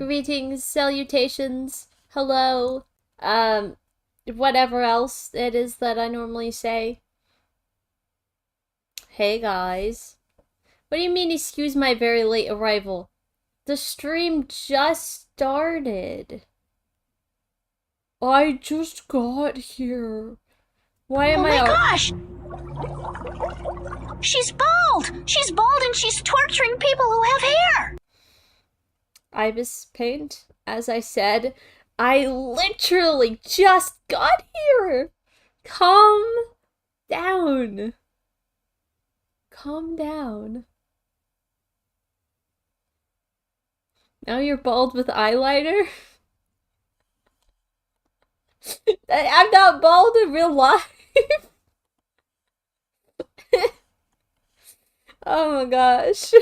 greetings, salutations, hello, whatever else it is that I normally say. Hey guys. What do you mean, excuse my very late arrival? The stream just started. I just got here. Why am I- Oh my gosh! She's bald! She's bald and she's torturing people who have hair! Ibis Paint, as I said, I literally just got here! Calm down. Calm down. Now you're bald with eyeliner? I'm not bald in real life. Oh my gosh.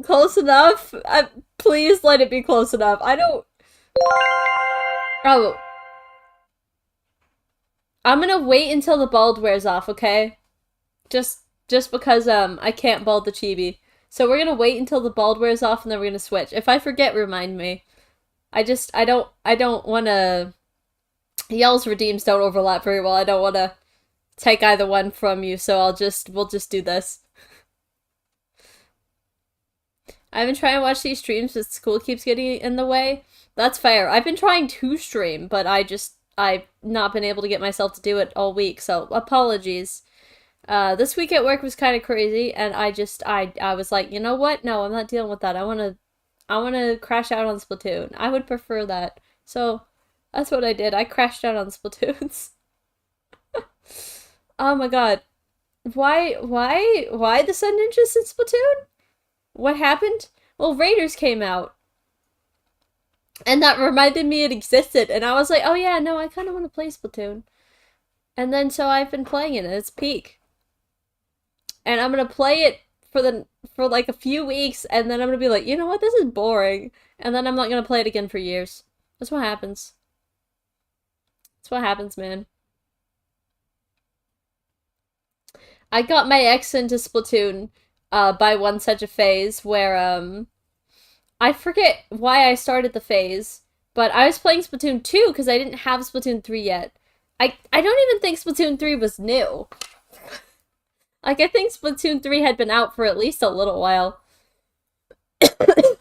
Close enough? Please let it be close enough. I don't... Oh. I'm gonna wait until the bald wears off, okay? Just because, I can't bald the chibi. So we're gonna wait until the bald wears off and then we're gonna switch. If I forget, remind me. I don't wanna... Yell's redeems don't overlap very well. I don't wanna take either one from you, so we'll just do this. I've been trying to watch these streams, but school keeps getting in the way. That's fair. I've been trying to stream, but I've not been able to get myself to do it all week, so apologies. This week at work was kind of crazy, and I was like, you know what? No, I'm not dealing with that. I wanna crash out on Splatoon. I would prefer that. So, that's what I did. I crashed out on Splatoons. Oh my god. Why the sudden interest in Splatoon? What happened? Well, Raiders came out. And that reminded me it existed. And I was like, oh yeah, no, I kind of want to play Splatoon. And then so I've been playing it at its peak. And I'm going to play it for like a few weeks. And then I'm going to be like, you know what, this is boring. And then I'm not going to play it again for years. That's what happens. That's what happens, man. I got my ex into Splatoon by one such a phase where, I forget why I started the phase, but I was playing Splatoon 2 because I didn't have Splatoon 3 yet. I don't even think Splatoon 3 was new. Like, I think Splatoon 3 had been out for at least a little while.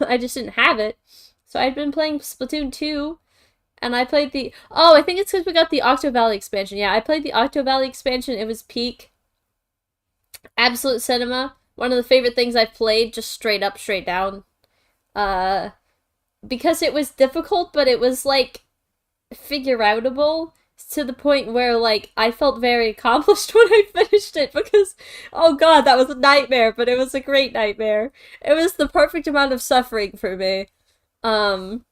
I just didn't have it. So I'd been playing Splatoon 2, and I played the... Oh, I think it's because we got the Octo Valley expansion. Yeah, I played the Octo Valley expansion. It was peak. Absolute cinema. One of the favorite things I've played, just straight up, straight down. Because it was difficult, but it was, like, figure-outable to the point where, like, I felt very accomplished when I finished it because, oh god, that was a nightmare, but it was a great nightmare. It was the perfect amount of suffering for me. And,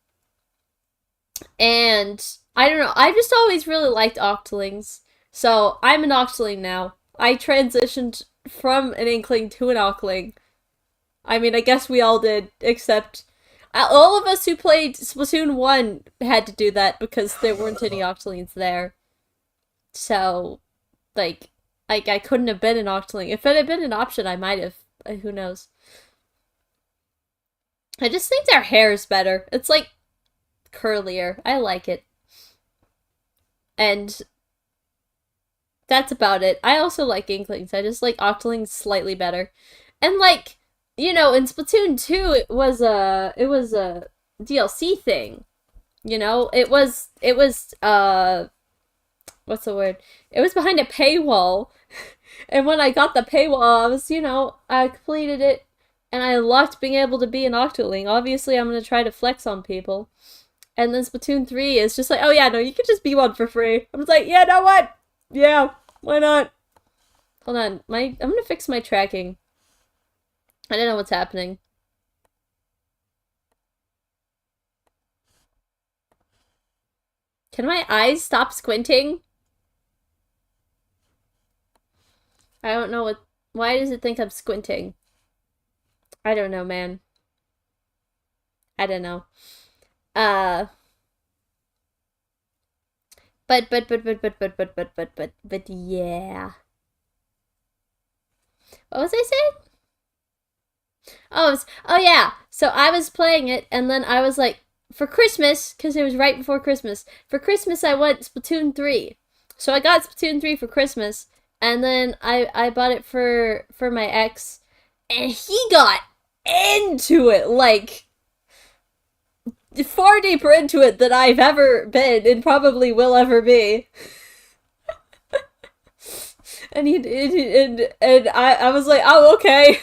I don't know, I've just always really liked Octolings. So, I'm an Octoling now. I transitioned from an Inkling to an Octoling. I mean, I guess we all did, except all of us who played Splatoon 1 had to do that because there weren't any Octolings there. So, like, I couldn't have been an Octoling. If it had been an option, I might have. Who knows? I just think their hair is better. It's, like, curlier. I like it. And that's about it. I also like Inklings. I just like Octolings slightly better. And, like... You know, in Splatoon 2, it was a DLC thing. You know, it was, what's the word? It was behind a paywall. And when I got the paywall, I was, you know, I completed it, and I unlocked being able to be an Octoling. Obviously, I'm gonna try to flex on people. And then Splatoon 3 is just like, oh yeah, no, you can just be one for free. I'm just like, yeah, know what? Yeah, why not? Hold on, I'm gonna fix my tracking. I don't know what's happening. Can my eyes stop squinting? I don't know what... Why does it think I'm squinting? I don't know, man. I don't know. But yeah. What was I saying? Oh yeah. So I was playing it, and then I was like, for Christmas, because it was right before Christmas. For Christmas, I went Splatoon 3. So I got Splatoon 3 for Christmas, and then I bought it for my ex, and he got into it like far deeper into it than I've ever been and probably will ever be. And I was like, oh okay.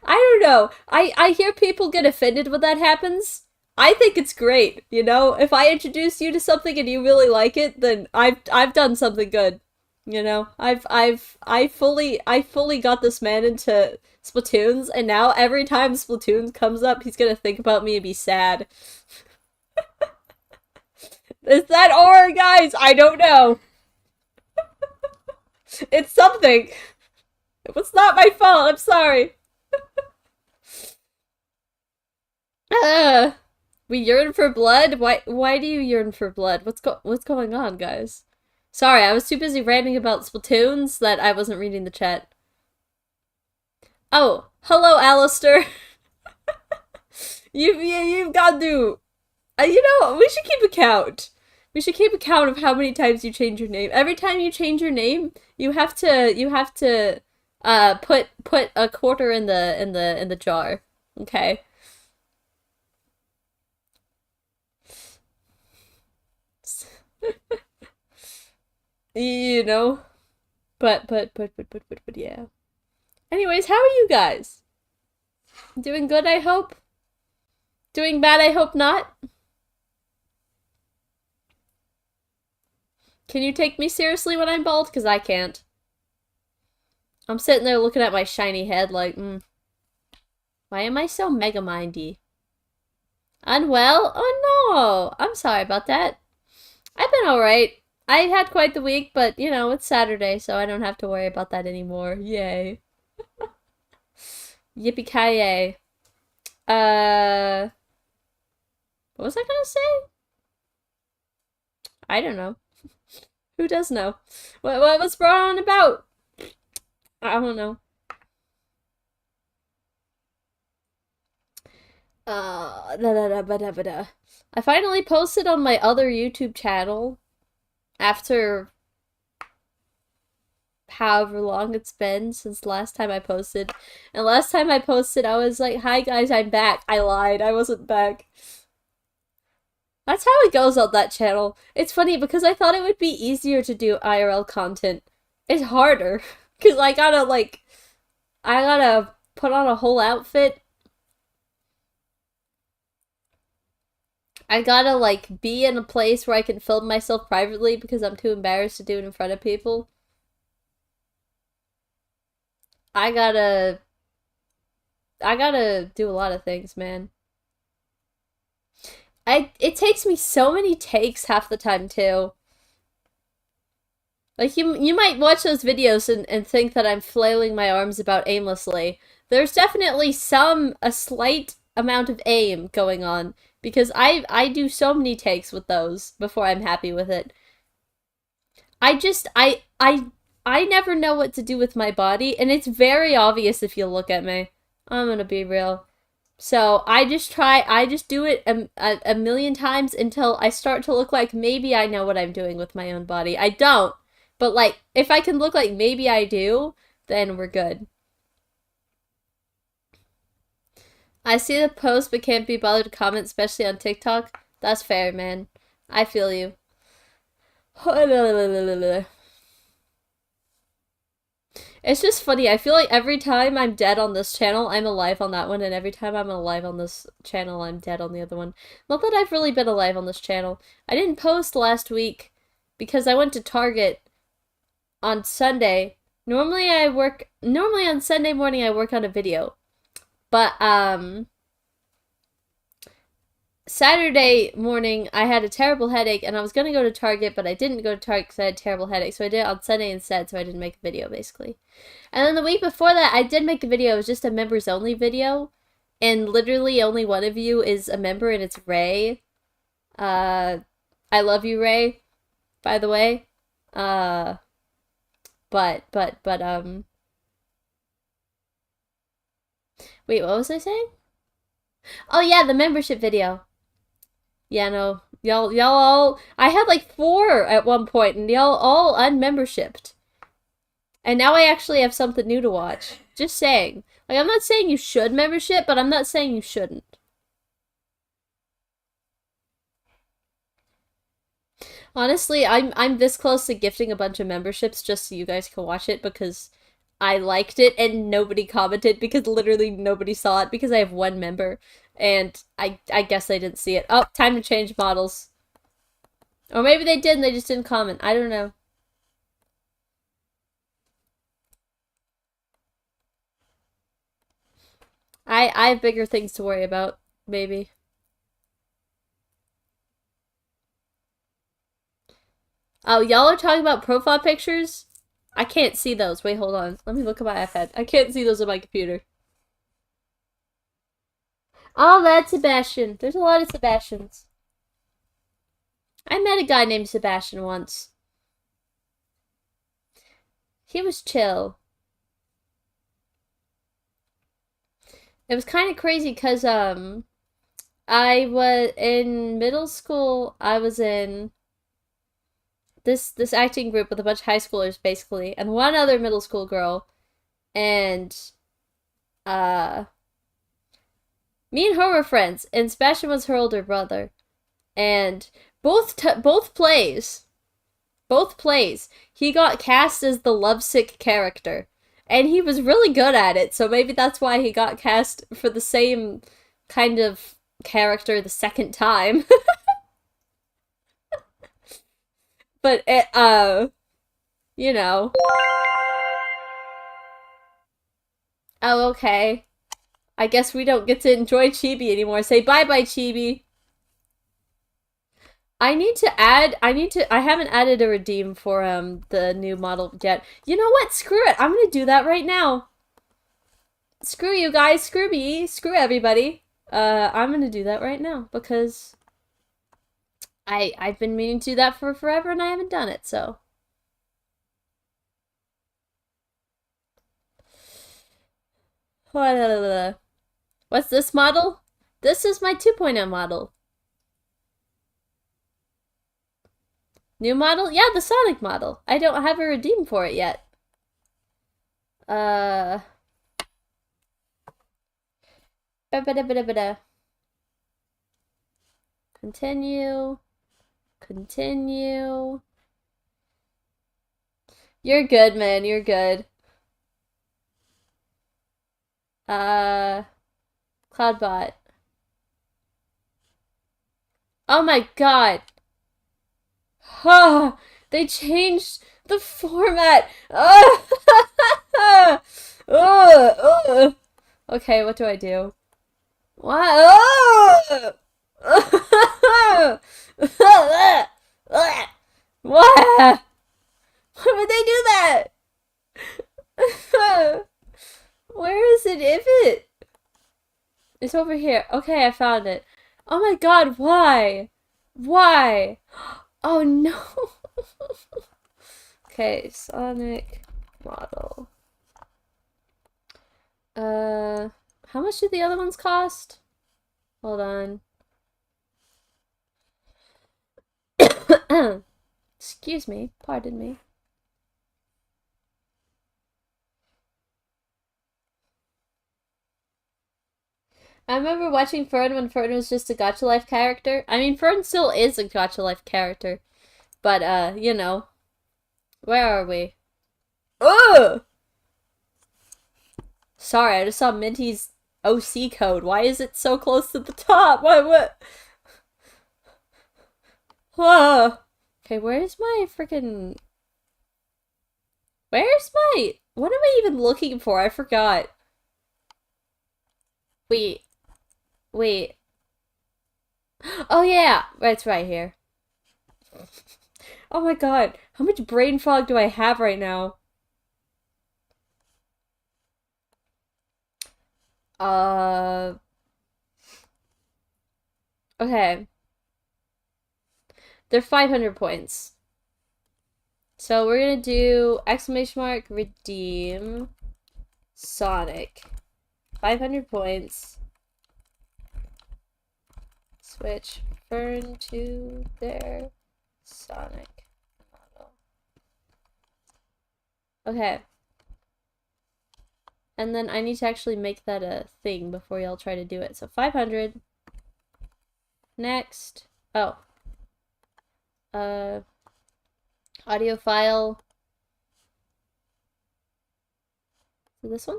I don't know. I hear people get offended when that happens. I think it's great, you know? If I introduce you to something and you really like it, then I've done something good. You know? I fully got this man into Splatoons, and now every time Splatoon comes up, he's gonna think about me and be sad. Is that or guys? I don't know. It's something. It was not my fault, I'm sorry. Uh, we yearn for blood? Why do you yearn for blood? What's going on, guys? Sorry, I was too busy ranting about Splatoons that I wasn't reading the chat. Oh, hello, Alistair. You've got to. You know, we should keep a count. We should keep a count of how many times you change your name. Every time you change your name, you have to put a quarter in the jar. Okay. You know. But yeah. Anyways, how are you guys? Doing good, I hope? Doing bad, I hope not? Can you take me seriously when I'm bald? Because I can't. I'm sitting there looking at my shiny head like, why am I so mega mindy? Unwell? Oh no! I'm sorry about that. I've been alright. I had quite the week, but you know, it's Saturday, so I don't have to worry about that anymore. Yay. Yippee-ki-yay. What was I gonna say? I don't know. Who does know? What was brought on about? I don't know. Da da da ba da ba da. I finally posted on my other YouTube channel after however long it's been since last time I posted. And last time I posted, I was like, hi guys, I'm back. I lied. I wasn't back. That's how it goes on that channel. It's funny because I thought it would be easier to do IRL content. It's harder. Because I gotta put on a whole outfit. I gotta, like, be in a place where I can film myself privately because I'm too embarrassed to do it in front of people. I gotta... I gotta do a lot of things, man. It takes me so many takes half the time, too. Like, you might watch those videos and think that I'm flailing my arms about aimlessly. There's definitely a slight amount of aim going on, because I do so many takes with those before I'm happy with it. I just, I never know what to do with my body, and it's very obvious if you look at me. I'm gonna be real. So I just do it a million times until I start to look like maybe I know what I'm doing with my own body. I don't, but like, if I can look like maybe I do, then we're good. I see the post but can't be bothered to comment, especially on TikTok. That's fair, man. I feel you. It's just funny. I feel like every time I'm dead on this channel, I'm alive on that one, and every time I'm alive on this channel, I'm dead on the other one. Not that I've really been alive on this channel. I didn't post last week because I went to Target on Sunday. Normally on Sunday morning I work on a video. But Saturday morning, I had a terrible headache, and I was gonna go to Target, but I didn't go to Target because I had a terrible headache, so I did it on Sunday instead, so I didn't make a video, basically. And then the week before that, I did make a video. It was just a members-only video, and literally only one of you is a member, and it's Ray. I love you, Ray, by the way. But Wait, what was I saying? Oh yeah, the membership video. Yeah, no. Y'all all I had like 4 at one point and y'all all unmembershipped. And now I actually have something new to watch. Just saying. Like I'm not saying you should membership, but I'm not saying you shouldn't. Honestly, I'm this close to gifting a bunch of memberships just so you guys can watch it because I liked it and nobody commented because literally nobody saw it because I have 1 member and I guess they didn't see it. Oh, time to change models. Or maybe they did and they just didn't comment. I don't know. I have bigger things to worry about, maybe. Oh, y'all are talking about profile pictures? I can't see those. Wait, hold on. Let me look at my iPad. I can't see those on my computer. Oh, that's Sebastian. There's a lot of Sebastians. I met a guy named Sebastian once. He was chill. It was kind of crazy because, I was in middle school, I was in this acting group with a bunch of high schoolers, basically, and one other middle school girl, and, uh, me and her were friends, and Sebastian was her older brother. And both plays, he got cast as the lovesick character. And he was really good at it, so maybe that's why he got cast for the same kind of character the second time. But it, you know. Oh, okay. I guess we don't get to enjoy Chibi anymore. Say bye-bye, Chibi. I haven't added a redeem for the new model yet. You know what? Screw it. I'm gonna do that right now. Screw you guys, screw me, screw everybody. I'm gonna do that right now because I've been meaning to do that for forever and I haven't done it, so. What's this model? This is my 2.0 model. New model? Yeah, the Sonic model. I don't have a redeem for it yet. Continue. Continue. You're good, man. You're good. Cloudbot. Oh my god. Huh. They changed the format. Okay, what do I do? What? What? Why would they do that? Where is it? If it? It's over here. Okay, I found it. Oh my god, why? Why? Oh no. Okay, Sonic model. How much did the other ones cost? Hold on. Excuse me, pardon me. I remember watching Fern when Fern was just a Gacha Life character. I mean, Fern still is a Gacha Life character. But, you know. Where are we? Ugh! Sorry, I just saw Minty's OC code. Why is it so close to the top? What? Whoa. Okay, where's my freaking... Where's my... What am I even looking for? I forgot. Wait. Wait. Oh yeah! It's right here. Oh my god. How much brain fog do I have right now? Okay. They're 500 points. So we're gonna do exclamation mark redeem Sonic. 500 points. Switch Fern to their Sonic model. Okay. And then I need to actually make that a thing before y'all try to do it. So 500. Next. Oh. Audio file. Is it this one?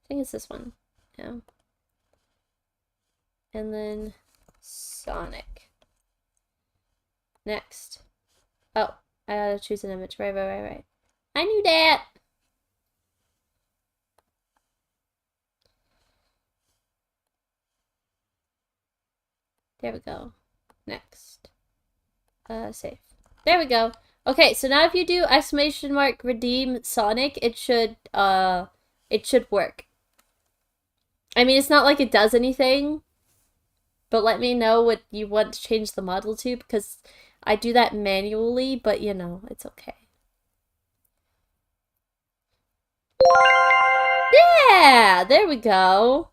I think it's this one. Yeah. And then Sonic. Next. Oh, I gotta choose an image. Right. I knew that! There we go. Next. Save. There we go. Okay, so now if you do exclamation mark redeem Sonic, it should work. I mean, it's not like it does anything, but let me know what you want to change the model to, because I do that manually, but you know, it's okay. Yeah! There we go!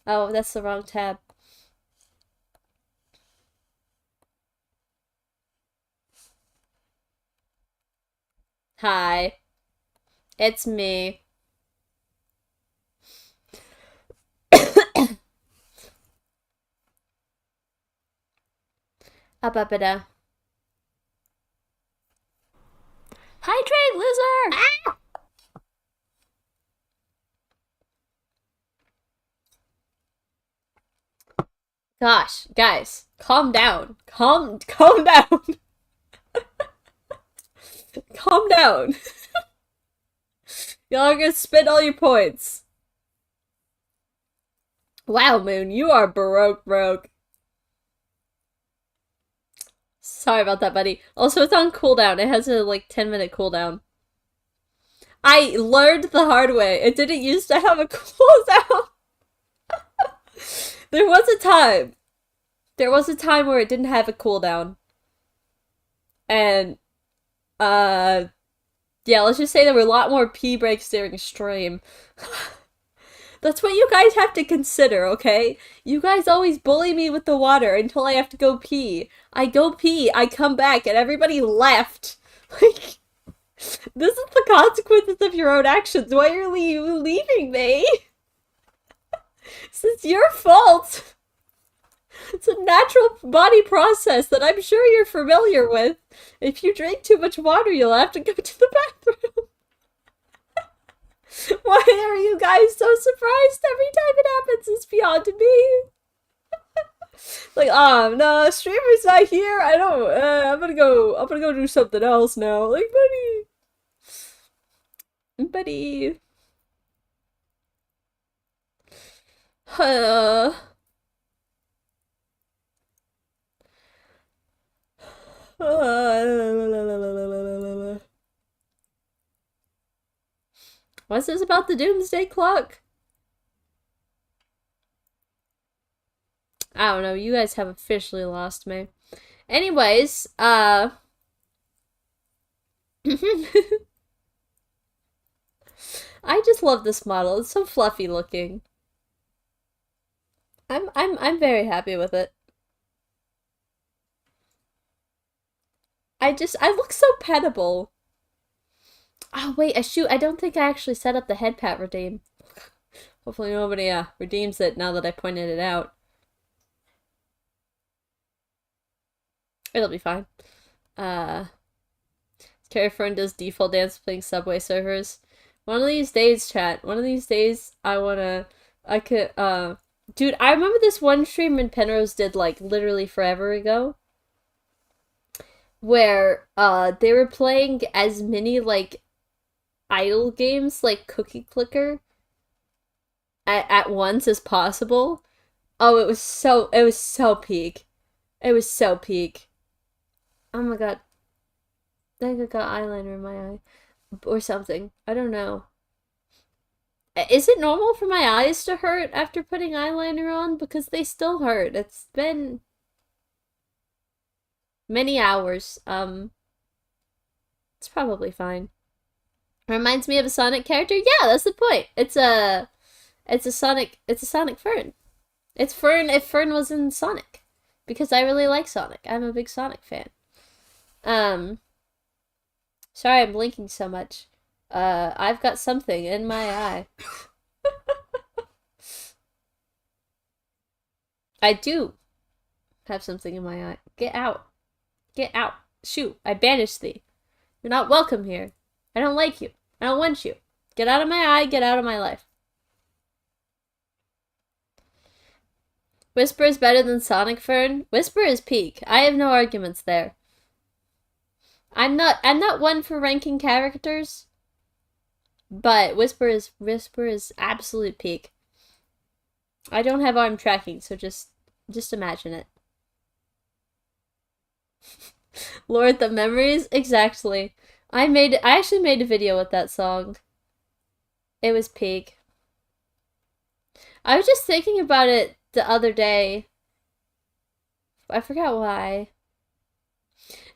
Oh, that's the wrong tab. Hi. It's me. Up-da. Hydrate, loser! Ah! Gosh, guys, calm down. Calm down. Calm down. Y'all are gonna spend all your points. Wow, Moon, you are broke. Sorry about that, buddy. Also, it's on cooldown. It has a, like, 10-minute cooldown. I learned the hard way. It didn't used to have a cooldown. There was a time. There was a time where it didn't have a cooldown. And, yeah, let's just say there were a lot more pee breaks during stream. That's what you guys have to consider, okay? You guys always bully me with the water until I have to go pee. I go pee, I come back, and everybody left. Like, this is the consequences of your own actions. Why are you leaving me? It's your fault. It's a natural body process that I'm sure you're familiar with. If you drink too much water, you'll have to go to the bathroom. Why are you guys so surprised every time it happens? It's beyond me. Like, no, streamer's not here. I don't, I'm gonna go do something else now. Like, buddy. Uh, What's this about the doomsday clock? I don't know, you guys have officially lost me. Anyways, I just love this model. It's so fluffy looking. I'm very happy with it. I look so pettable. Oh wait, shoot, I don't think I actually set up the head pat redeem. Hopefully nobody redeems it now that I pointed it out. It'll be fine. Carrie Fern does default dance playing Subway servers. One of these days, chat. One of these days, I could, dude, I remember this one stream in Penrose did, like, literally forever ago. Where, they were playing as many, like, idle games, like Cookie Clicker, at once as possible. Oh, it was so peak. It was so peak. Oh my god. I think I got eyeliner in my eye. Or something. I don't know. Is it normal for my eyes to hurt after putting eyeliner on? Because they still hurt. It's been many hours. It's probably fine. Reminds me of a Sonic character? Yeah, that's the point. It's a Sonic Fern. It's Fern if Fern was in Sonic. Because I really like Sonic. I'm a big Sonic fan. Um Sorry I'm blinking so much. I've got something in my eye. I do have something in my eye. Get out. Get out. Shoot, I banish thee. You're not welcome here. I don't like you. I don't want you. Get out of my eye, get out of my life. Whisper is better than Sonic Fern. Whisper is peak. I have no arguments there. I'm not one for ranking characters, but Whisper is absolute peak. I don't have arm tracking, so just imagine it. Lord, the memories? Exactly. I actually made a video with that song. It was peak. I was just thinking about it the other day. I forgot why.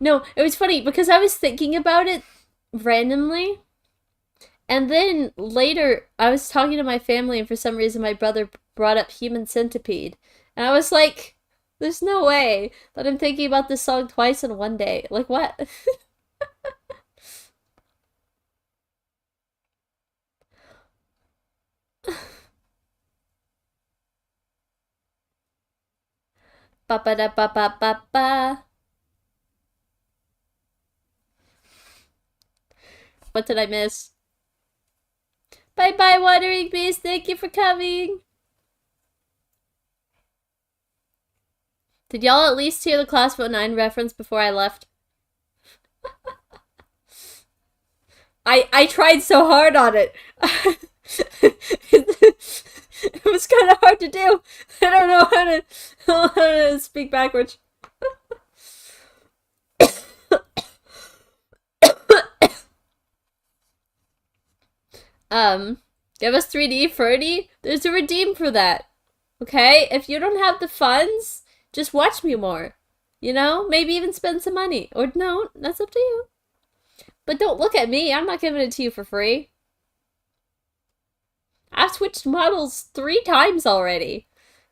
No, it was funny because I was thinking about it randomly. And then later, I was talking to my family, and for some reason, my brother brought up Human Centipede. And I was like, there's no way that I'm thinking about this song twice in one day. Like, what? Ba ba da ba ba ba ba. What did I miss? Bye bye, Watering Beast. Thank you for coming. Did y'all at least hear the Class of '09 reference before I left? I tried so hard on it. It was kind of hard to do. I don't know how to speak backwards. Give us 3D Ferdy. There's a redeem for that. Okay? If you don't have the funds, just watch me more. You know? Maybe even spend some money. Or no, that's up to you. But don't look at me. I'm not giving it to you for free. I've switched models 3 times already.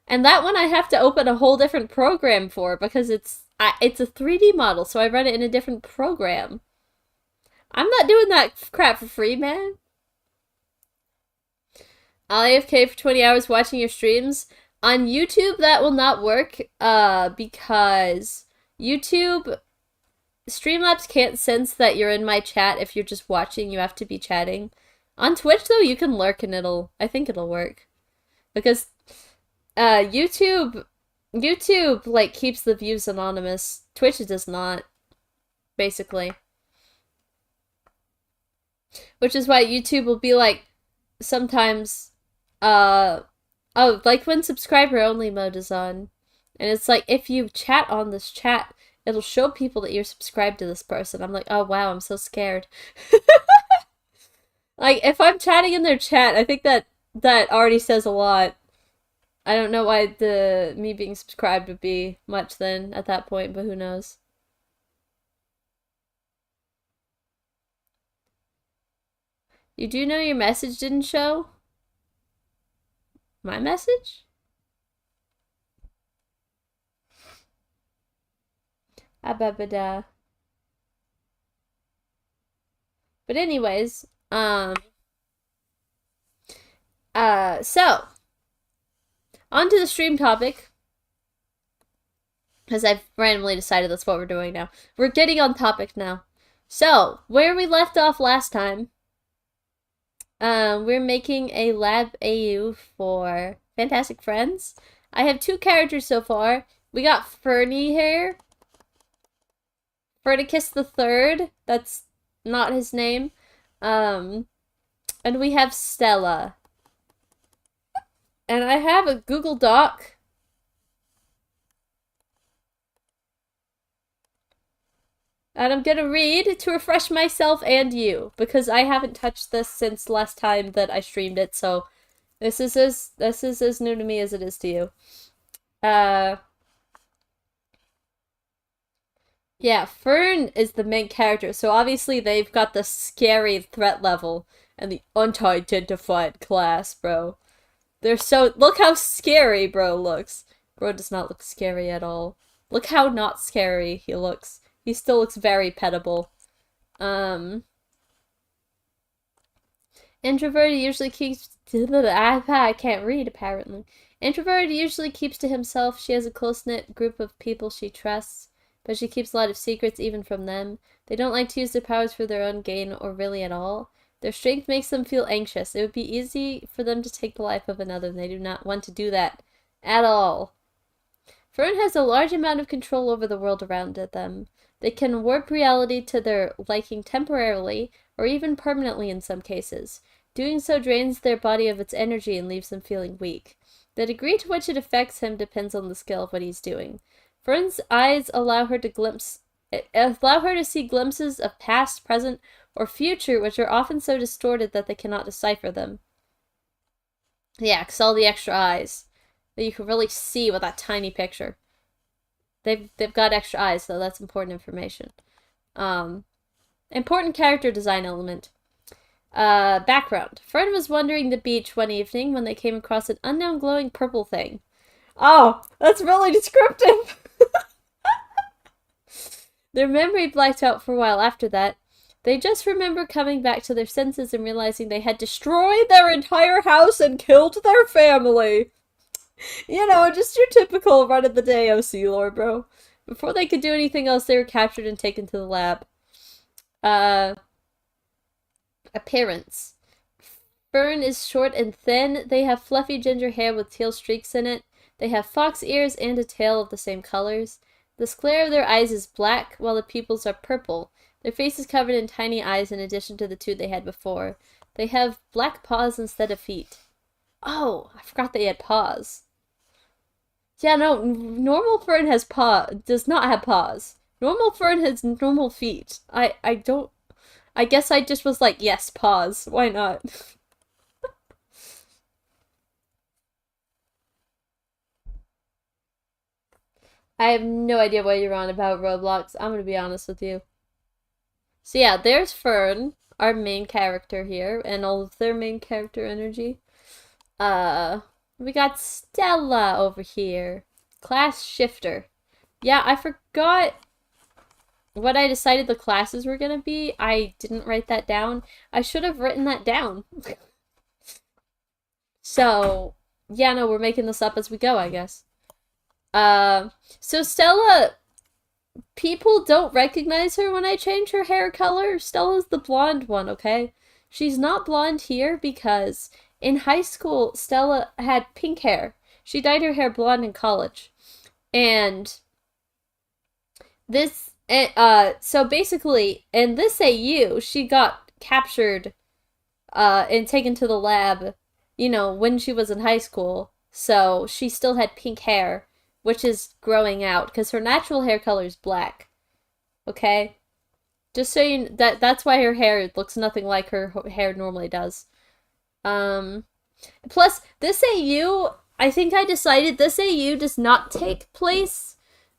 And that one I have to open a whole different program for because it's a 3D model, so I run it in a different program. I'm not doing that crap for free, man. I'll AFK for 20 hours watching your streams. On YouTube, that will not work, because YouTube Streamlabs can't sense that you're in my chat if you're just watching. You have to be chatting. On Twitch, though, you can lurk and I think it'll work. Because, YouTube, like, keeps the views anonymous. Twitch does not, basically. Which is why YouTube will be like, sometimes, oh, like when subscriber only mode is on. And it's like, if you chat on this chat, it'll show people that you're subscribed to this person. I'm like, oh wow, I'm so scared. Like, if I'm chatting in their chat, I think that already says a lot. I don't know why me being subscribed would be much then at that point, but who knows. You do know your message didn't show? My message? Ababada. But anyways, so on to the stream topic. Because I've randomly decided that's what we're doing now. We're getting on topic now. So, where we left off last time, we're making a lab AU for Fantastic Friends. I have 2 characters so far. We got Fernie here. Fernicus the Third. That's not his name. And we have Stella. And I have a Google Doc. And I'm gonna read to refresh myself and you, because I haven't touched this since last time that I streamed it, so this is as new to me as it is to you. Yeah, Fern is the main character, so obviously they've got the scary threat level and the unidentified class, bro. They're so. Look how scary bro looks. Bro does not look scary at all. Look how not scary he looks. He still looks very pettable. Um. Introverted usually keeps. I can't read, apparently. Introverted usually keeps to himself. She has a close knit group of people she trusts, but she keeps a lot of secrets even from them. They don't like to use their powers for their own gain or really at all. Their strength makes them feel anxious. It would be easy for them to take the life of another, and they do not want to do that at all. Fern has a large amount of control over the world around them. They can warp reality to their liking temporarily, or even permanently in some cases. Doing so drains their body of its energy and leaves them feeling weak. The degree to which it affects him depends on the skill of what he's doing. Fern's eyes allow her to see glimpses of past, present, or future, which are often so distorted that they cannot decipher them. Yeah, because all the extra eyes that you can really see with that tiny picture. They've got extra eyes, so that's important information. Important character design element. Background. Fern was wandering the beach one evening when they came across an unknown glowing purple thing. Oh, that's really descriptive! Their memory blacked out for a while after that. They just remember coming back to their senses and realizing they had destroyed their entire house and killed their family. You know, just your typical run-of-the-day OC lore, bro. Before they could do anything else, they were captured and taken to the lab. Appearance. Fern is short and thin. They have fluffy ginger hair with teal streaks in it. They have fox ears and a tail of the same colors. The sclera of their eyes is black, while the pupils are purple. Their face is covered in tiny eyes in addition to the two they had before. They have black paws instead of feet. Oh, I forgot they had paws. Yeah, no, normal Fern does not have paws. Normal Fern has normal feet. I guess I just was like, yes, paws. Why not? I have no idea what you're on about Roblox. I'm gonna be honest with you. So yeah, there's Fern, our main character here, and all of their main character energy. We got Stella over here. Class shifter. Yeah, I forgot what I decided the classes were gonna be. I didn't write that down. I should have written that down. So, yeah, no, we're making this up as we go, I guess. So Stella, people don't recognize her when I change her hair color. Stella's the blonde one, okay? She's not blonde here because in high school, Stella had pink hair. She dyed her hair blonde in college. And so basically, in this AU, she got captured, and taken to the lab, you know, when she was in high school. So she still had pink hair, which is growing out, because her natural hair color is black. Okay? Just so you that's why her hair looks nothing like her hair normally does. Plus, this AU, I think I decided this AU does not take place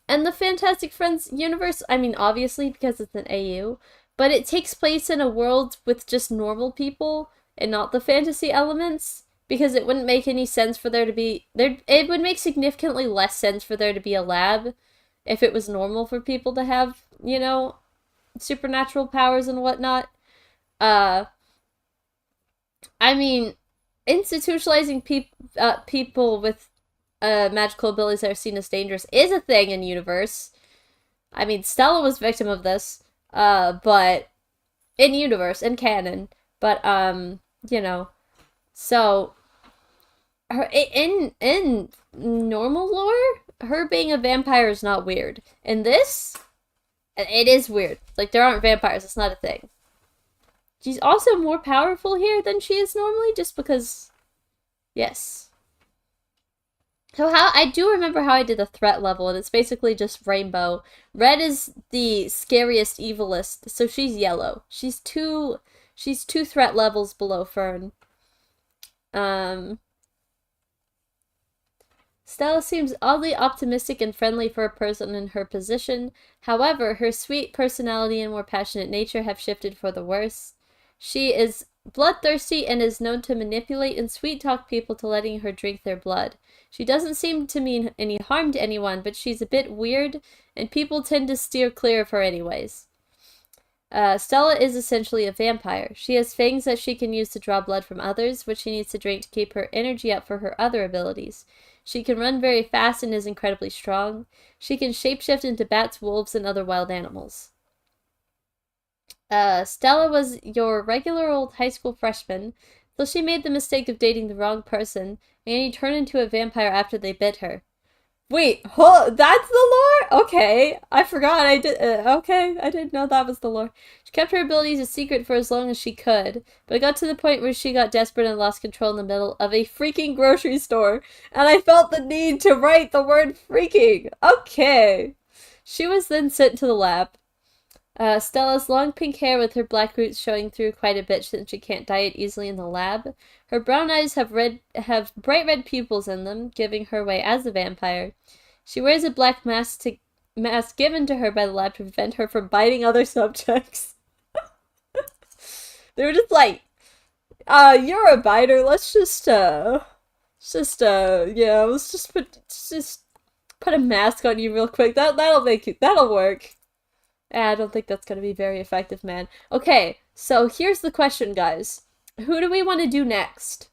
in the Fantastic Friends universe. I mean, obviously, because it's an AU, but it takes place in a world with just normal people and not the fantasy elements, because it wouldn't make any sense for there to be there. It would make significantly less sense for there to be a lab if it was normal for people to have, you know, supernatural powers and whatnot. Uh, I mean, institutionalizing people with magical abilities that are seen as dangerous is a thing in universe. I mean, Stella was victim of this, but in universe, in canon. But you know, so her in normal lore, her being a vampire is not weird. In this, it is weird. Like, there aren't vampires. It's not a thing. She's also more powerful here than she is normally, just because, yes. So I do remember how I did the threat level, and it's basically just rainbow. Red is the scariest, evilest, so she's yellow. She's two threat levels below Fern. Stella seems oddly optimistic and friendly for a person in her position. However, her sweet personality and more passionate nature have shifted for the worse. She is bloodthirsty and is known to manipulate and sweet-talk people to letting her drink their blood. She doesn't seem to mean any harm to anyone, but she's a bit weird, and people tend to steer clear of her anyways. Stella is essentially a vampire. She has fangs that she can use to draw blood from others, which she needs to drink to keep her energy up for her other abilities. She can run very fast and is incredibly strong. She can shapeshift into bats, wolves, and other wild animals. Stella was your regular old high school freshman, till she made the mistake of dating the wrong person, and he turned into a vampire after they bit her. Wait, that's the lore? Okay, I forgot. Okay, I didn't know that was the lore. She kept her abilities a secret for as long as she could, but it got to the point where she got desperate and lost control in the middle of a freaking grocery store, and I felt the need to write the word freaking. Okay. She was then sent to the lab. Stella's long pink hair with her black roots showing through quite a bit since she can't dye it easily in the lab. Her brown eyes have bright red pupils in them, giving her away as a vampire. She wears a black mask given to her by the lab to prevent her from biting other subjects. They were just like, you're a biter, let's just put a mask on you real quick. That'll work. I don't think that's going to be very effective, man. Okay, so here's the question, guys. Who do we want to do next?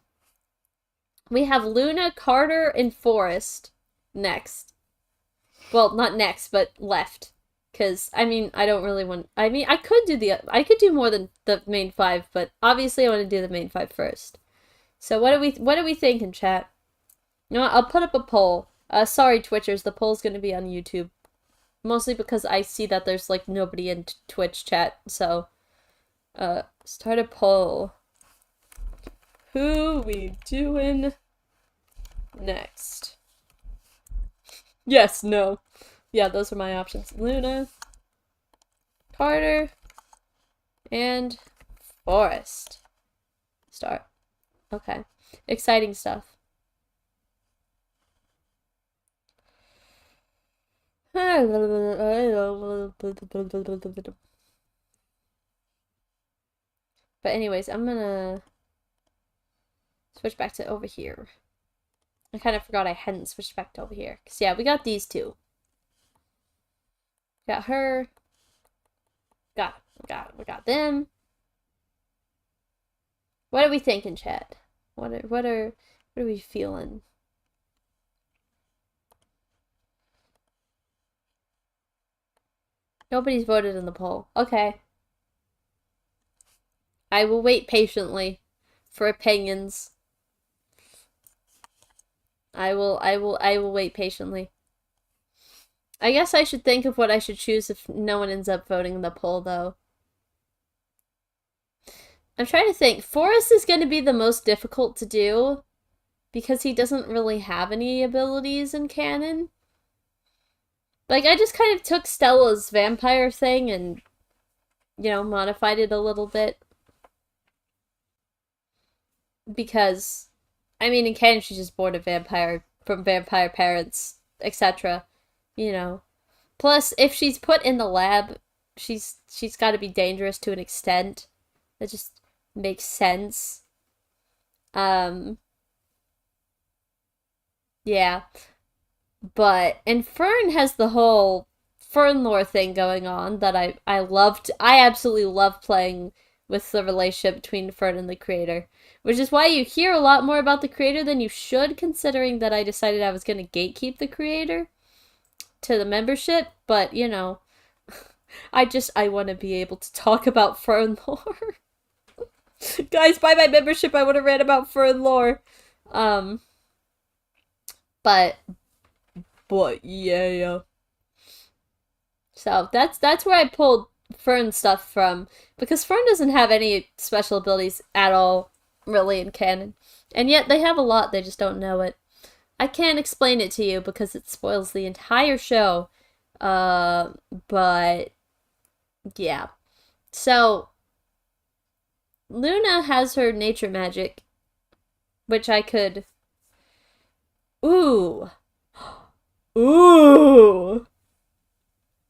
We have Luna, Carter, and Forrest next. Well, not next, but left. Because, I mean, I don't really want... I mean, I could do more than the main five, but obviously I want to do the main five first. So what are we thinking, chat? You know what? I'll put up a poll. Sorry, Twitchers, the poll's going to be on YouTube. Mostly because I see that there's, like, nobody in Twitch chat, so... start a poll. Who we doing next? Yes, no. Yeah, those are my options. Luna, Carter, and Forrest. Start. Okay. Exciting stuff. But anyways, I'm gonna switch back to over here. I kind of forgot I hadn't switched back to over here. Because, yeah, we got these two. Got her. We got them. What are we thinking, chat? What are we feeling? Nobody's voted in the poll. Okay. I will wait patiently for opinions. I will wait patiently. I guess I should think of what I should choose if no one ends up voting in the poll, though. I'm trying to think. Forrest is going to be the most difficult to do because he doesn't really have any abilities in canon. Like, I just kind of took Stella's vampire thing and, you know, modified it a little bit. Because, I mean, in canon, she's just born a vampire from vampire parents, etc. You know. Plus, if she's put in the lab, she's got to be dangerous to an extent. That just makes sense. Yeah. But, and Fern has the whole Fern lore thing going on that I loved. I absolutely love playing with the relationship between Fern and the creator. Which is why you hear a lot more about the creator than you should, considering that I decided I was going to gatekeep the creator to the membership. But, you know, I want to be able to talk about Fern lore. Guys, buy my membership. I would have read about Fern lore. But yeah. So that's where I pulled Fern stuff from, because Fern doesn't have any special abilities at all, really, in canon. And yet they have a lot, they just don't know it. I can't explain it to you because it spoils the entire show. But yeah. So Luna has her nature magic, which I could... Ooh! Ooh.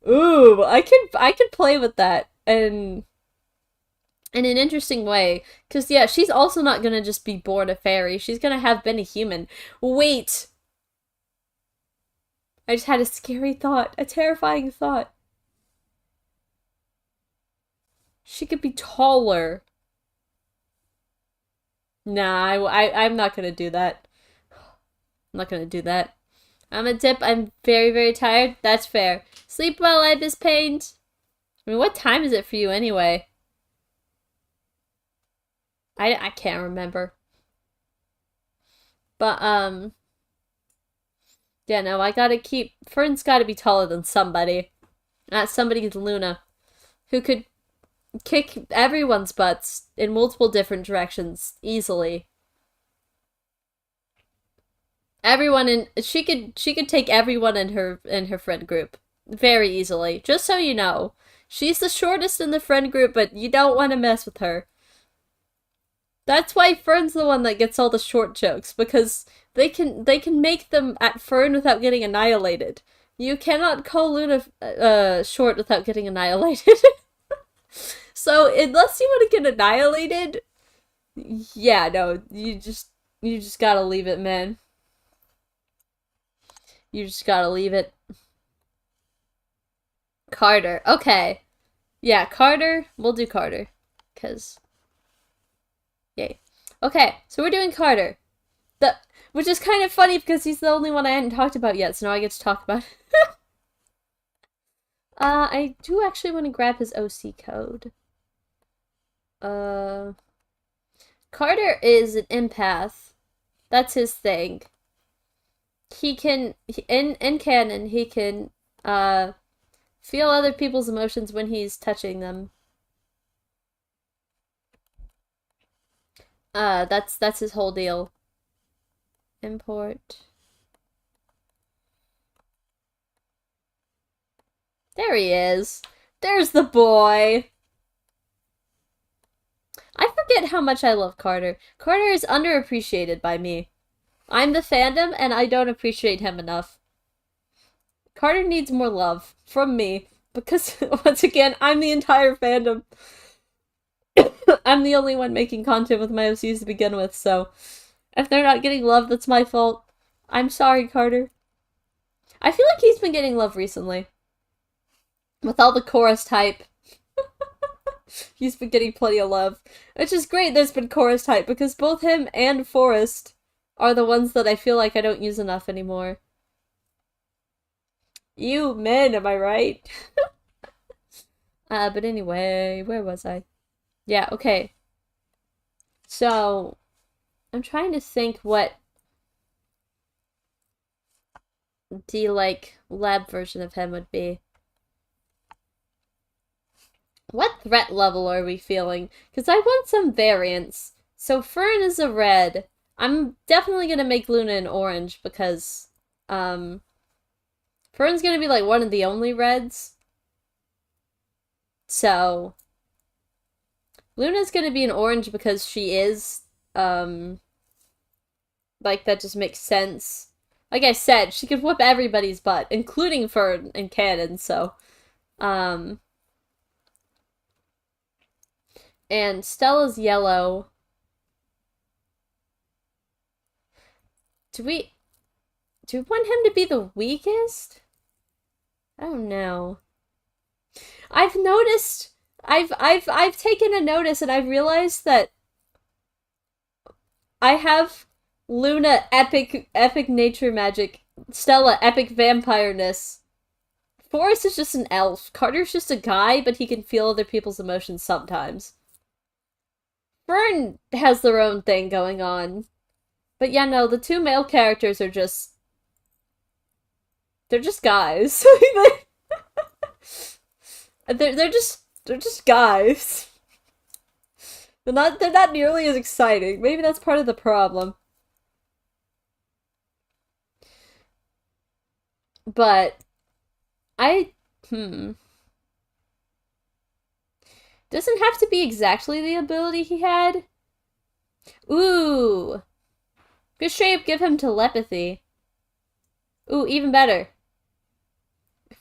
Ooh, I could play with that and in an interesting way. Cause yeah, she's also not gonna just be born a fairy. She's gonna have been a human. Wait. I just had a scary thought, a terrifying thought. She could be taller. Nah, I'm not gonna do that. I'm not gonna do that. I'm a dip. I'm very, very tired. That's fair. Sleep well, Ibis Paint. I mean, what time is it for you anyway? I can't remember. But, yeah, no, I gotta keep... Fern's gotta be taller than somebody. That somebody's Luna, who could kick everyone's butts in multiple different directions easily. Everyone in... She could take everyone in her friend group very easily. Just so you know. She's the shortest in the friend group, but you don't want to mess with her. That's why Fern's the one that gets all the short jokes, because they can make them at Fern without getting annihilated. You cannot call Luna short without getting annihilated. So unless you want to get annihilated, yeah, no, you just gotta leave it, man. You just gotta leave it. Carter. Okay. Yeah, Carter. We'll do Carter. Cause yay. Okay, so we're doing Carter. Which is kind of funny because he's the only one I hadn't talked about yet, so now I get to talk about it. I do actually want to grab his OC code. Carter is an empath. That's his thing. He can, in canon, he can, feel other people's emotions when he's touching them. That's his whole deal. Import. There he is. There's the boy. I forget how much I love Carter. Carter is underappreciated by me. I'm the fandom, and I don't appreciate him enough. Carter needs more love from me, because, once again, I'm the entire fandom. I'm the only one making content with my OCs to begin with, so if they're not getting love, that's my fault. I'm sorry, Carter. I feel like he's been getting love recently. With all the chorus hype. He's been getting plenty of love. Which is great there's been chorus hype, because both him and Forrest are the ones that I feel like I don't use enough anymore. You men, am I right? But anyway, where was I? Yeah, okay. So, I'm trying to think what the, like, lab version of him would be. What threat level are we feeling? Because I want some variance. So Fern is a red. I'm definitely gonna make Luna an orange because, Fern's gonna be like one of the only reds. So, Luna's gonna be an orange because she is, like, that just makes sense. Like I said, she could whoop everybody's butt, including Fern and Cannon, so, and Stella's yellow. Do we want him to be the weakest? I don't know. I've noticed, I've taken a notice and I've realized that I have Luna epic nature magic, Stella epic vampireness. Forrest is just an elf. Carter's just a guy, but he can feel other people's emotions sometimes. Fern has their own thing going on. But yeah, no, the two male characters are just... They're just guys. they're just guys. They're not nearly as exciting. Maybe that's part of the problem. But doesn't have to be exactly the ability he had. Ooh. Good shape, give him telepathy. Ooh, even better.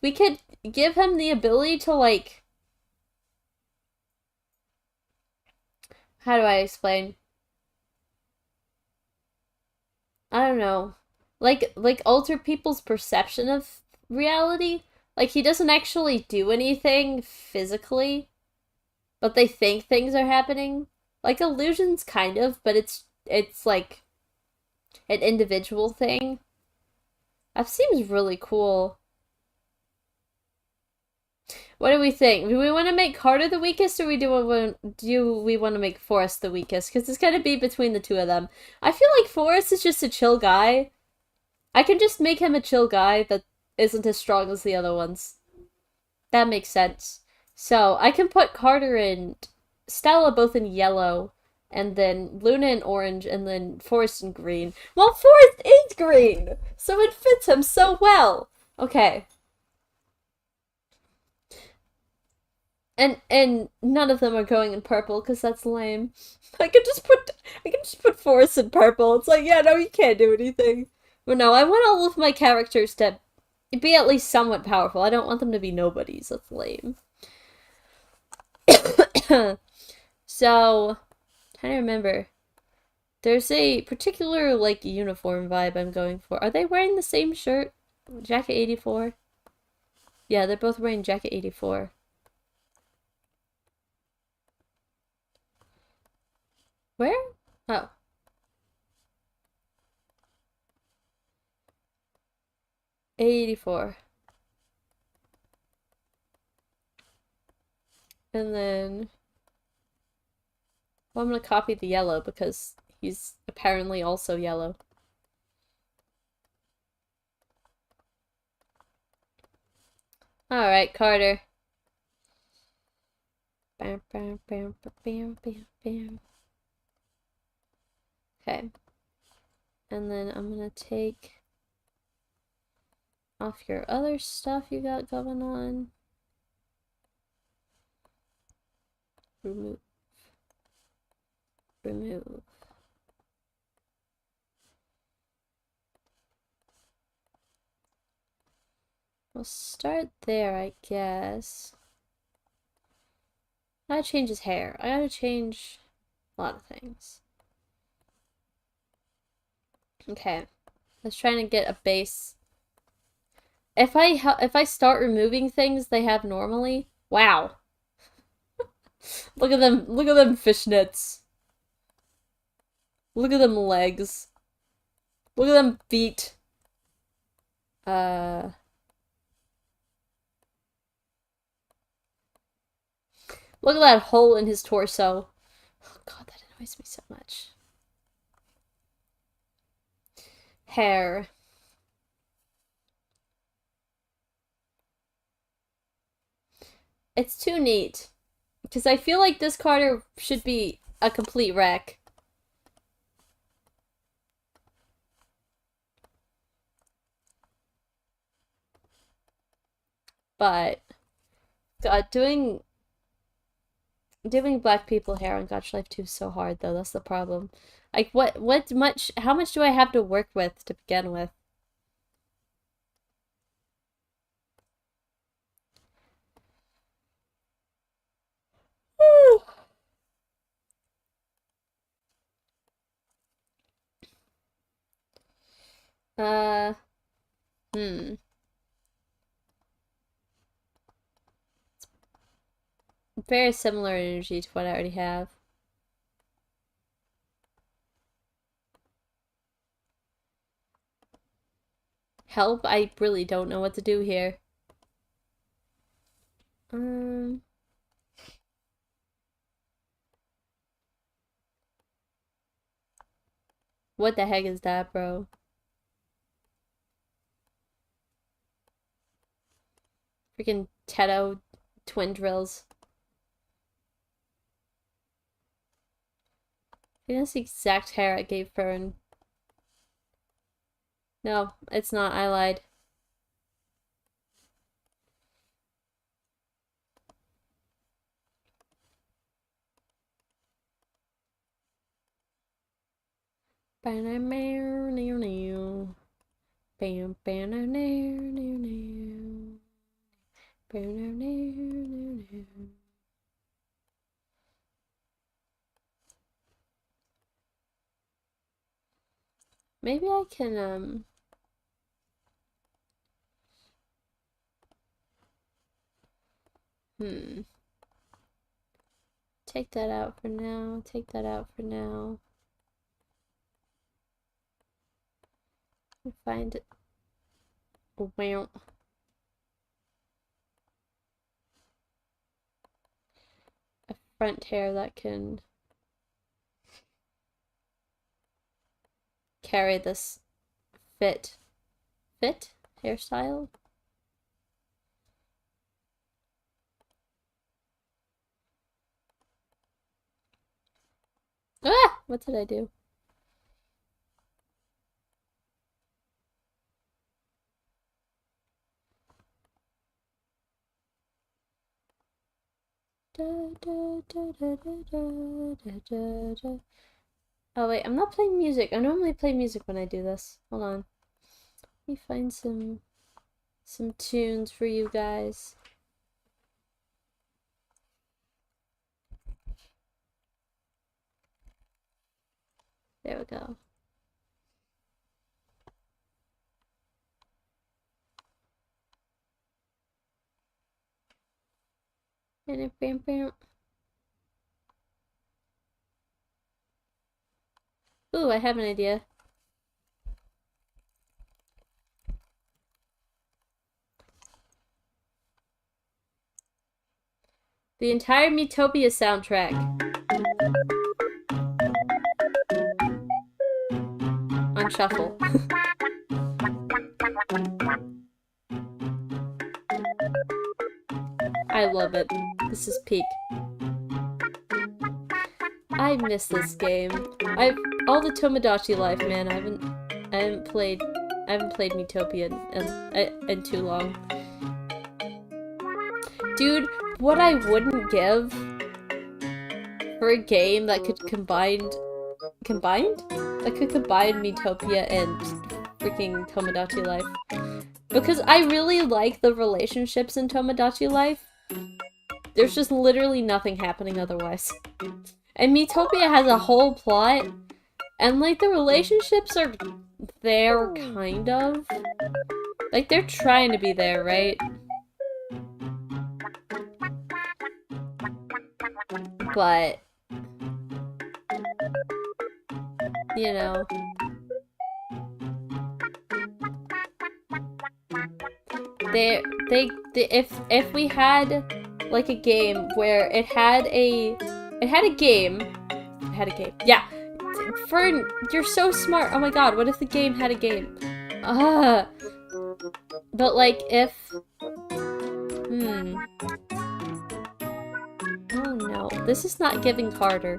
we could give him the ability to, like, how do I explain? I don't know. Like alter people's perception of reality. Like he doesn't actually do anything physically, but they think things are happening. Like illusions kind of, but it's like an individual thing. That seems really cool. What do we think? Do we want to make Carter the weakest, or do we want to make Forrest the weakest? Because it's gonna be between the two of them. I feel like Forrest is just a chill guy. I can just make him a chill guy that isn't as strong as the other ones. That makes sense. So I can put Carter and Stella both in yellow, and then Luna in orange, and then Forrest in green. Well, Forrest is green, so it fits him so well. Okay. And none of them are going in purple because that's lame. I can just put Forrest in purple. It's like, yeah, no, you can't do anything. But no, I want all of my characters to be at least somewhat powerful. I don't want them to be nobodies. That's lame. So, trying to remember. There's a particular, like, uniform vibe I'm going for. Are they wearing the same shirt? Jacket 84? Yeah, they're both wearing Jacket 84. Where? Oh. '84. And then, well, I'm gonna copy the yellow because he's apparently also yellow. Alright, Carter. Bam, bam, bam, bam, bam, bam. Okay. And then I'm gonna take off your other stuff you got going on. Remove. Remove. We'll start there, I guess. I gotta change his hair. I gotta change a lot of things. Okay. Let's try to get a base. If I start removing things they have normally, wow. Look at them. Look at them fishnets. Look at them legs. Look at them feet. Uh Look at that hole in his torso. Oh god, that annoys me so much. Hair. It's too neat. Because I feel like this Carter should be a complete wreck. But God, doing black people hair on Gacha Life 2 is so hard though, that's the problem. Like how much do I have to work with to begin with? Uh, hmm. Very similar energy to what I already have. Help? I really don't know what to do here. Um, what the heck is that, bro? Freaking Teto twin drills. I think that's the exact hair I gave Fern. No, it's not. I lied. Bam, bam, bam, bam, bam. Maybe I can, take that out for now, take that out for now. Find it. Wow. A front hair that can carry this fit hairstyle. Ah! What did I do? Oh wait, I'm not playing music. I normally play music when I do this. Hold on. Let me find some tunes for you guys. There we go. Ooh, I have an idea. The entire Miitopia soundtrack on shuffle. I love it. This is peak. I miss this game. All the Tomodachi life, man. I haven't played Miitopia in too long. Dude, what I wouldn't give for a game that could combine Miitopia and freaking Tomodachi life. Because I really like the relationships in Tomodachi life. There's just literally nothing happening otherwise. And Miitopia has a whole plot, and like the relationships are there, kind of. Like they're trying to be there, right? But you know, if we had like a game where it had a game. Yeah. Fern, you're so smart. Oh my god, what if the game had a game? But like if oh no, this is not giving harder.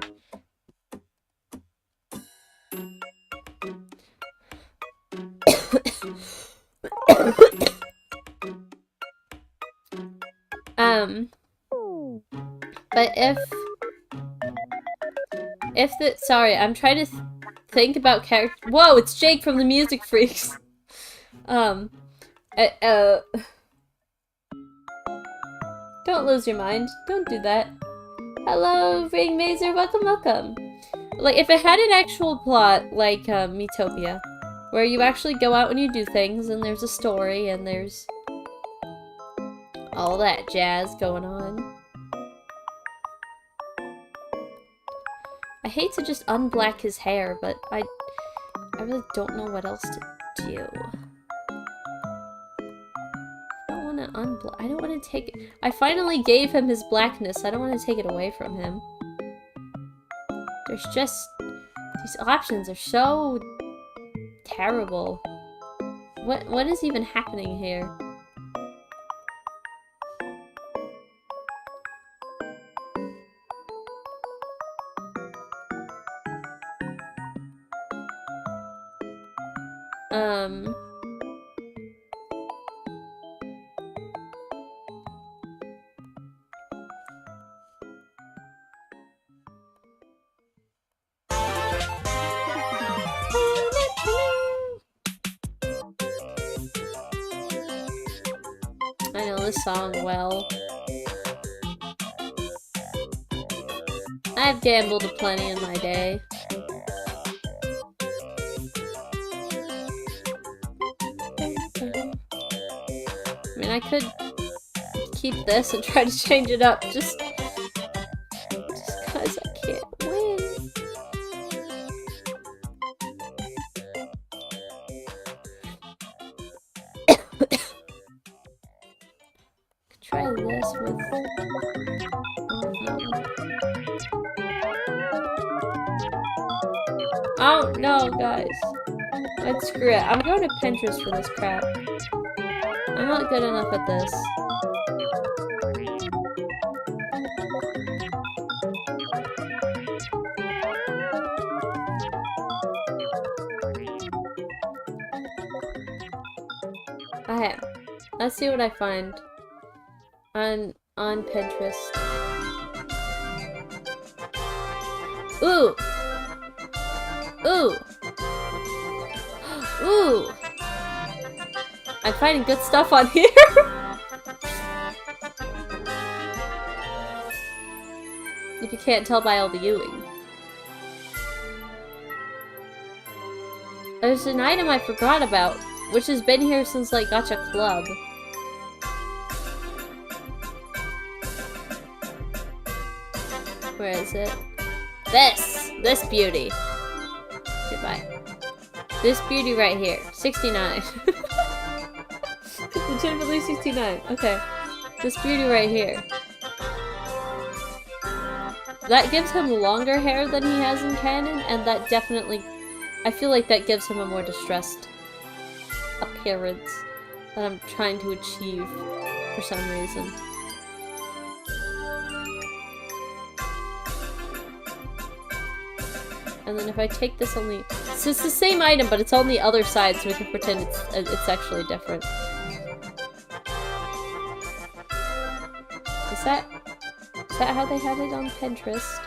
But if the sorry, I'm trying to think about character. Whoa, it's Jake from the Music Freaks. Don't lose your mind. Don't do that. Hello, Ring Mazer. Welcome, welcome. Like, if it had an actual plot, like Miitopia, where you actually go out and you do things, and there's a story, and there's all that jazz going on. I hate to just unblack his hair, but I really don't know what else to do. I don't want to unblack. I don't want to take it. I finally gave him his blackness. I don't want to take it away from him. There's just... these options are so... terrible. What is even happening here? this song well. I've gambled aplenty in my day. I mean, I could keep this and try to change it up just cause I can't win. Try this with... Oh no, guys. Let's screw it. I'm going to Pinterest for this crap. I'm not good enough at this. Okay, let's see what I find on Pinterest. Ooh! Ooh! Ooh! I'm finding good stuff on here! If you can't tell by all the Ewing. There's an item I forgot about, which has been here since, like, Gacha Club. Where is it? This beauty. Goodbye. This beauty right here. 69. Legitimately 69. Okay. This beauty right here. That gives him longer hair than he has in canon, and that definitely... I feel like that gives him a more distressed appearance that I'm trying to achieve for some reason. And then if I take this only... So it's the same item, but it's on the other side, so we can pretend it's actually different. Is that how they had it on Pinterest?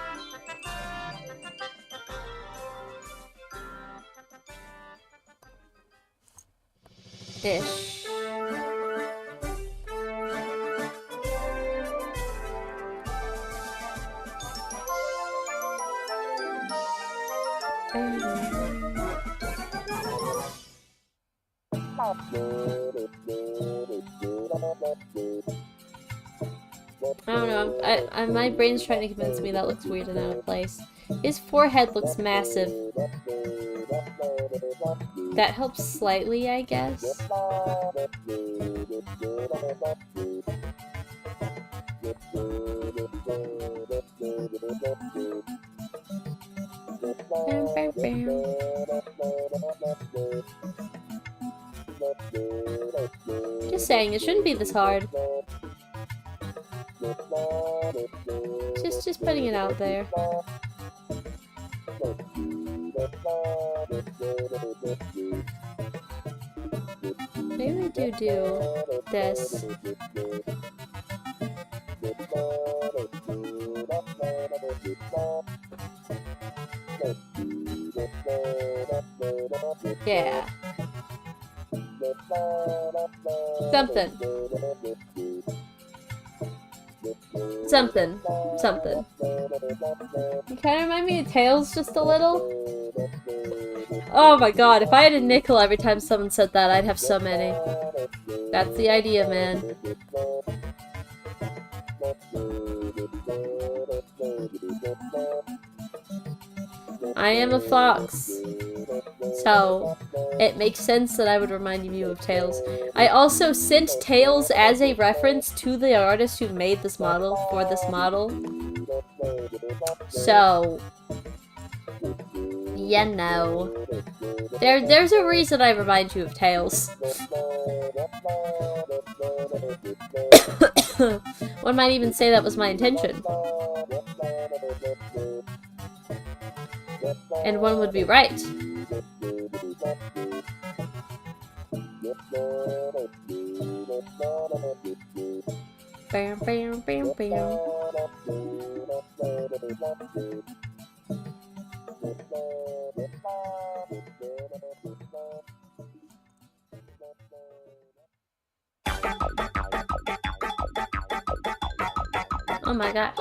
Ish. I don't know, my brain's trying to convince me that looks weird and out of place. His forehead looks massive. That helps slightly, I guess. Just saying, it shouldn't be this hard. Just putting it out there. Maybe we do this. Yeah. Something. You kind of remind me of Tails just a little. Oh my god, if I had a nickel every time someone said that, I'd have so many. That's the idea, man. I am a fox. So, it makes sense that I would remind you of Tails. I also sent Tails as a reference to the artist who made this model for this model. So, you know. There's a reason I remind you of Tails. One might even say that was my intention. And one would be right. Bam, bam, bam, bam. Oh my gosh.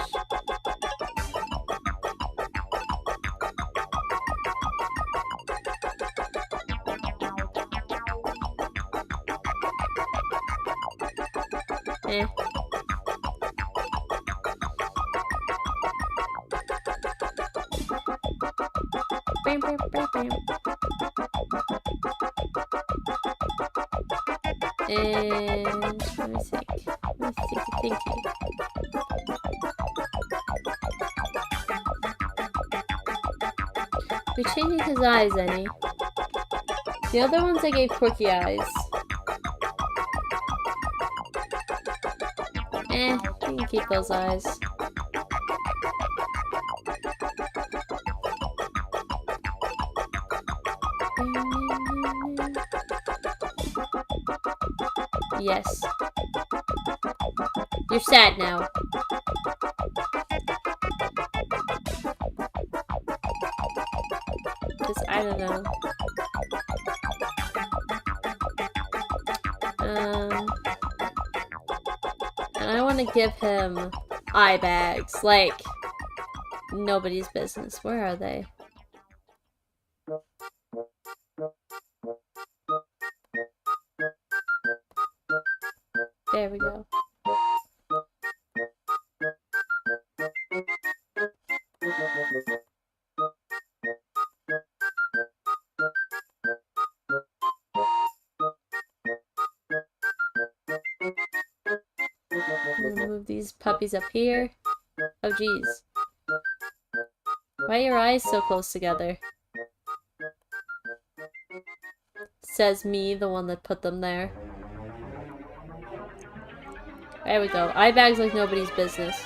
Eh. Bam, bam, bam, bam. And let me think. Thinking. We changing his eyes any? The other ones I gave quirky eyes. You can keep those eyes. Yes. You're sad now. Because I don't know. And I want to give him eye bags. Like, nobody's business. Where are they? There we go. I'm gonna move these puppies up here. Oh geez. Why are your eyes so close together? Says me, the one that put them there. There we go. Eye bags like nobody's business.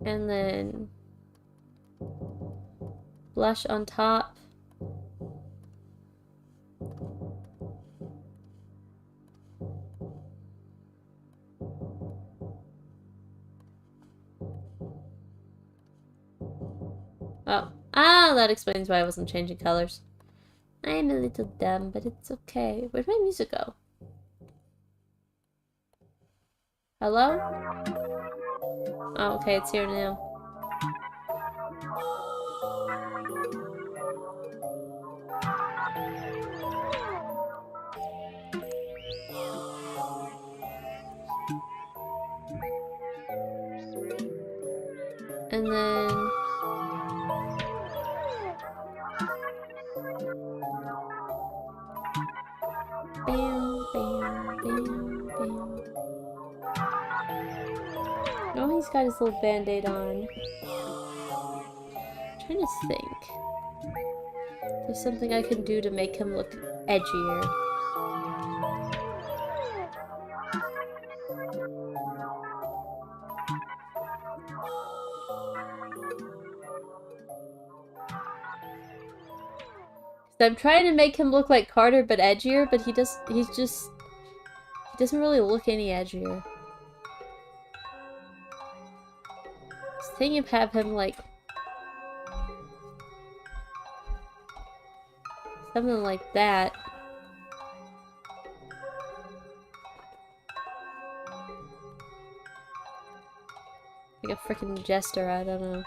And then blush on top. Oh. Ah, that explains why I wasn't changing colors. I'm a little dumb, but it's okay. Where'd my music go? Hello? Oh, okay, it's here now. And then... Bam, bam, bam, bam. Oh, he's got his little band-aid on. I'm trying to think. There's something I can do to make him look edgier. I'm trying to make him look like Carter but edgier, but he doesn't really look any edgier. I was thinking of have him like something like that. Like a freaking jester, I don't know.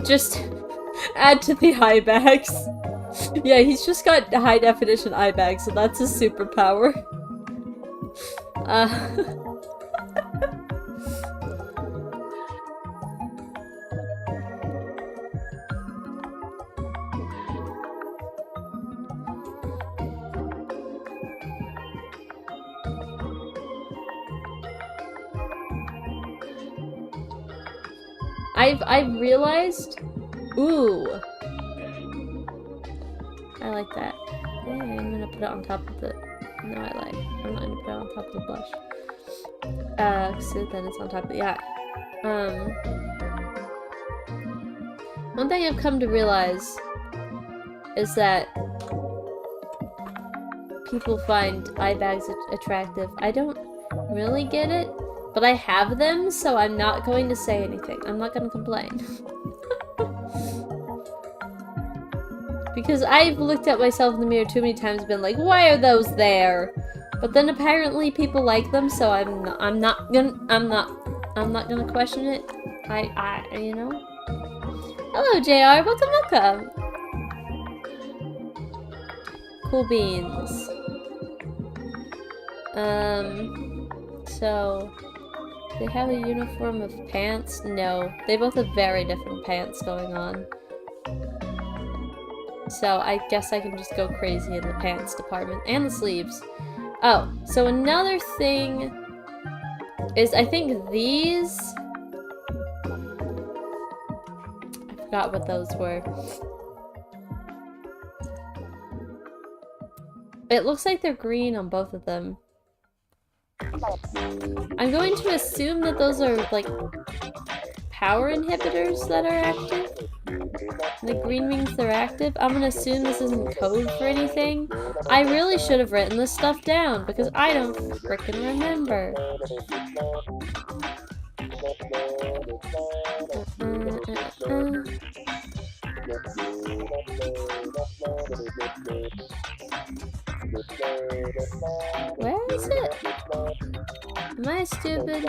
Just add to the eye bags. Yeah, he's just got high definition eye bags, so that's his superpower. I've realized. Ooh, I like that. Yeah, I'm gonna put it on top of the. No, I'm not gonna put it on top of the blush. So then it's on top of the eye. One thing I've come to realize is that people find eye bags attractive. I don't really get it, but I have them, so I'm not going to say anything. I'm not going to complain. Because I've looked at myself in the mirror too many times and been like, why are those there? But then apparently people like them, so I'm not gonna question it. You know? Hello, JR. Welcome, welcome. Cool beans. So they have a uniform of pants? No. They both have very different pants going on. So I guess I can just go crazy in the pants department. And the sleeves. Oh, so another thing is I think these... I forgot what those were. It looks like they're green on both of them. I'm going to assume that those are, like, power inhibitors that are active. The green means they're active. I'm gonna assume this isn't code for anything. I really should have written this stuff down, because I don't frickin' remember. Where is it? Am I stupid?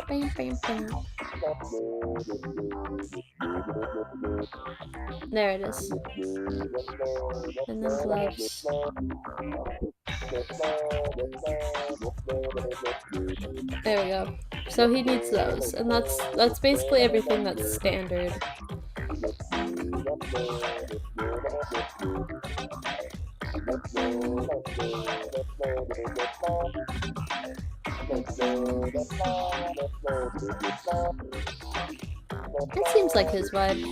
Bam, bam, bam. There it is. And then gloves. There we go. So he needs those, and that's basically everything that's standard. That seems like his vibe.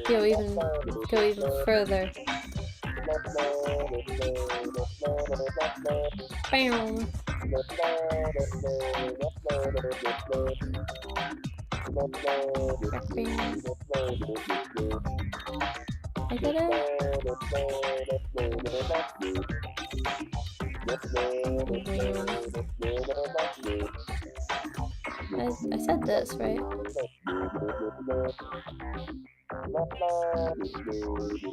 Go even further. Bam. I did it. I said this, right? I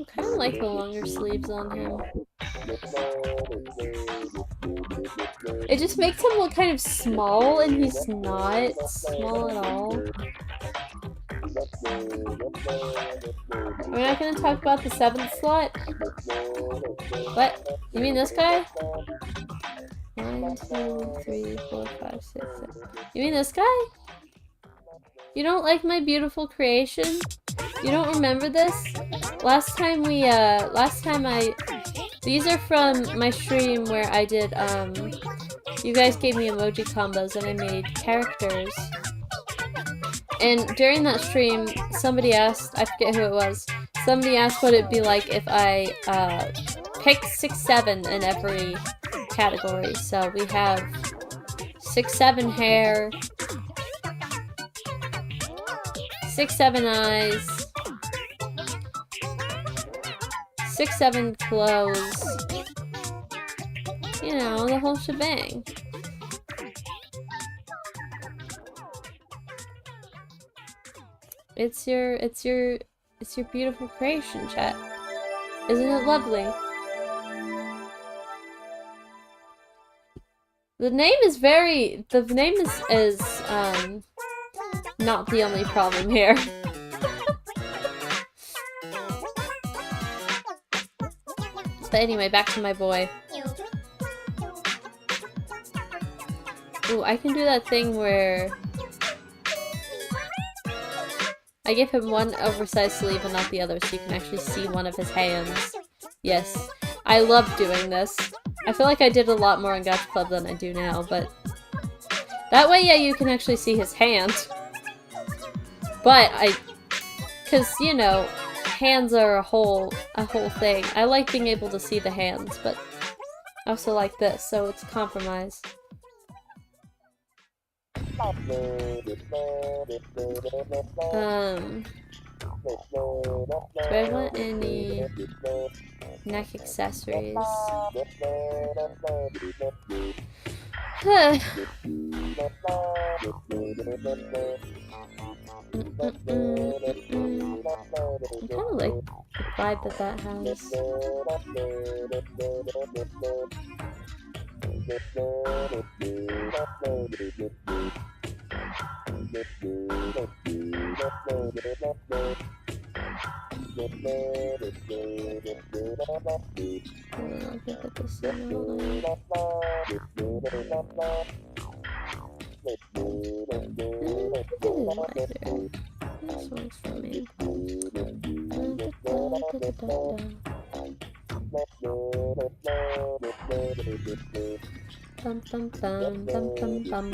kind of like the longer sleeves on him. It just makes him look kind of small, and he's not small at all. We're not gonna talk about the 7th slot? What? You mean this guy? 1, 2, 3, 4, 5, 6, 7. You mean this guy? You don't like my beautiful creation? You don't remember this? These are from my stream where I did, you guys gave me emoji combos and I made characters. And during that stream, somebody asked, I forget who it was, somebody asked what it'd be like if I, picked 6, 7 in every category. So we have 6, 7 hair, 6, 7 eyes, 6, 7 clothes, you know, the whole shebang. It's your beautiful creation, chat. Isn't it lovely? The name is not the only problem here. But anyway, back to my boy. Ooh, I can do that thing where I give him one oversized sleeve and not the other, so you can actually see one of his hands. Yes, I love doing this. I feel like I did a lot more in Gacha Club than I do now, but that way, yeah, you can actually see his hand. But cause, you know, hands are a whole thing. I like being able to see the hands, but I also like this, so it's a compromise. Do I want any neck accessories? I'm kind of like the vibe that has. This one's for me. Bum bum bum bum bum bum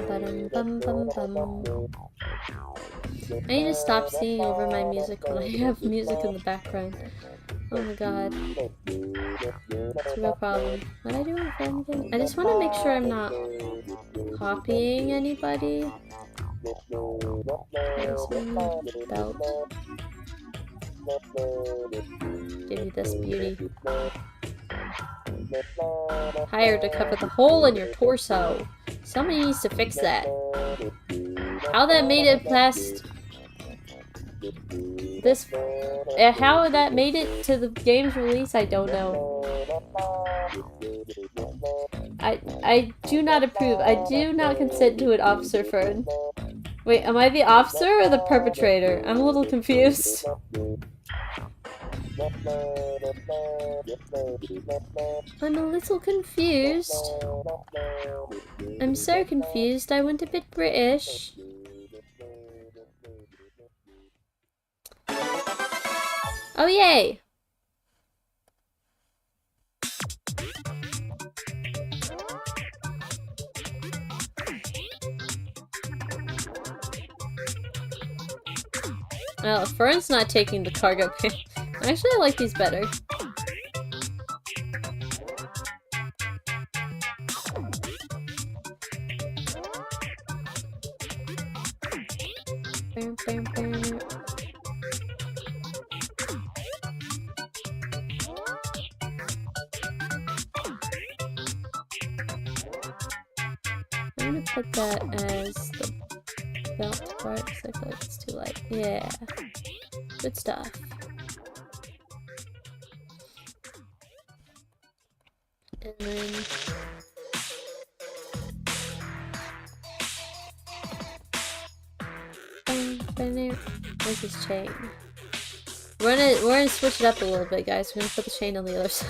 bum bum bum bum. I need to stop singing over my music when I have music in the background. Oh my god. It's a real problem. What did I do with them again? I just want to make sure I'm not copying anybody. Belt. Give you this beauty. Higher to cover the hole in your torso. Somebody needs to fix that. How that made it past this, how that made it to the game's release, I don't know. I do not approve. I do not consent to it, Officer Fern. Wait, am I the officer or the perpetrator? I'm a little confused. I'm a little confused. I'm so confused, I went a bit British. Oh, yay! Well, Fern's not taking the cargo pay. Actually, I like these better. I'm gonna put that as the belt part because I feel like it's too light. Yeah. Good stuff. And then where's this chain? We're gonna switch it up a little bit, guys. We're gonna put the chain on the other side.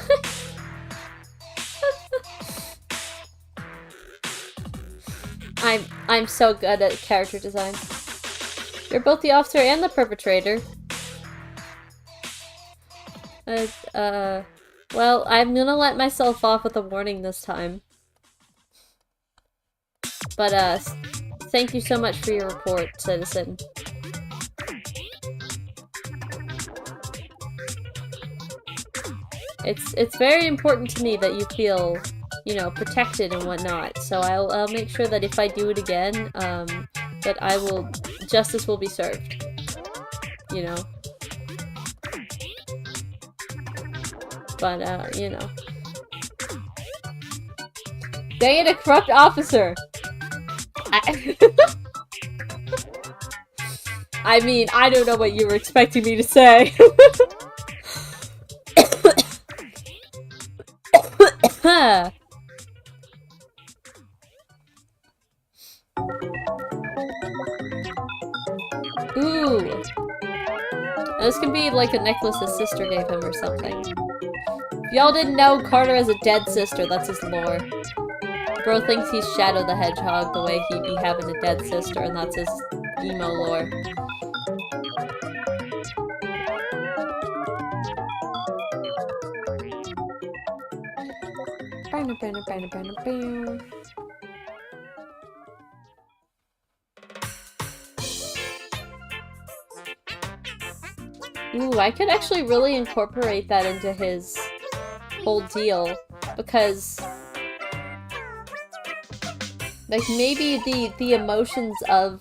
I'm so good at character design. You're both the officer and the perpetrator. Well, I'm gonna let myself off with a warning this time. But, thank you so much for your report, citizen. It's very important to me that you feel, you know, protected and whatnot. So I'll make sure that if I do it again, that justice will be served. You know. But, you know. Dang it, a corrupt officer! I mean, I don't know what you were expecting me to say. Ooh. This could be like a necklace his sister gave him or something. If y'all didn't know, Carter has a dead sister. That's his lore. Bro thinks he's Shadow the Hedgehog the way he be having a dead sister, and that's his emo lore. Ooh, I could actually really incorporate that into his whole deal, because like maybe the emotions of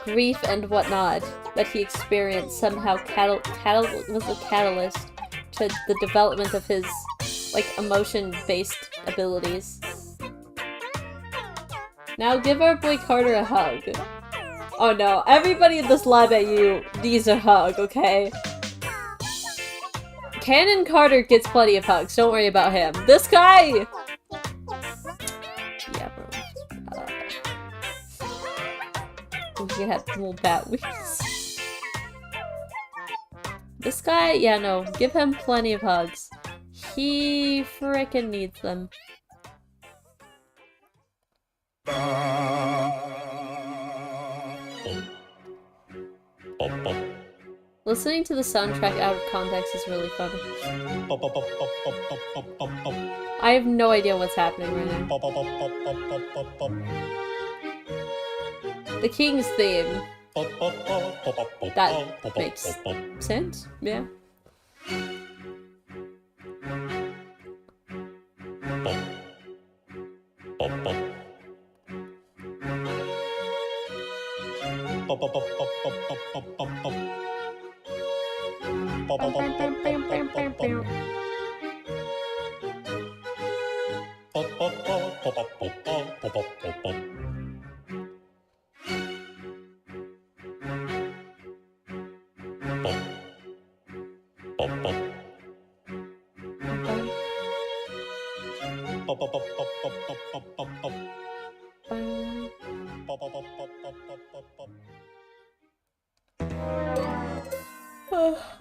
grief and whatnot that he experienced somehow was a catalyst to the development of his like emotion-based abilities. Now give our boy Carter a hug. Oh no, everybody in this lab at you needs a hug, okay? Cannon Carter gets plenty of hugs, don't worry about him. This guy! Yeah, bro. He had little bat wings. This guy, yeah, no, give him plenty of hugs. He frickin' needs them. Listening to the soundtrack out of context is really fun. I have no idea what's happening right now. The King's theme. That makes sense, yeah.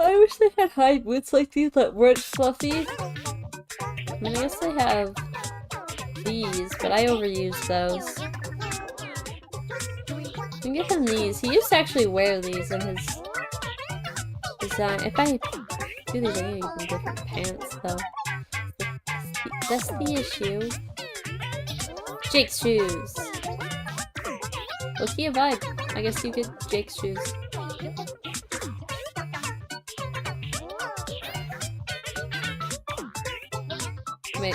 I wish they had high boots like these that weren't fluffy. I mean, I guess they have these, but I overuse those. I can get him these. He used to actually wear these in his design. If I do these, I need to use different pants, though. That's the issue. Jake's shoes. Look-y a vibe. I guess you get Jake's shoes. Wait.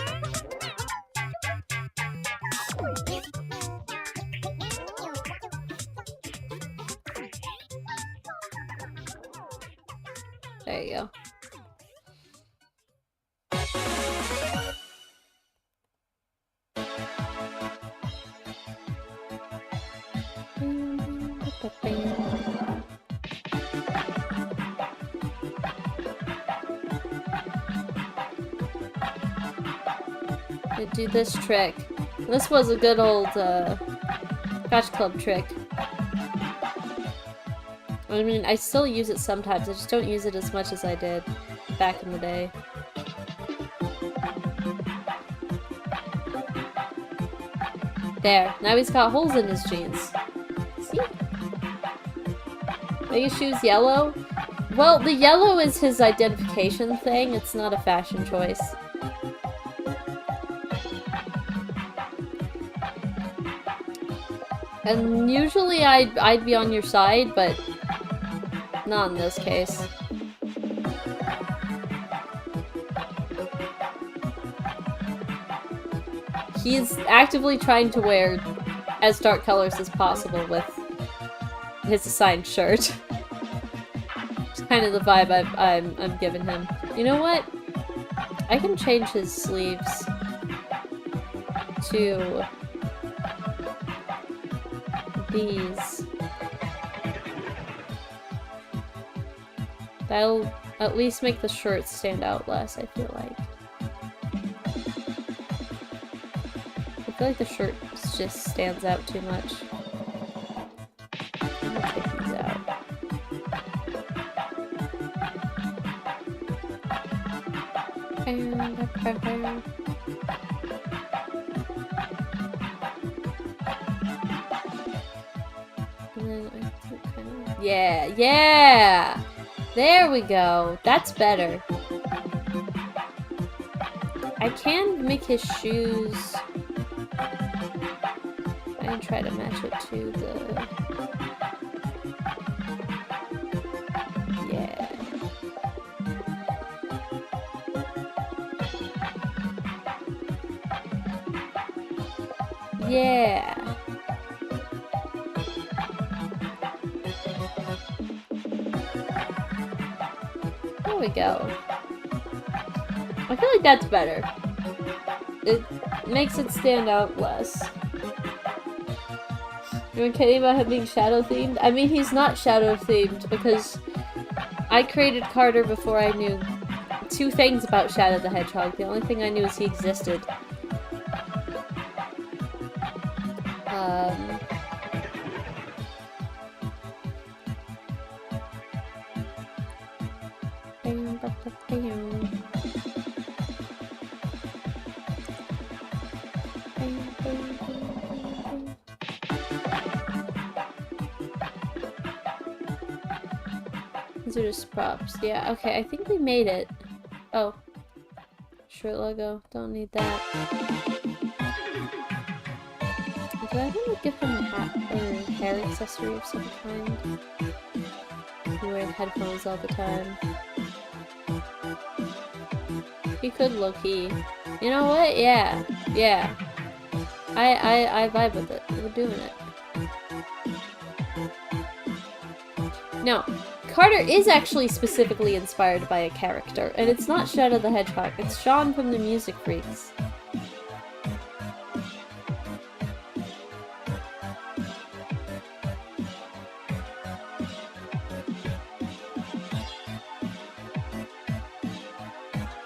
There you go. I do this trick. This was a good old Gacha Club trick. I mean, I still use it sometimes, I just don't use it as much as I did back in the day. There, now he's got holes in his jeans. See? Make his shoes yellow? Well, the yellow is his identification thing, it's not a fashion choice. And usually I'd be on your side, but not in this case. He's actively trying to wear as dark colors as possible with his assigned shirt. It's kind of the vibe I'm giving him. You know what? I can change his sleeves to these. That'll at least make the shirt stand out less, I feel like. I feel like the shirt just stands out too much. I'm gonna take these out. Yeah, yeah! There we go. That's better. I can make his shoes. I can try to match it to the Yeah. There we go. I feel like that's better. It makes it stand out less. You were kidding about him being shadow themed? I mean, he's not shadow themed because I created Carter before I knew 2 things about Shadow the Hedgehog. The only thing I knew is he existed. Um... These are just props. Yeah, okay, I think we made it. Oh. Shirt logo. Don't need that. Do I want to give him a hat or hair accessory of some kind? He's wearing headphones all the time. He could low-key. You know what? Yeah. Yeah. I vibe with it. We're doing it. No. Carter is actually specifically inspired by a character, and it's not Shadow the Hedgehog, it's Sean from the Music Freaks.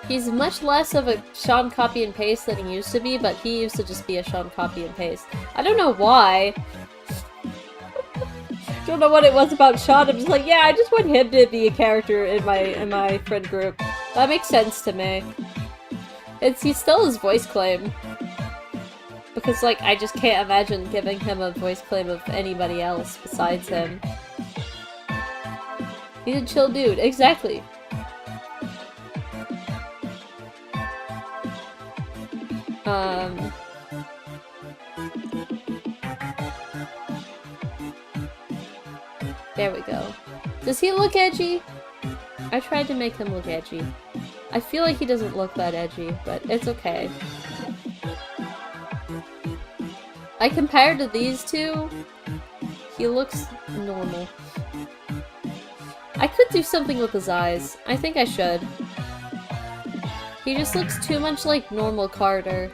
He's much less of a Sean copy and paste than he used to be, but he used to just be a Sean copy and paste. I don't know why. Don't know what it was about Sean. I'm just like, yeah, I just want him to be a character in my friend group. That makes sense to me. He's still his voice claim. Because, like, I just can't imagine giving him a voice claim of anybody else besides him. He's a chill dude. Exactly. There we go. Does he look edgy? I tried to make him look edgy. I feel like he doesn't look that edgy, but it's okay. I compared to these two, he looks normal. I could do something with his eyes. I think I should. He just looks too much like normal Carter.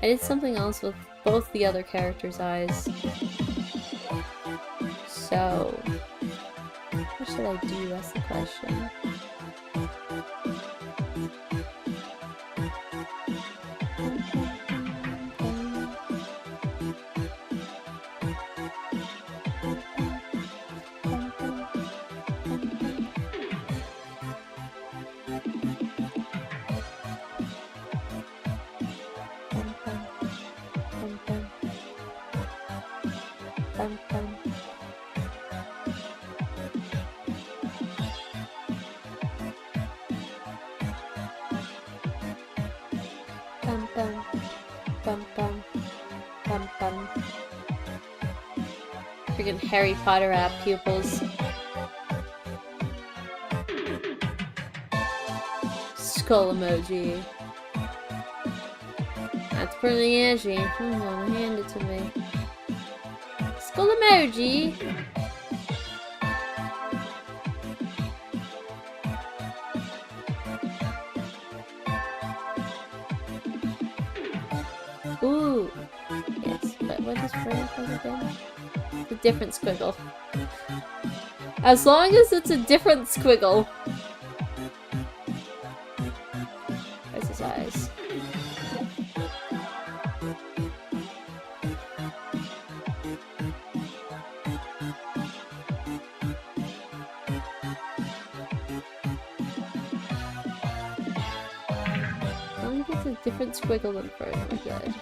I did something else with both the other characters' eyes. So, what should I do? That's the question. Friggin' Harry Potter app pupils. Skull emoji. That's pretty edgy. Hand it to me. Skull emoji. Ooh. Yes, but what is Fern again? A different squiggle. As long as it's a different squiggle. Where's his eyes? As long as it's a different squiggle than Fern, we're good.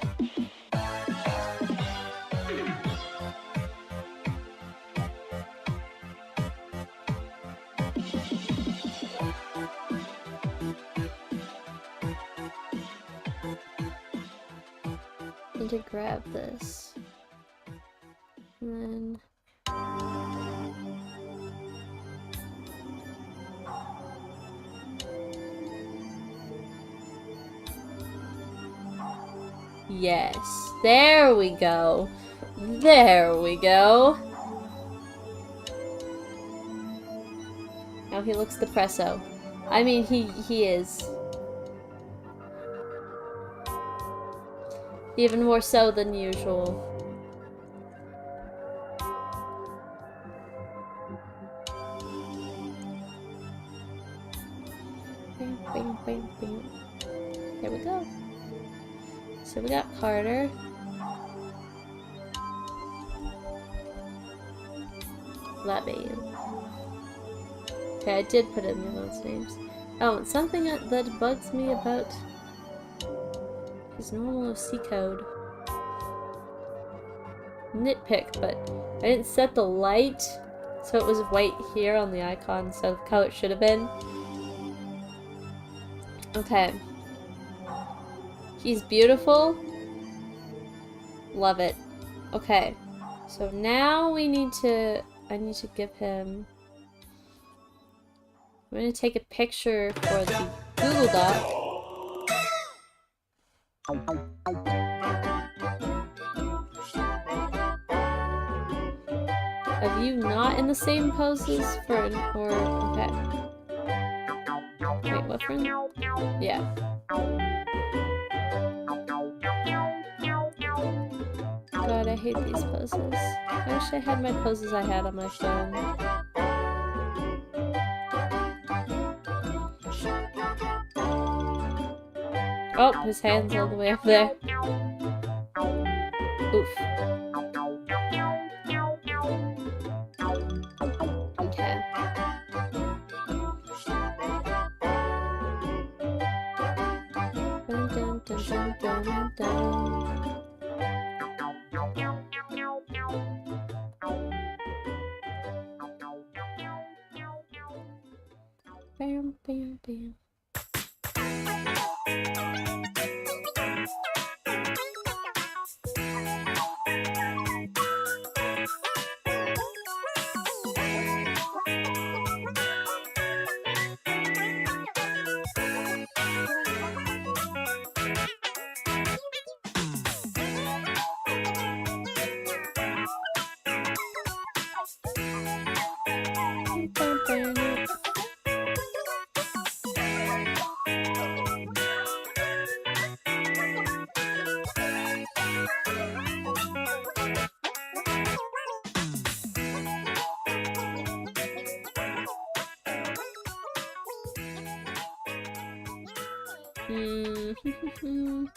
To grab this. And then Yes. There we go. There we go. Now he looks depresso. I mean, he is. Even more so than usual. Bing, bing, bing, bing. There we go. So we got Carter. Love you. Okay, I did put in those names. Oh, and something that bugs me about his normal OC code. Nitpick, but I didn't set the light so it was white here on the icon instead of how it should have been. Okay. He's beautiful. Love it. Okay. So now I need to give him... I'm gonna take a picture for the Google Doc. Of you not in the same poses for okay. Wait, what friend? Yeah. God, I hate these poses. I wish I had my poses I had on my phone. Oh, his hand's all the way up there. Oof. Okay. Dun, dun, dun, dun, dun, dun. Bam, bam, bam. Bam, bam, bam.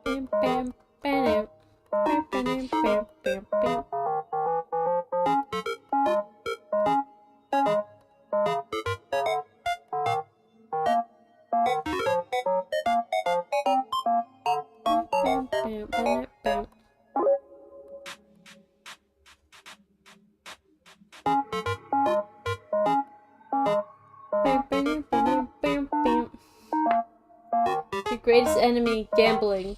Bam, bam, bam, bam, bam, bam, bam, bam. Bam, bam, bam, bam. Bam, bam, bam, bam, bam. Your greatest enemy, gambling.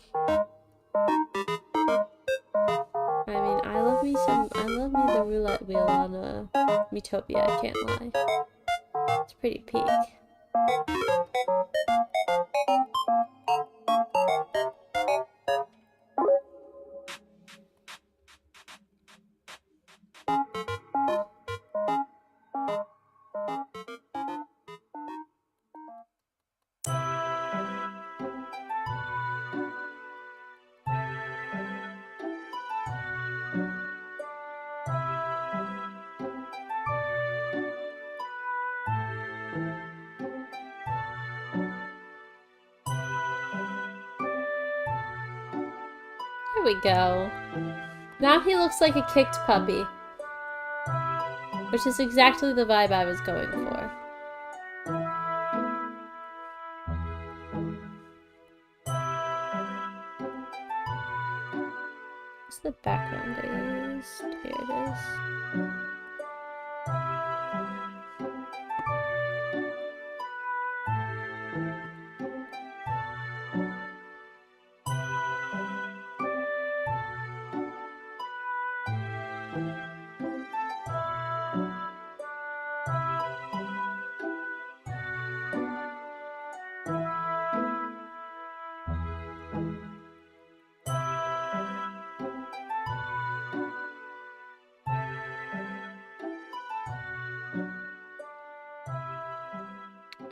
I mean, I love me the roulette wheel on Metopia, I can't lie. It's pretty peak. There we go. Now he looks like a kicked puppy. Which is exactly the vibe I was going for. What's the background I used? Here it is.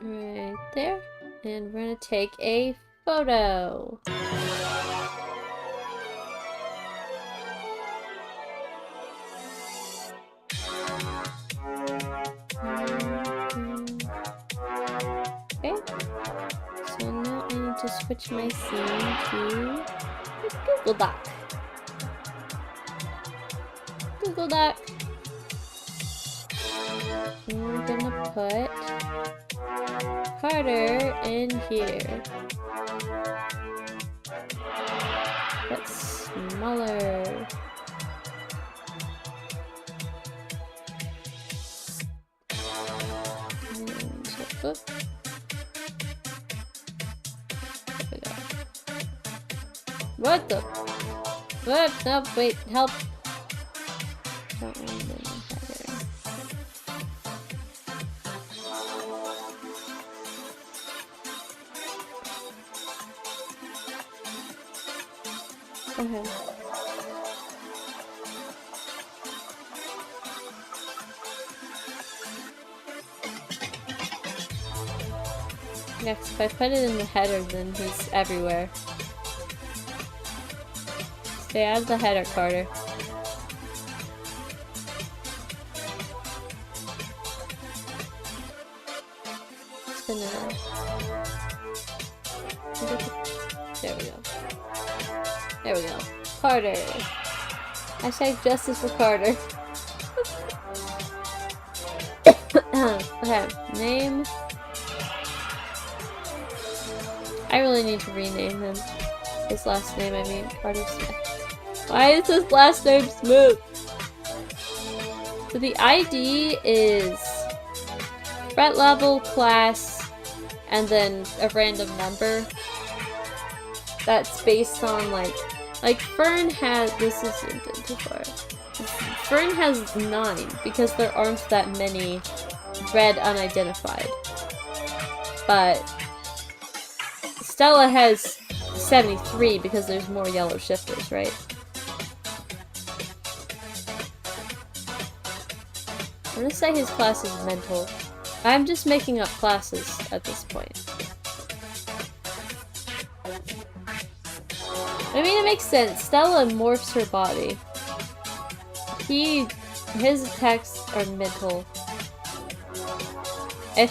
Right there. And we're gonna take a photo. Okay. So now I need to switch my scene to Google Doc. Google Doc. And we're gonna put Carter in here. That's smaller. And so, oop. There we go. What the? What? No, wait, help. Don't want any header. Okay. Yeah, 'cause if I put it in the header, then he's everywhere. Stay out of the header, Carter. Just gonna... There we go. There we go. Carter. Hashtag justice for Carter. Okay, name. I really need to rename him. His last name, I mean, Carter Smith. Why is his last name Smith? So the ID is threat level, class, and then a random number. That's based on like Fern has, this isn't too far. Fern has 9 because there aren't that many red unidentified. But Stella has 73 because there's more yellow shifters, right? I'm gonna say his class is mental. I'm just making up classes at this point. I mean, it makes sense. Stella morphs her body. His attacks are mental. If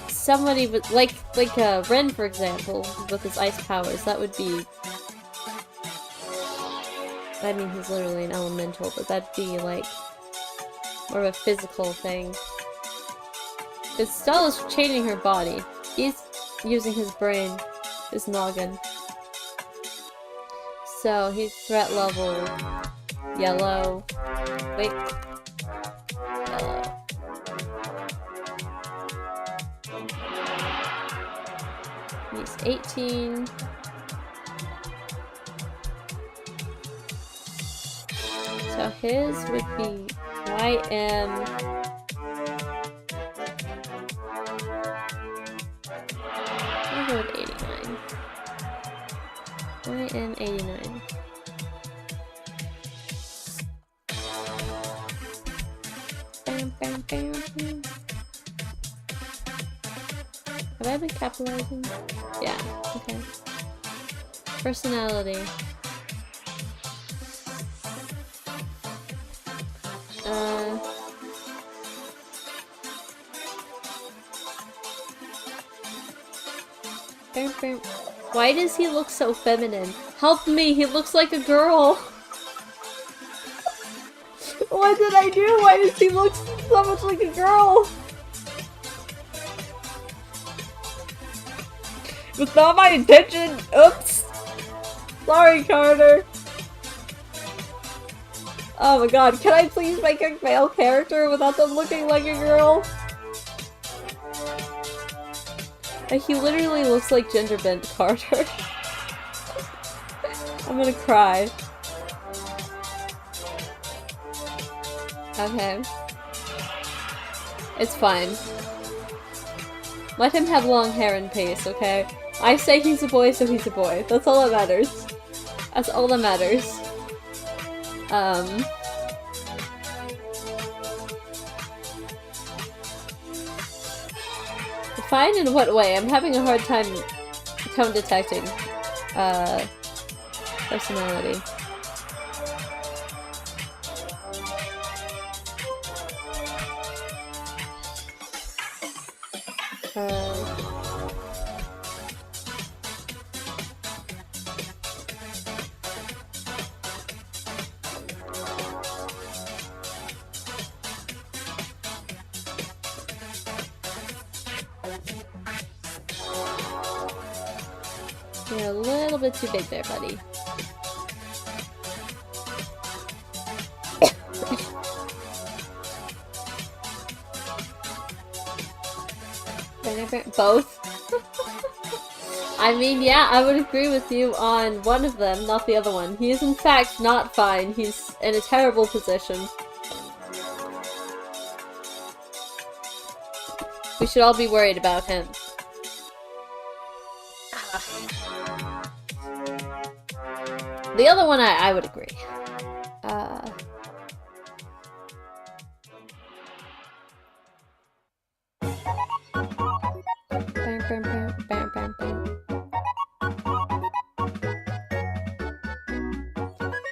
somebody with like Ren, for example, with his ice powers, that would be. I mean, he's literally an elemental, but that'd be like more of a physical thing. Because Stella's changing her body. He's using his brain, his noggin. So he's threat level yellow. Wait. Yellow. He's 18. So his would be YM. I'll go with 89. YM 89. Bam, bam, bam, bam. Have I been capitalizing? Yeah, okay. Personality. Bam, bam. Why does he look so feminine? Help me, he looks like a girl! What did I do? Why does he look so much like a girl? It was not my intention! Oops! Sorry, Carter! Oh my god, can I please make a male character without them looking like a girl? Like, he literally looks like gender bent Carter. I'm gonna cry. Okay. It's fine. Let him have long hair and face, okay? I say he's a boy, so he's a boy. That's all that matters. That's all that matters. Fine in what way? I'm having a hard time tone detecting. Personality. You're a little bit too big there, buddy. Both? I mean, yeah, I would agree with you on one of them, not the other one. He is in fact not fine. He's in a terrible position. We should all be worried about him. The other one, I would agree.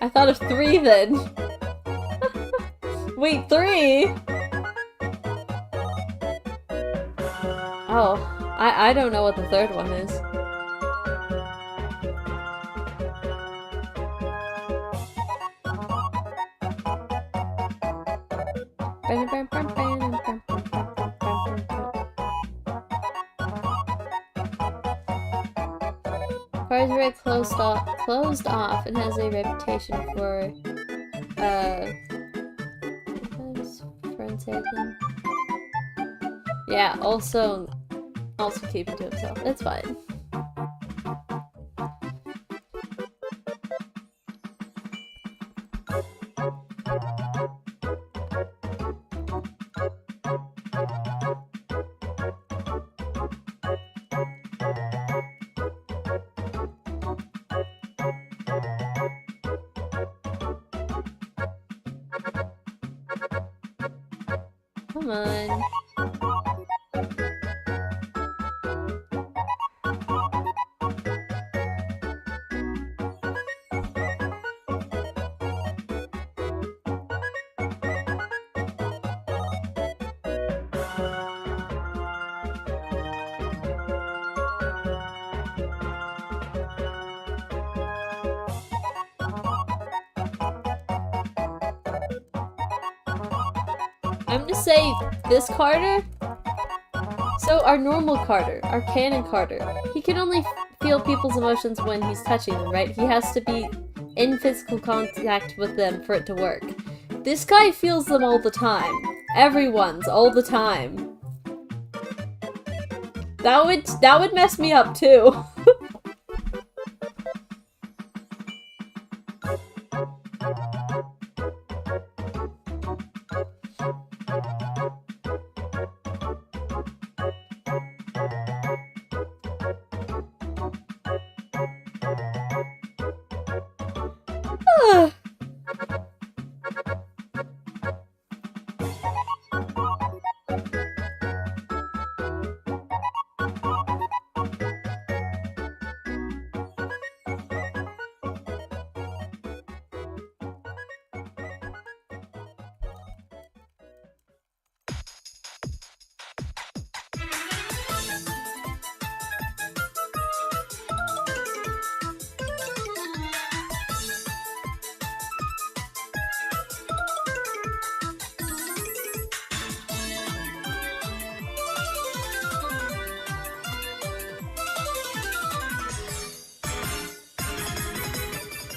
I thought of 3 then. Wait, 3? Oh, I don't know what the 3rd one is. Bar is very closed off and has a reputation for FernTheInkling. Yeah, also keeping to himself. It's fine. Come on. I'm gonna say this Carter. So our normal Carter, our canon Carter, he can only feel people's emotions when he's touching them, right? He has to be in physical contact with them for it to work. This guy feels them all the time. Everyone's all the time. That would mess me up too.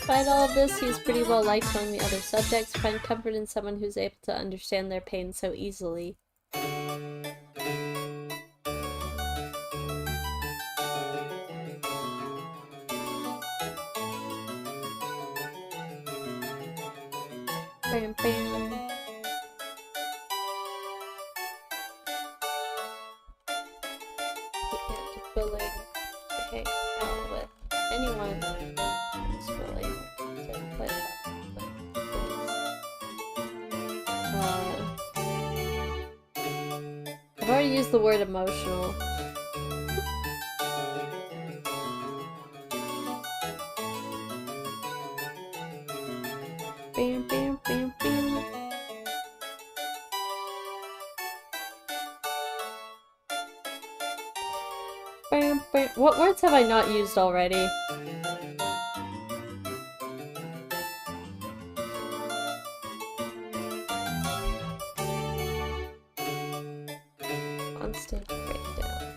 Despite all of this, he's pretty well liked among the other subjects. Find comfort in someone who's able to understand their pain so easily. Bam, bam. He is willing to hang out with anyone who's willing to put up with his. I've already used the word emotional. Bam, bam, bam, bam. Bam, bam. What words have I not used already? Constant breakdowns.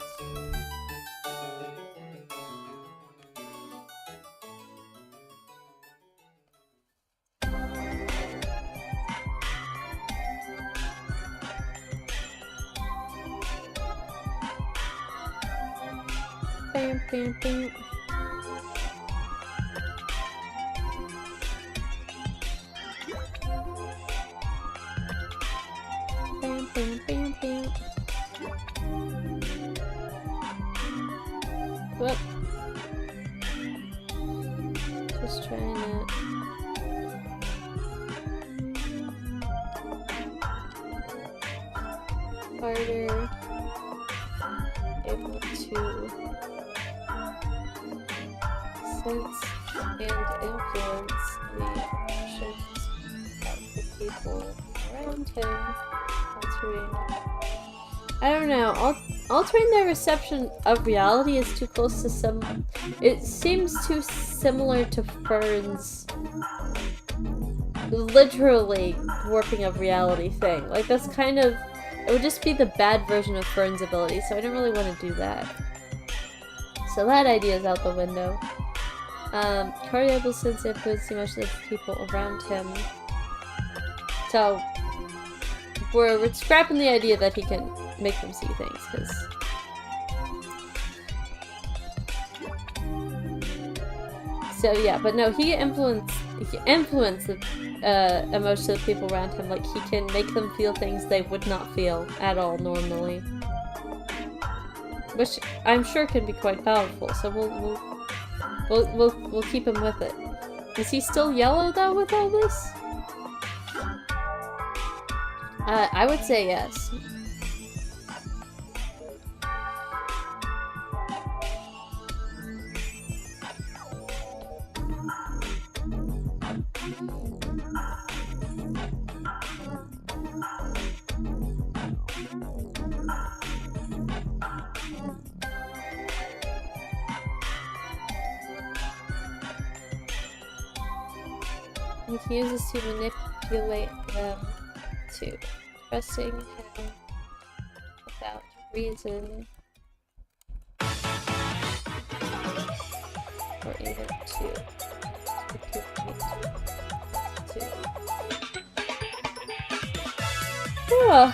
Bam, bam, bam. Bam, bam, bam, bam. Whoop. Just trying to... harder. Able to... sense and influence the actions of the people around him, I don't know. Altering their reception of reality is too close to some. It seems too similar to Fern's literally warping of reality thing. Like, that's kind of. It would just be the bad version of Fern's ability, so I don't really want to do that. So that idea is out the window. Cardiable sense influence the emotions of people around him. So, we're scrapping the idea that he can make them see things, because... So yeah, but no, he influenced the emotions of people around him. Like, he can make them feel things they would not feel at all normally. Which I'm sure can be quite powerful, so we'll keep him with it. Is he still yellow though with all this? I would say yes. He uses to manipulate them to trusting him without reason, or even to yeah.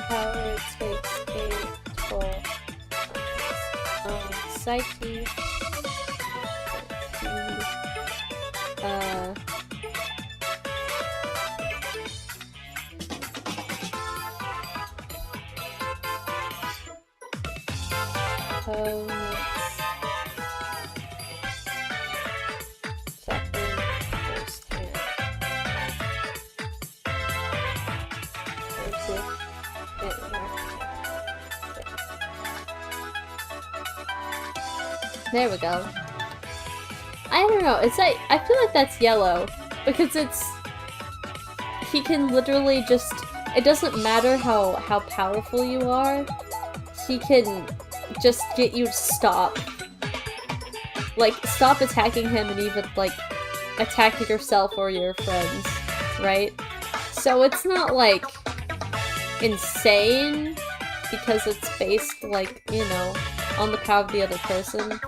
Power takes a toll on his psyche. Suffering firsthand. There we go. I don't know, it's like, I feel like that's yellow, because he can literally just, it doesn't matter how powerful you are, he can just get you to stop. Like, stop attacking him and even, like, attack yourself or your friends, right? So it's not, like, insane, because it's based, like, you know, on the power of the other person.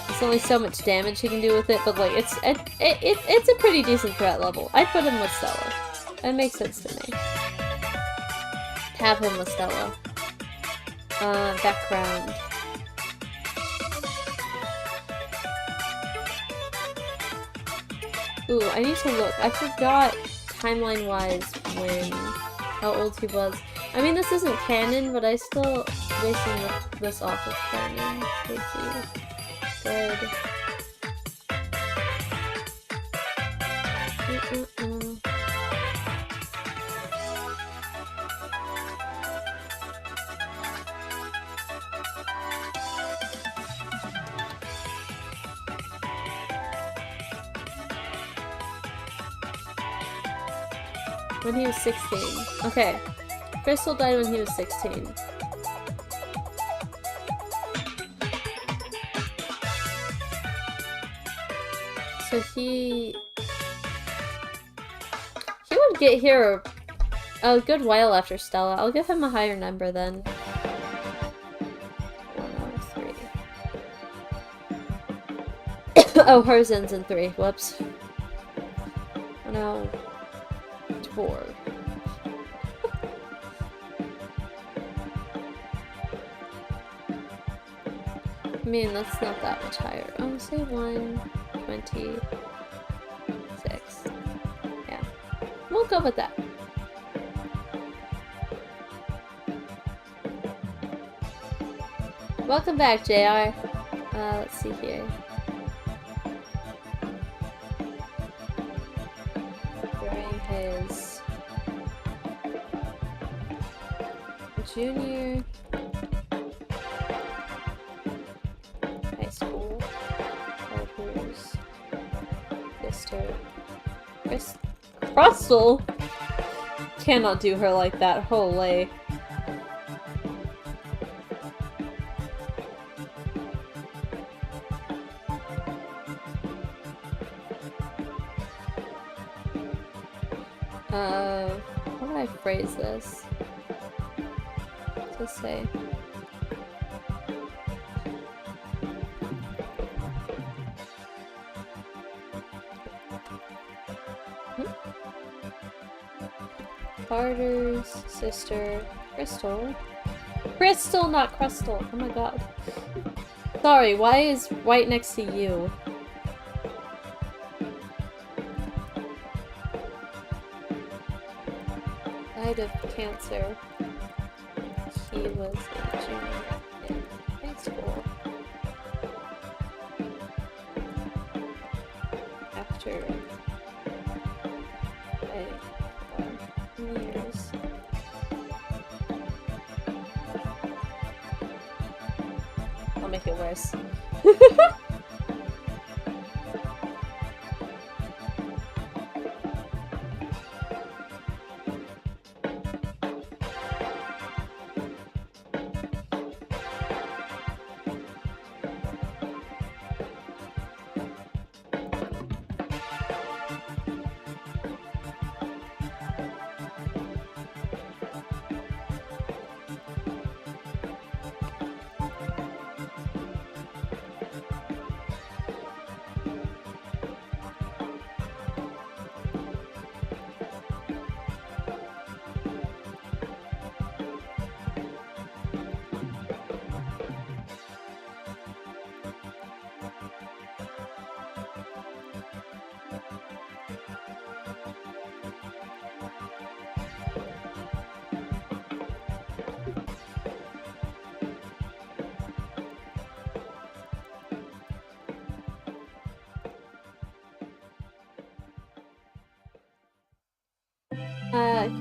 There's only so much damage he can do with it, but, like, it's a pretty decent threat level. I'd put him with Stella. That makes sense to me. Have him with Stella. Background. Ooh, I need to look. I forgot, timeline-wise, how old he was. I mean, this isn't canon, but I still basing this off of canon. Would be good. When he was 16. Okay. Crystal died when he was 16. So he would get here a good while after Stella. I'll give him a higher number then. Oh, hers ends in 3. Whoops. Oh no. 4. I mean, that's not that much higher. Oh, say 126. Yeah. We'll go with that. Welcome back, JR. Let's see here. During his junior high school, Harper's sister, Crystal? Cannot do her like that, holy. How would I phrase this? To say. Carter's sister, Crystal. Crystal, not Crystal. Oh my god. Sorry, why is right next to you? Died of cancer. He was a junior in high school. After years. I'll make it worse.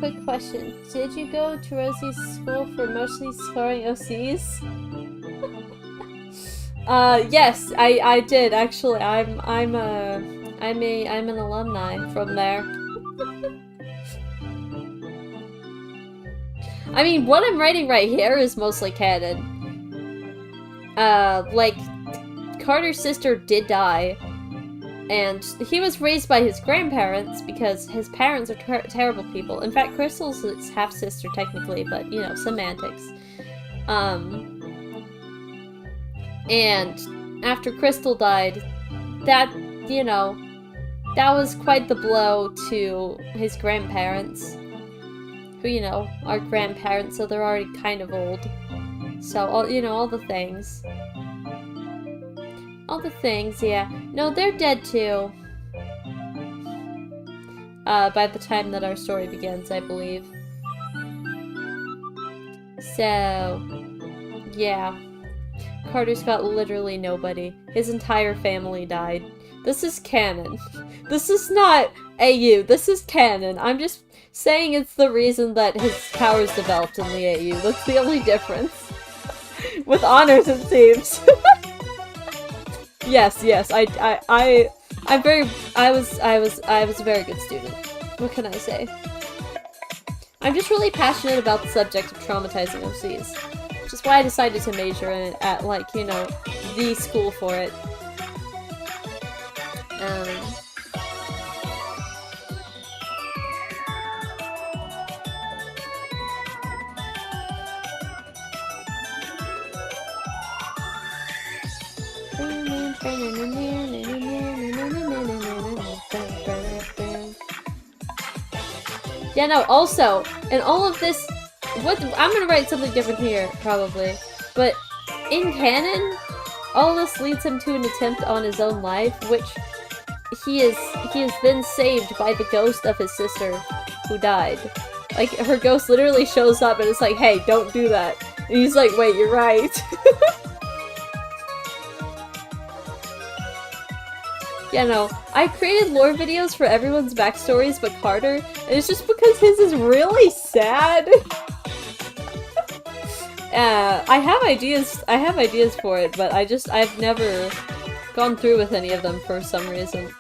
Quick question. Did you go to Rosie's school for mostly scoring OCs? Yes, I did actually. I'm an alumni from there. I mean, what I'm writing right here is mostly canon. Like, Carter's sister did die, and he was raised by his grandparents because his parents are terrible people. In fact, Crystal's his half-sister technically, but, you know, semantics. And after Crystal died, that, you know, that was quite the blow to his grandparents. Who, you know, are grandparents, so they're already kind of old. So, all, you know, all the things. All the things, yeah. No, they're dead too. By the time that our story begins, I believe. So, yeah. Carter's got literally nobody. His entire family died. This is canon. This is not AU. This is canon. I'm just saying it's the reason that his powers developed in the AU. That's the only difference. With honors, it seems. Yes, I was a very good student. What can I say? I'm just really passionate about the subject of traumatizing OCs. Which is why I decided to major in it at, like, you know, the school for it. Yeah, no, also, in all of this, I'm gonna write something different here, probably, but in canon, all this leads him to an attempt on his own life, which he has been saved by the ghost of his sister who died. Like, her ghost literally shows up and it's like, hey, don't do that. And he's like, wait, you're right. Yeah, no, I created lore videos for everyone's backstories but Carter, and it's just because his is really sad. I have ideas for it, but I've never gone through with any of them for some reason.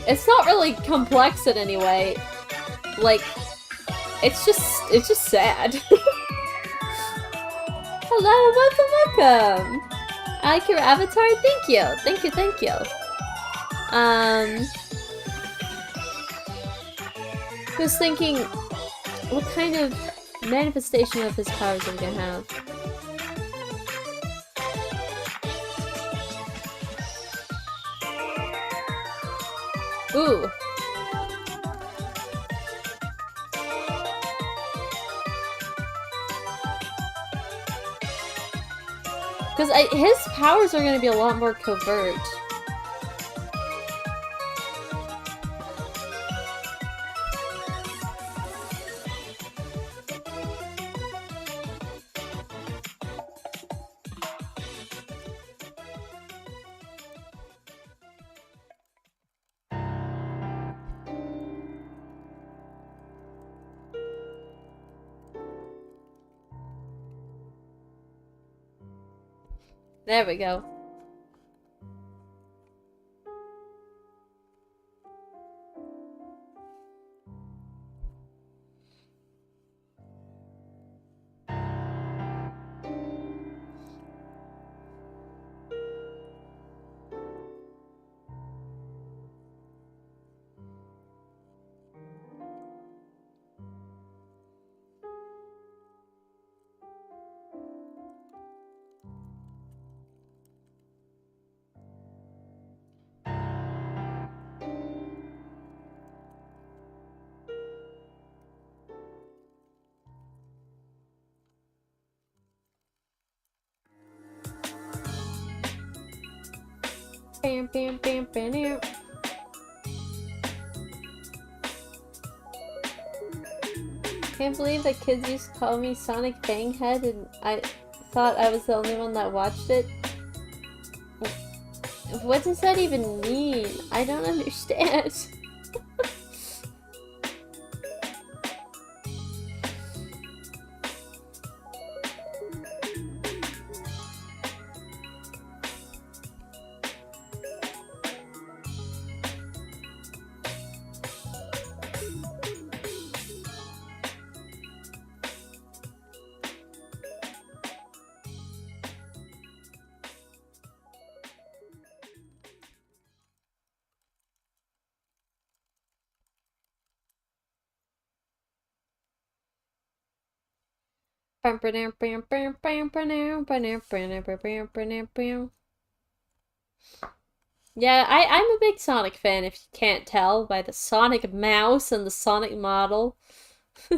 It's not really complex in any way. Like, it's just sad. Hello, welcome! I like your avatar, thank you. Was thinking, what kind of manifestation of his powers are we gonna have? Ooh. Because his powers are gonna be a lot more covert. There we go. Bam, bam, bam, bam, bam. Can't believe that kids used to call me Sonic Banghead and I thought I was the only one that watched it. What does that even mean? I don't understand. Yeah, I'm a big Sonic fan, if you can't tell by the Sonic mouse and the Sonic model. I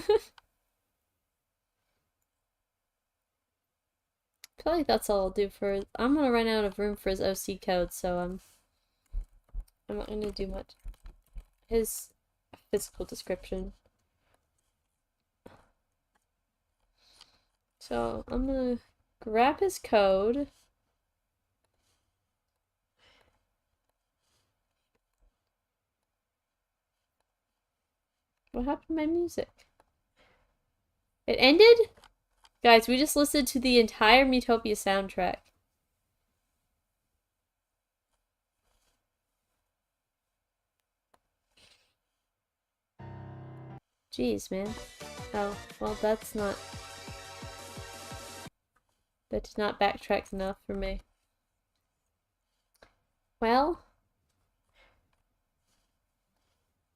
feel like that's all I'll do for... I'm gonna run out of room for his OC code, so I'm not gonna do much. His physical description. So I'm gonna grab his code. What happened to my music? It ended? Guys, we just listened to the entire Metopia soundtrack. Jeez, man. Oh, well, that's not... That did not backtrack enough for me. Well...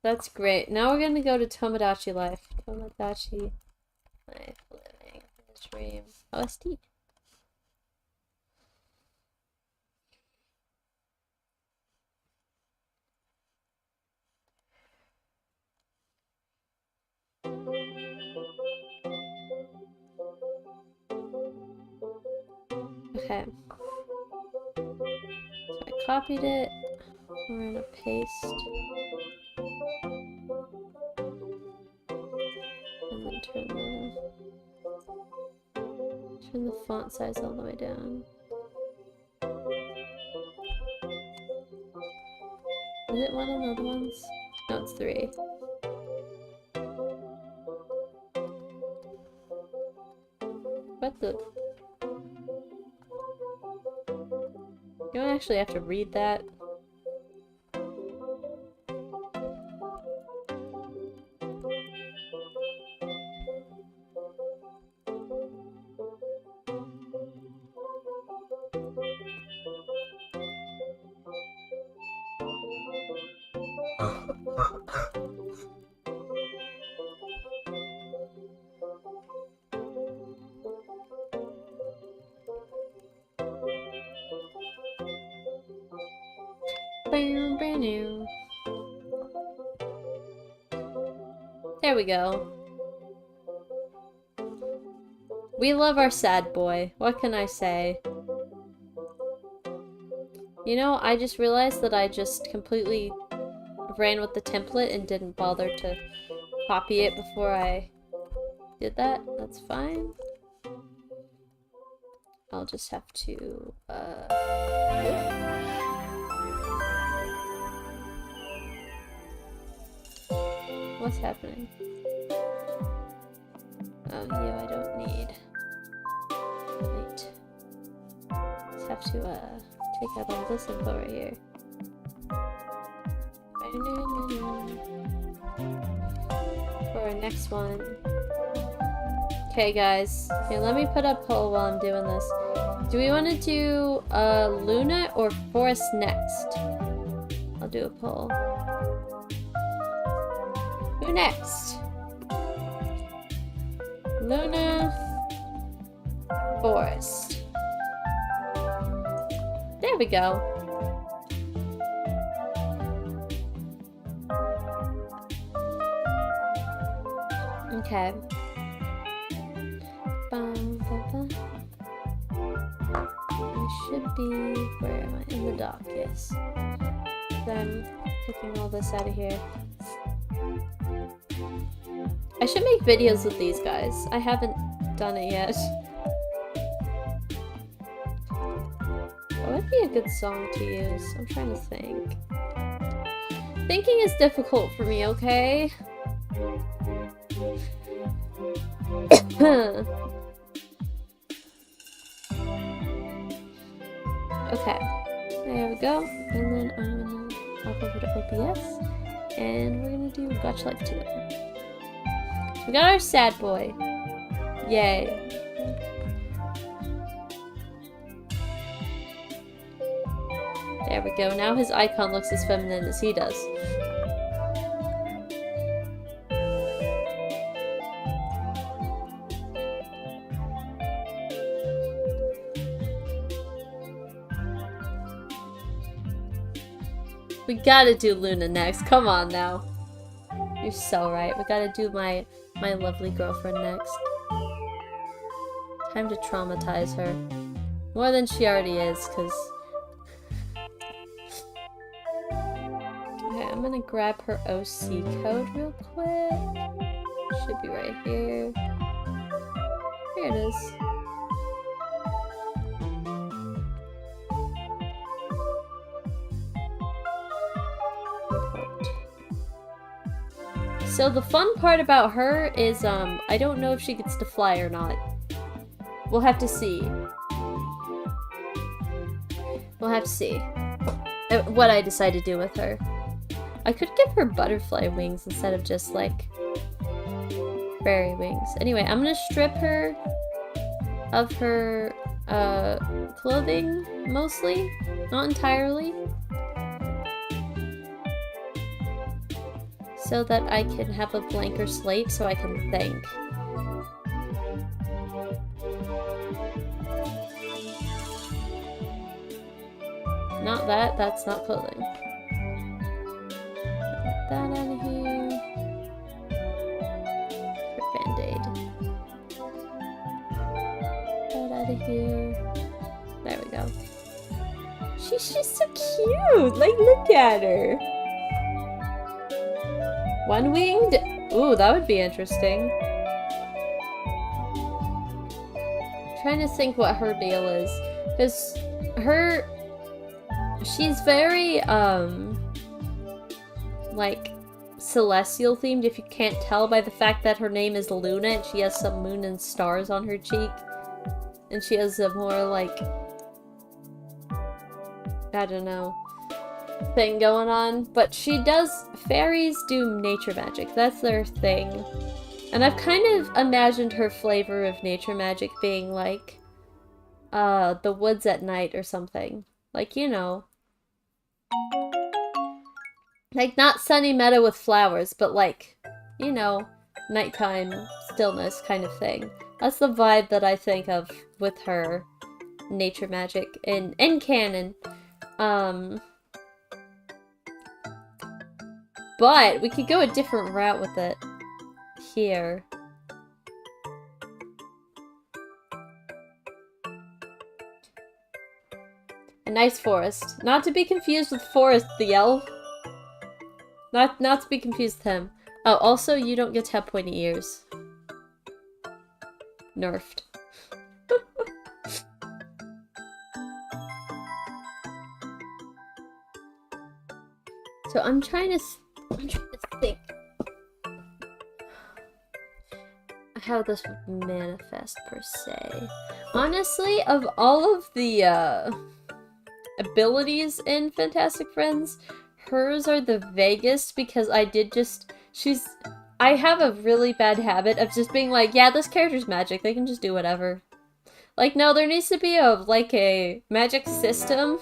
That's great. Now we're gonna go to Tomodachi Life. Tomodachi Life, living his dream. OST. Okay. So I copied it. We're gonna paste. And then turn the font size all the way down. Is it one of the other ones? No, it's 3. What the? You don't actually have to read that. There we go. We love our sad boy. What can I say? You know, I just realized that I just completely ran with the template and didn't bother to copy it before I did that. That's fine. I'll just have to, What's happening? Oh, you I don't need. Wait. Just have to, take out all this info right here. For our next one. Okay, guys. Here, let me put up a poll while I'm doing this. Do we want to do, Luna or Forest next? I'll do a poll. Who next? Luna, Forest. There we go. Okay. I should be... Where am I? In the dock, yes. Then taking all this out of here. I should make videos with these guys. I haven't done it yet. What would be a good song to use? I'm trying to think. Thinking is difficult for me, okay? Okay. There we go. And then I'm gonna hop over to OBS. And we're gonna do Gacha Life 2. We got our sad boy. Yay. There we go. Now his icon looks as feminine as he does. We gotta do Luna next. Come on now. You're so right. We gotta do my lovely girlfriend next. Time to traumatize her. More than she already is, because... Okay, I'm gonna grab her OC code real quick. Should be right here. Here it is. So the fun part about her is, I don't know if she gets to fly or not. We'll have to see. We'll have to see what I decide to do with her. I could give her butterfly wings instead of just, like, fairy wings. Anyway, I'm gonna strip her of her, clothing, mostly. Not entirely. So that I can have a blanker slate so I can think. Not that, that's not clothing. Get that out of here. Put Band-Aid. That out of here. There we go. She's just so cute! Like, look at her! One-winged? Ooh, that would be interesting. I'm trying to think what her deal is. Because she's very, like, celestial themed, if you can't tell by the fact that her name is Luna and she has some moon and stars on her cheek. And she has a more, like, I don't know, thing going on. But fairies do nature magic. That's their thing. And I've kind of imagined her flavor of nature magic being like, the woods at night or something. Like, you know. Like, not sunny meadow with flowers, but like, you know, nighttime stillness kind of thing. That's the vibe that I think of with her nature magic in canon. But we could go a different route with it here. A nice forest. Not to be confused with Forest the elf. Not to be confused with him. Oh, also, you don't get to have pointy ears. Nerfed. So I'm trying to think how this would manifest per se. Honestly, of all of the abilities in Fantastic Friends, hers are the vaguest because I have a really bad habit of just being like, yeah, this character's magic, they can just do whatever. Like, no, there needs to be a magic system.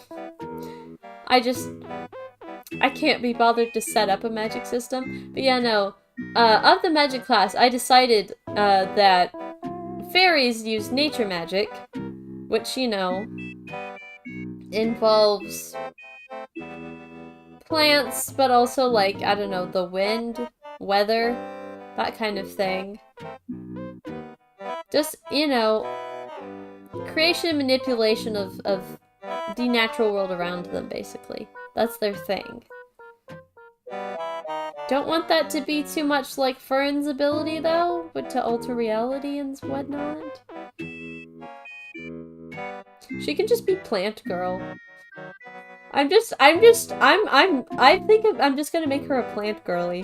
I can't be bothered to set up a magic system. But yeah, no. Of the magic class, I decided that fairies use nature magic, which, you know, involves plants, but also, like, I don't know, the wind, weather, that kind of thing. Just, you know, creation and manipulation of the natural world around them, basically. That's their thing. Don't want that to be too much like Fern's ability, though, but to alter reality and whatnot. She can just be plant girl. I think I'm just gonna make her a plant girly.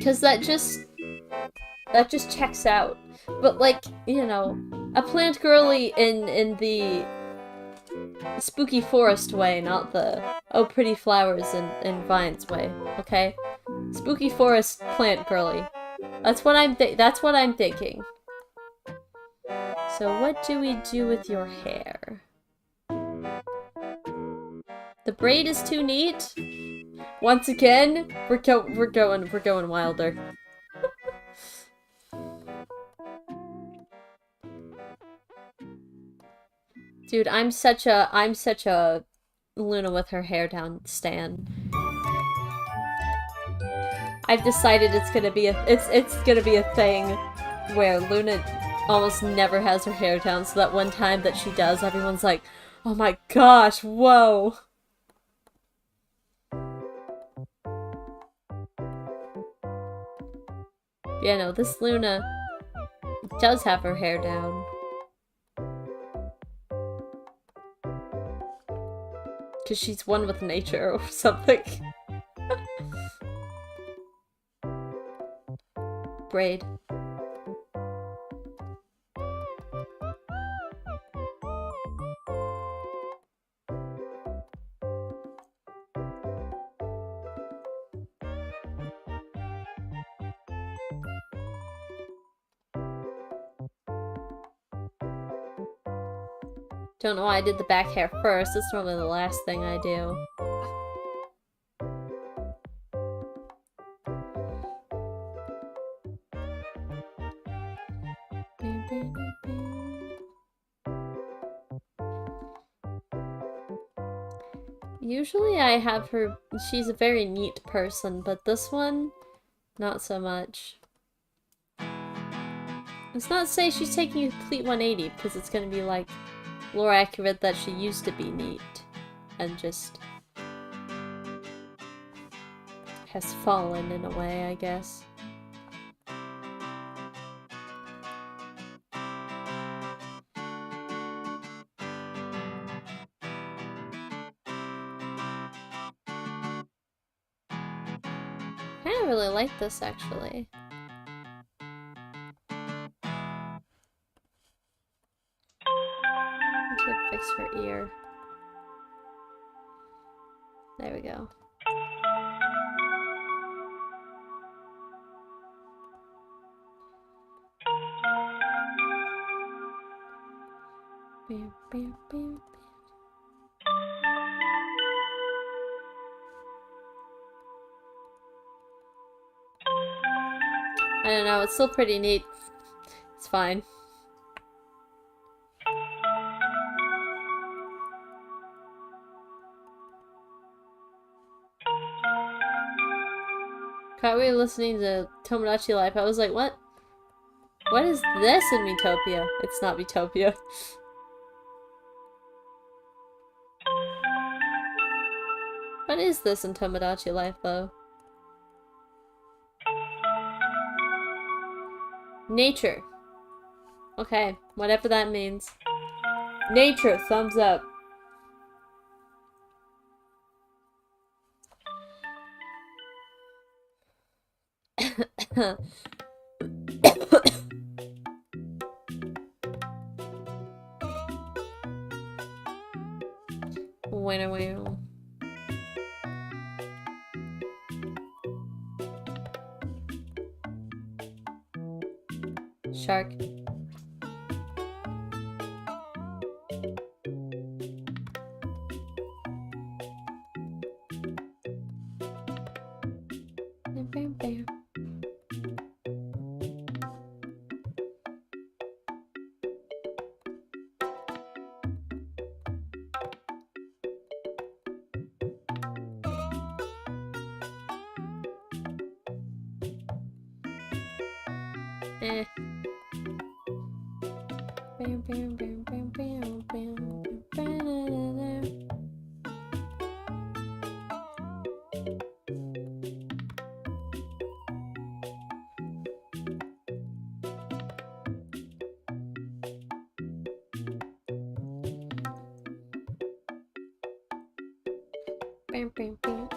Cause that just checks out. But, like, you know, a plant girly in the spooky forest way, not the oh pretty flowers and vines way, okay? Spooky forest plant girly. That's what I'm thinking. So what do we do with your hair? The braid is too neat. Once again, we're going wilder. Dude, I'm such a Luna with her hair down stan. I've decided it's gonna be a thing where Luna almost never has her hair down, so that one time that she does, everyone's like, oh my gosh, whoa. Yeah, no, this Luna does have her hair down. Because she's one with nature or something. Braid. Don't know why I did the back hair first. It's normally the last thing I do. Usually I have her... She's a very neat person, but this one, not so much. Let's not say she's taking a complete 180, because it's gonna be, like, more accurate that she used to be neat. And just... has fallen in a way, I guess. I don't really like this, actually. I should fix her ear. There we go. Bam, bam, bam, bam. I don't know, it's still pretty neat. It's fine. Caught me listening to Tomodachi Life. I was like, what? What is this in Miitopia? It's not Miitopia. What is this in Tomodachi Life, though? Nature. Okay, whatever that means. Nature, thumbs up. Winner wheel. Shark. Bam, bam, bam. Eh. Bam, bam, bam, bam, bam, bam, bam, bam, bam, bam.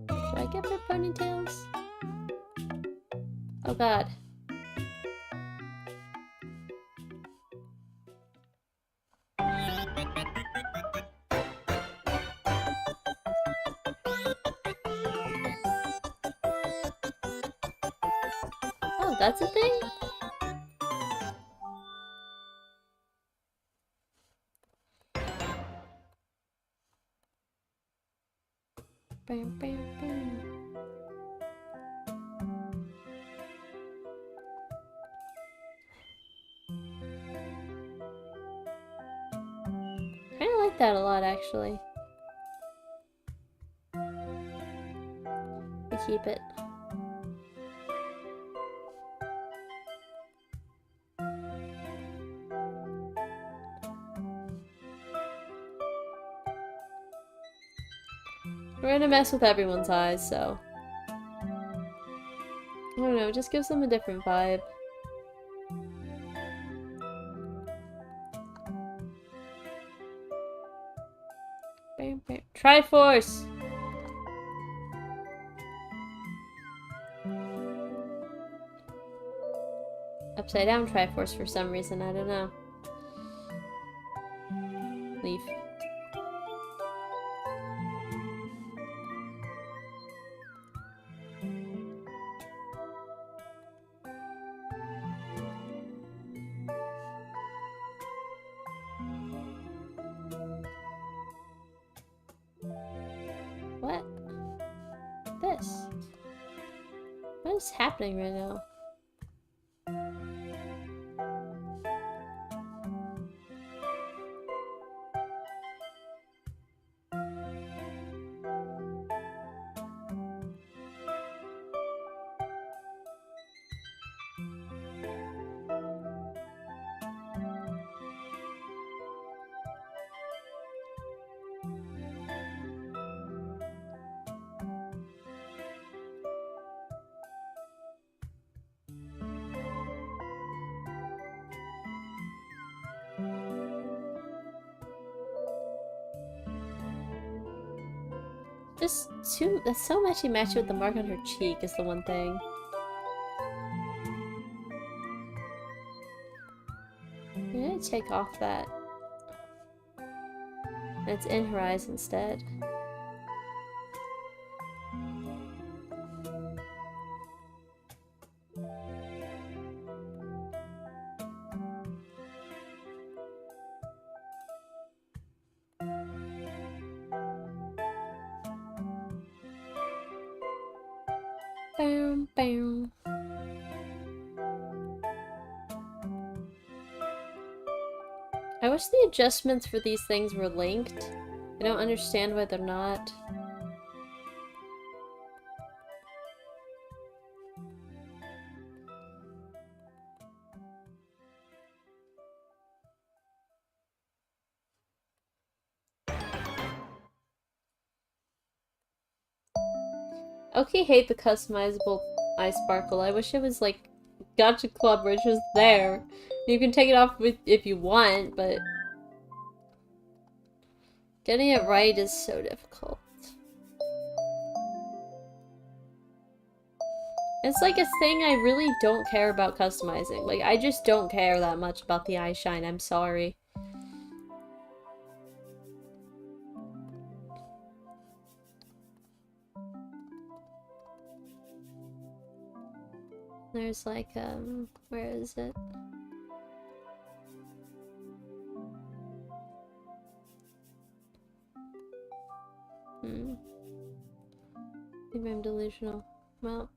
Should I give her ponytails? Oh god. Oh, that's a thing? Bam, bam, bam. like that a lot, actually. We keep it. We're gonna mess with everyone's eyes, so... I don't know, it just gives them a different vibe. Bam, bam. Triforce! Upside down Triforce for some reason, I don't know. Leaf. What? This? What is happening right now? Just too. That's so matchy-matchy with the mark on her cheek is the one thing. I'm gonna take off that. And it's in her eyes instead. Bam, bam. I wish the adjustments for these things were linked. I don't understand why they're not. Okay, hate the customizable eye sparkle. I wish it was like Gacha Club where it's just there. You can take it off if you want, but getting it right is so difficult. It's like a thing I really don't care about customizing. Like, I just don't care that much about the eye shine. I'm sorry. There's like, where is it? Maybe I'm delusional. Well.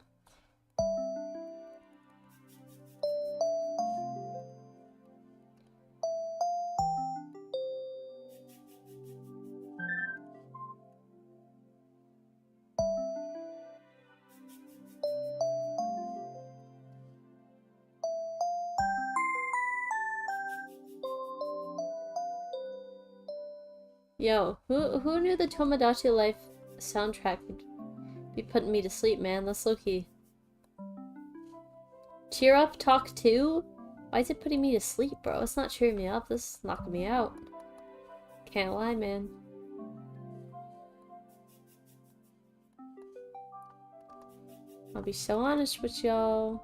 Yo, who knew the Tomodachi Life soundtrack would be putting me to sleep, man? That's low-key. Cheer up, talk to? Why is it putting me to sleep, bro? It's not cheering me up, this is knocking me out. Can't lie, man. I'll be so honest with y'all.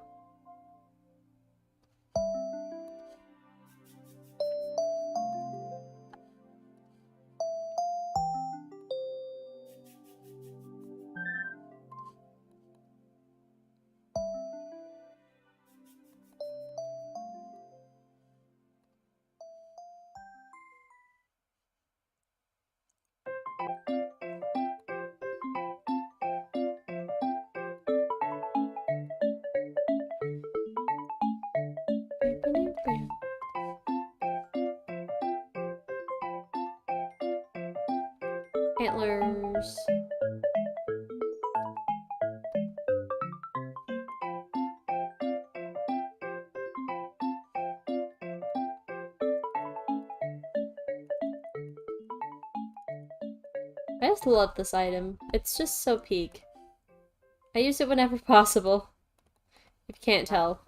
shoulders. I just love this item. It's just so peak. I use it whenever possible. If you can't tell.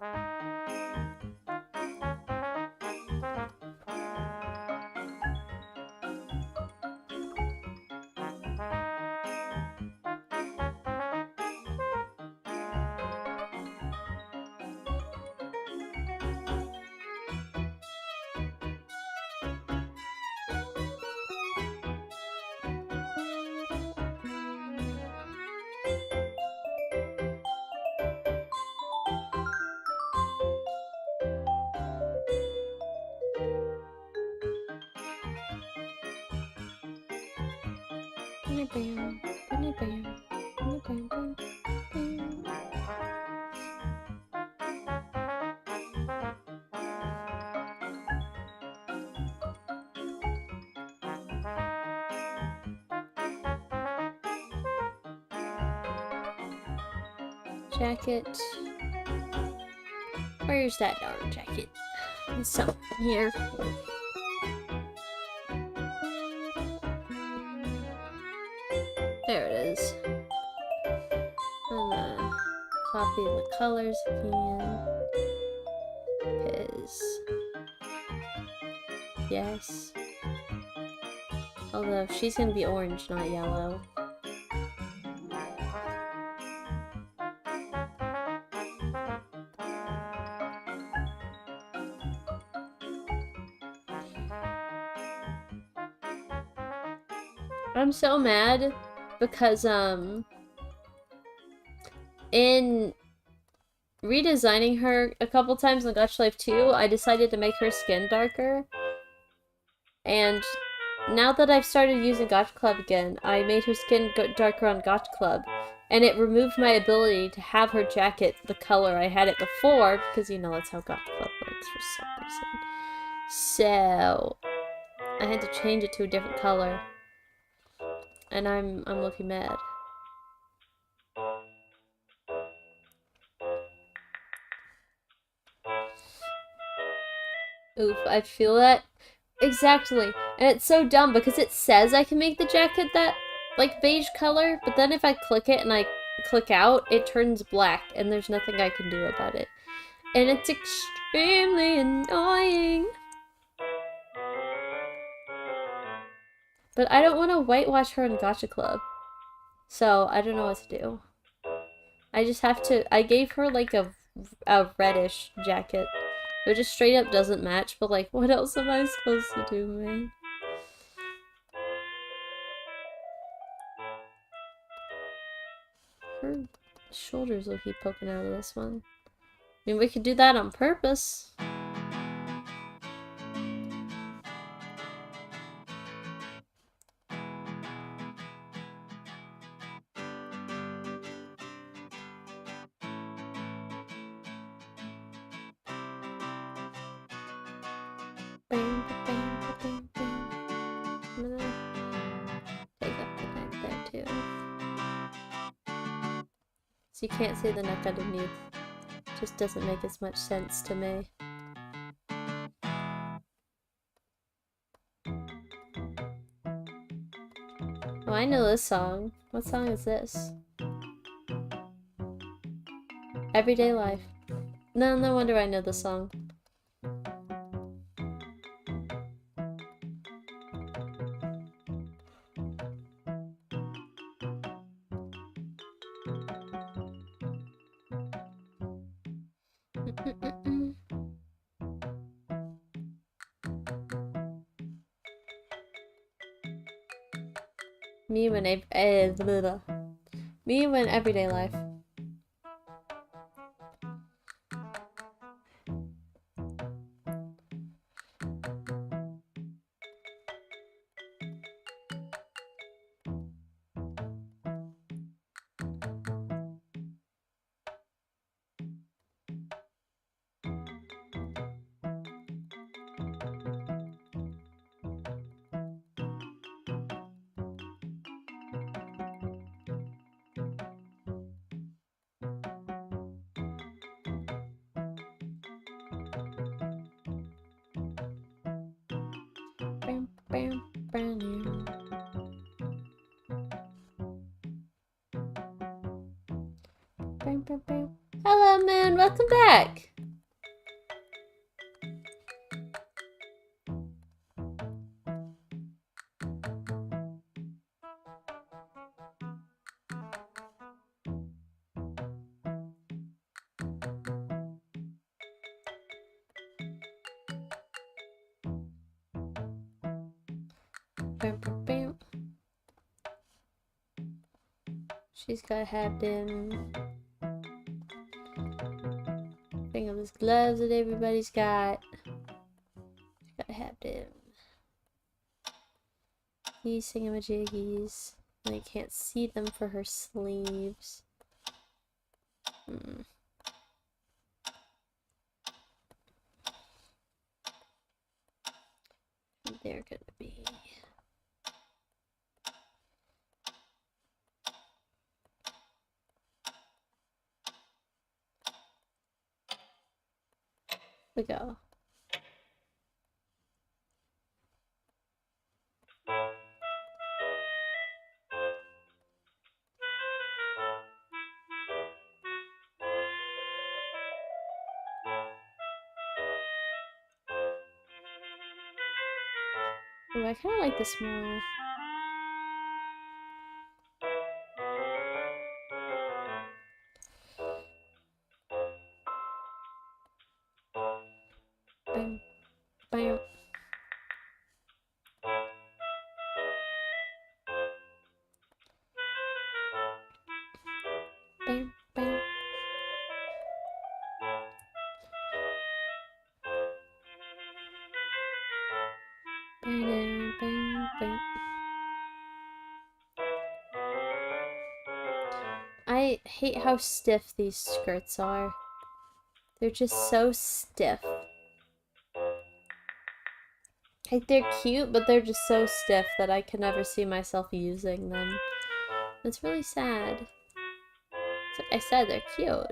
Jacket. Where's that darn jacket? There's something here. There it is. I'm gonna copy the colors again. Because yes. Although she's gonna be orange, not yellow. I'm so mad because in redesigning her a couple times in Gacha Life 2, I decided to make her skin darker. And now that I've started using Gacha Club again, I made her skin darker on Gacha Club. And it removed my ability to have her jacket the color I had it before, because you know that's how Gacha Club works for some reason. So I had to change it to a different color. And I'm looking mad. Oof, I feel that. Exactly. And it's so dumb because it says I can make the jacket that, like, beige color, but then if I click it and I click out, it turns black, and there's nothing I can do about it. And it's extremely annoying. But I don't want to whitewash her in Gacha Club. So, I don't know what to do. I just have to... I gave her, like, a reddish jacket. It just straight up doesn't match, but, like, what else am I supposed to do, man? Her shoulders will keep poking out of this one. I mean, we could do that on purpose. I'm gonna take up the neck there too. So you can't see the neck underneath. Just doesn't make as much sense to me. Oh, I know this song. What song is this? Everyday Life. No wonder I know the song. Me when Everyday Life. Hello, Moon. Welcome back. She's gotta have them thing of his gloves that everybody's got. She's gotta have them. These thingamajiggies. I can't see them for her sleeves. They're gonna be. We go. Oh, I kind of like this more. Bam, bam. Bam, bam. Bam, bam, bam. I hate how stiff these skirts are. They're just so stiff. Like, they're cute, but they're just so stiff that I can never see myself using them. It's really sad. Like I said, they're cute.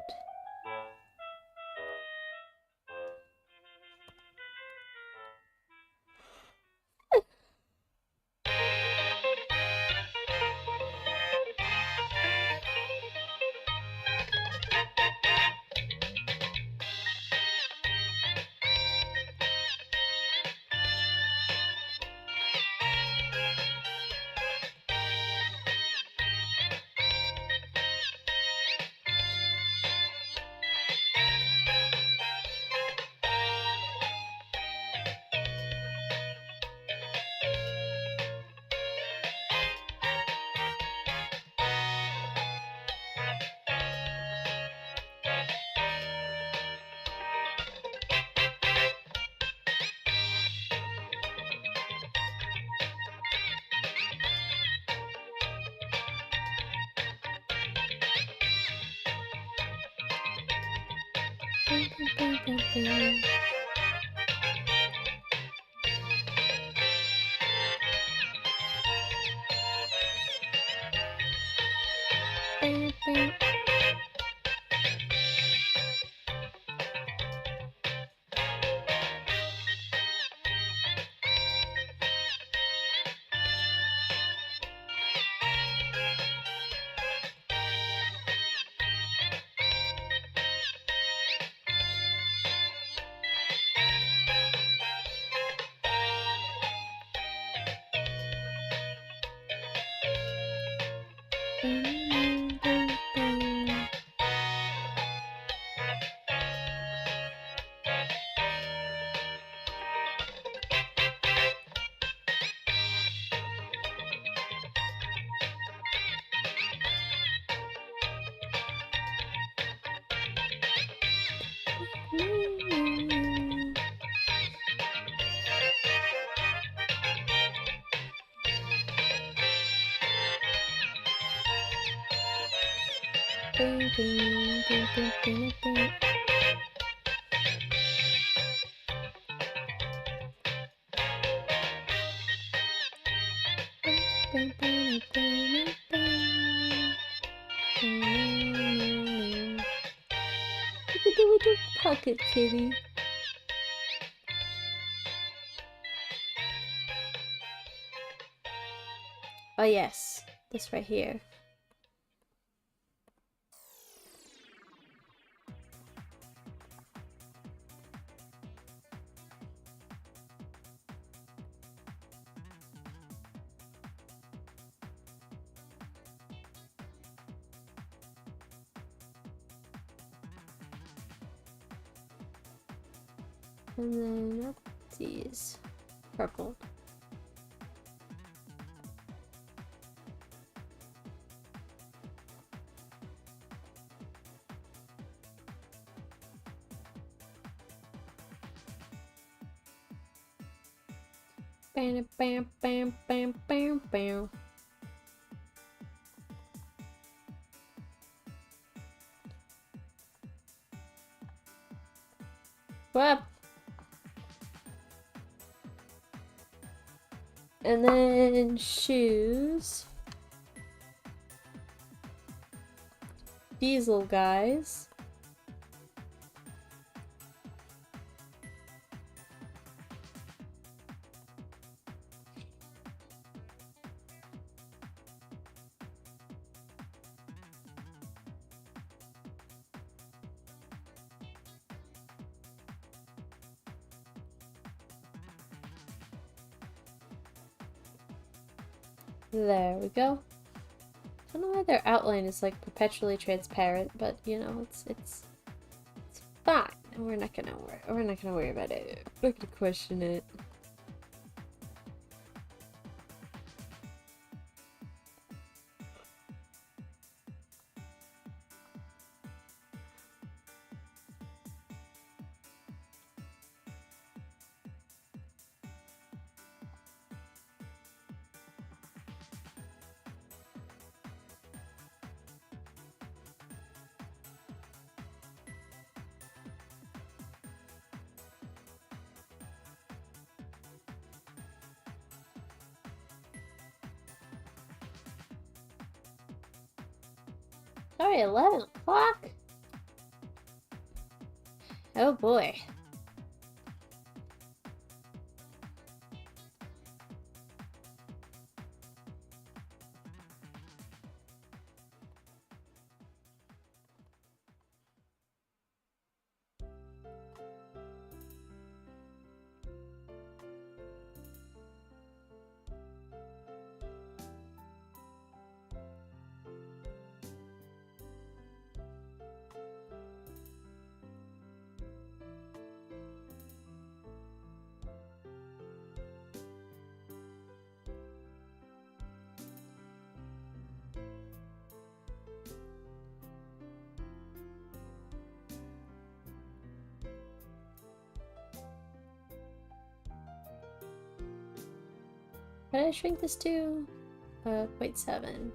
Pocket kitty. Oh yes, this right here. And then these purple. Bam, bam, bam, bam, bam, bam. Whoop. And then shoes. These little guys. There we go. I don't know why their outline is like perpetually transparent, but you know, it's fine. We're not gonna worry about it. We're not gonna question it. Sorry, 11 o'clock? Oh boy. What did I shrink this to? 0.7.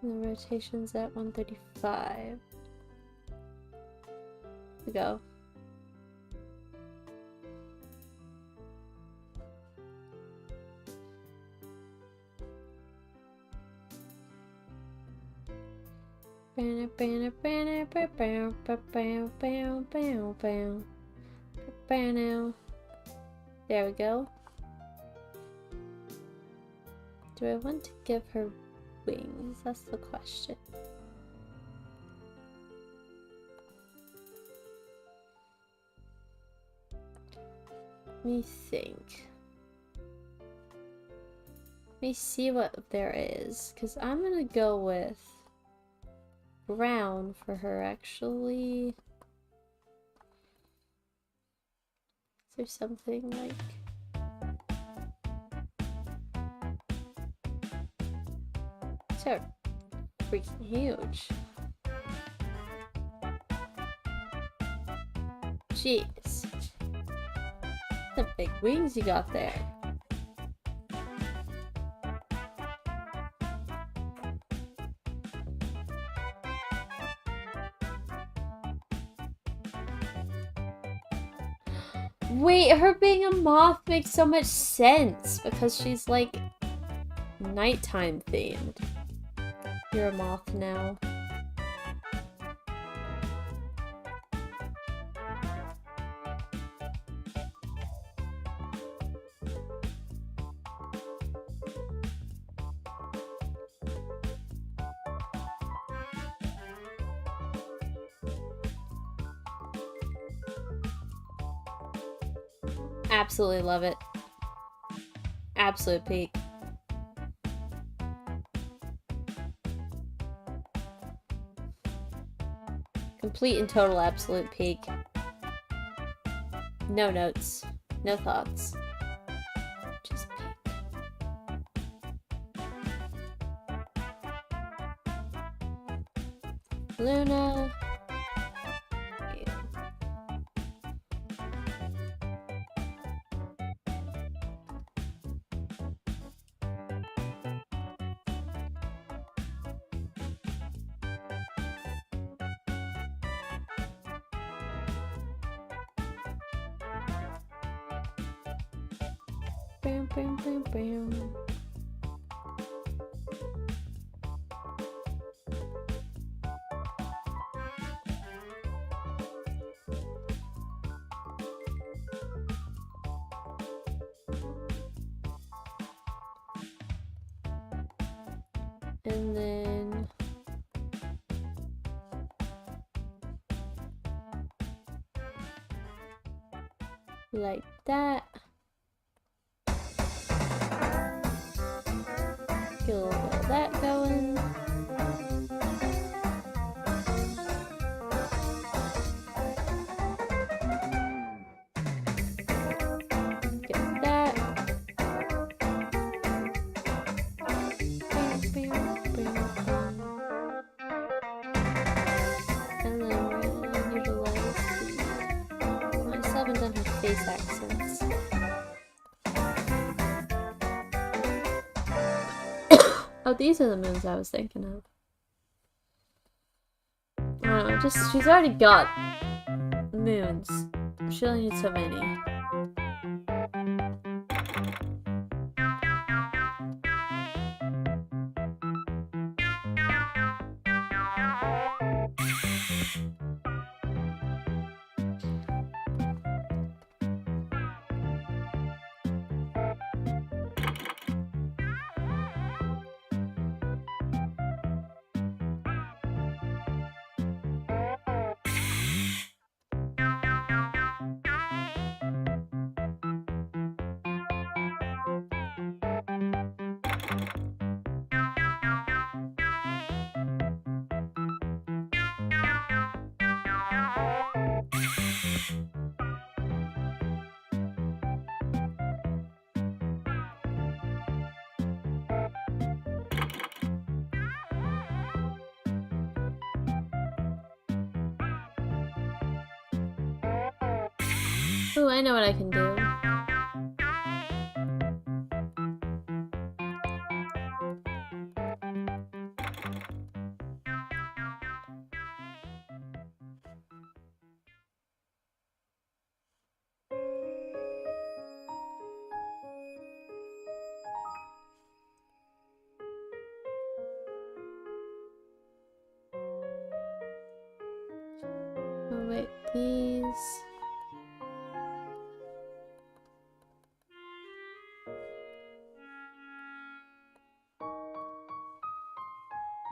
And the rotation's at 135. We go. There we go. Do I want to give her wings? That's the question. Let me think. Let me see what there is, because I'm gonna go with brown for her, actually. Is there something like... so freaking huge. Jeez. The big wings you got there. Wait, her being a moth makes so much sense because she's like Nighttime themed. You're a moth now. Absolutely love it. Absolute peak. Complete and total absolute peak. No notes. No thoughts. Just peak. Luna. Bam, bam, bam, bam. And then like that. Get a little bit of that going. Get that. Bam, bam, bam, bam. And then we're gonna utilize the... I still haven't done her face accents. Oh, these are the moons I was thinking of. I don't know, just, she's already got moons. She only needs so many. Ooh, I know what I can do. Oh wait, these...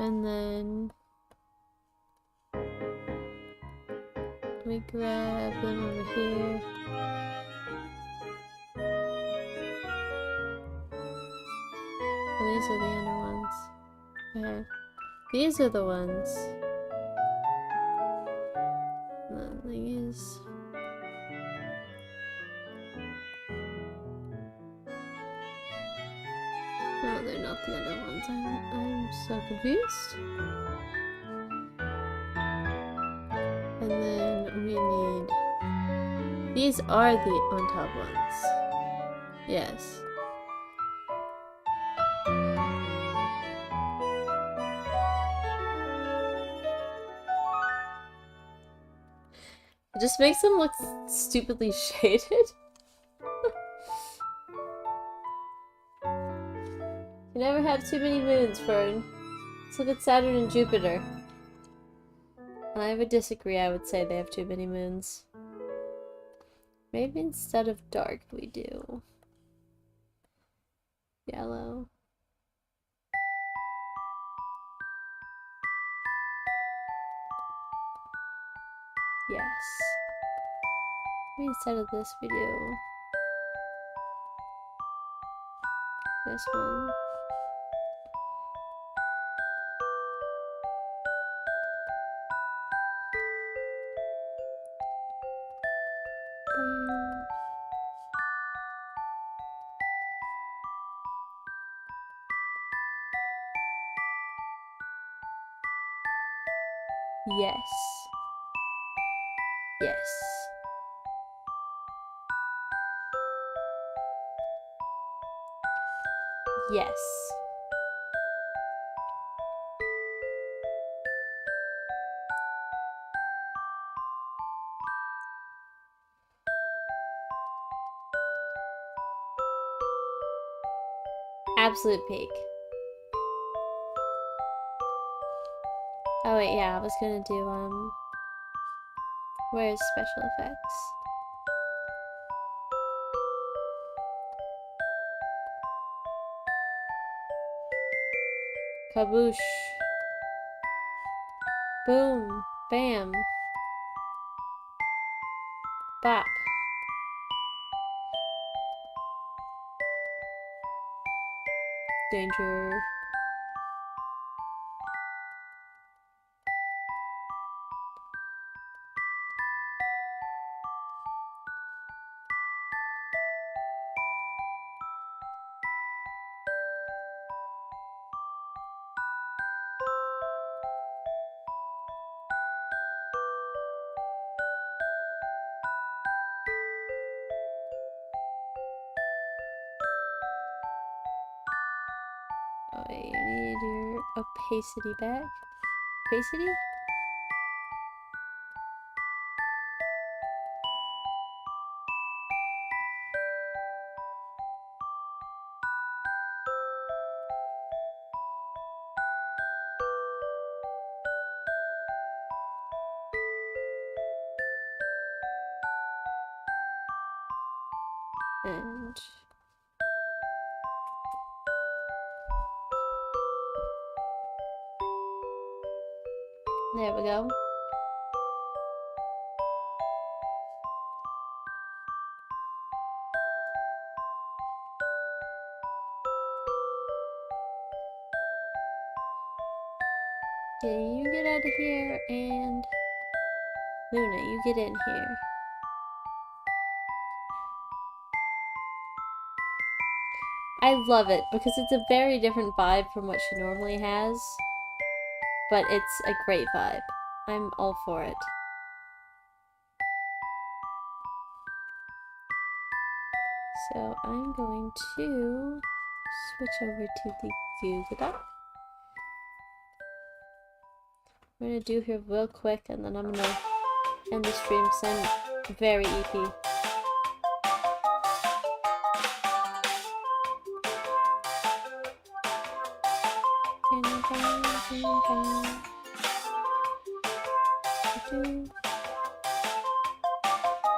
And then we grab them over here. Oh, these are the inner ones. Okay. These are the ones. And then these. No, they're not the other ones. I'm so confused. And then we need... These are the on top ones. Yes. It just makes them look stupidly shaded. You never have too many moons, Fern. Let's look at Saturn and Jupiter. I would disagree. I would say they have too many moons. Maybe instead of dark, we do yellow. Yes. Maybe instead of this, we do this one. Bam. Yes. Yes. Yes. Absolute peak. Oh wait, yeah, I was gonna do, where's special effects? Kaboosh. Boom. Bam. Bop. Danger. Oh, wait, you need your opacity back. Opacity? And there we go. Okay, you get out of here, and Luna, you get in here. I love it because it's a very different vibe from what she normally has, but it's a great vibe. I'm all for it. So I'm going to switch over to the Google. I'm gonna do here real quick, and then I'm gonna end the stream because I'm very EP.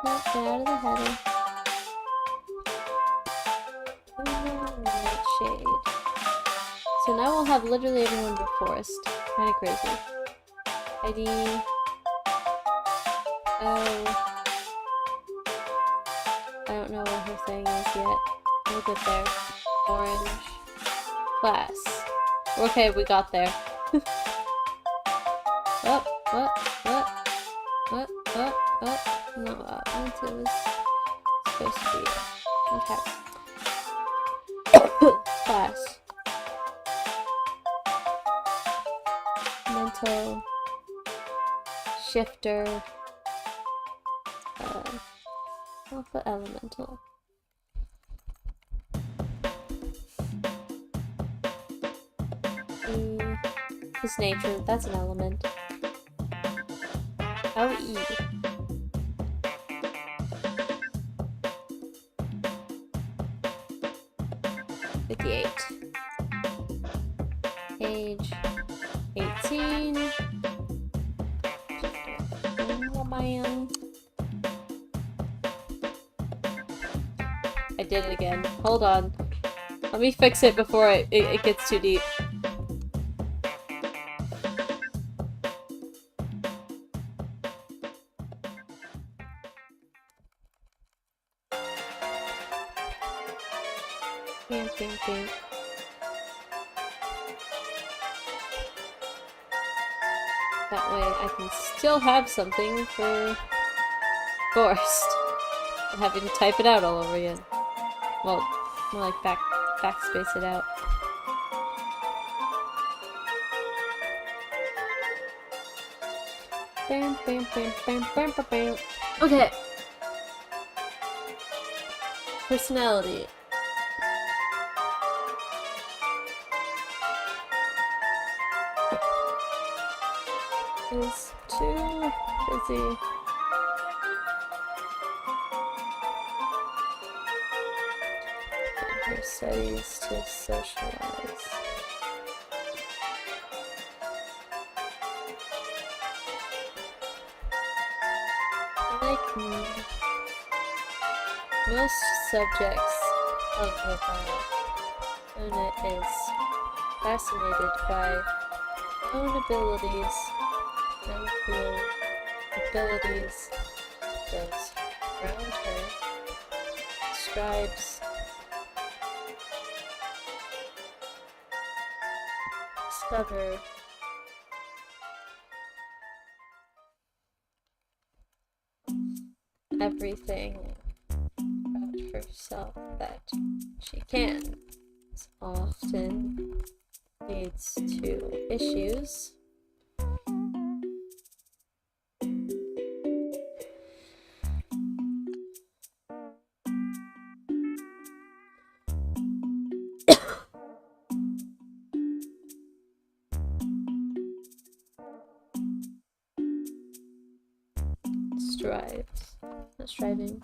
Nope, get out of the header. Shade. So now we'll have literally everyone be forest. Kinda crazy. ID. Oh. I don't know what her thing is yet. We'll get there. Orange. Class. Okay, we got there. What? No, it was supposed to be. Okay. Class. Mental. Shifter. I'll put elemental. E is nature, that's an element. LE. 58. age 18. Oh man. I did it again. Hold on. Let me fix it before it gets too deep. Bing, bing, bing. That way I can still have something for Forest. And having to type it out all over again. Well, more like backspace it out. Bam, bam, bam, bam, bam, bam, bam. Okay. Personality. Is too busy. In her studies to socialize. Like most subjects of the Bible, Luna is fascinated by her own abilities and the abilities of those around her. Describes discover everything about herself that she can. This often leads to issues. Striving.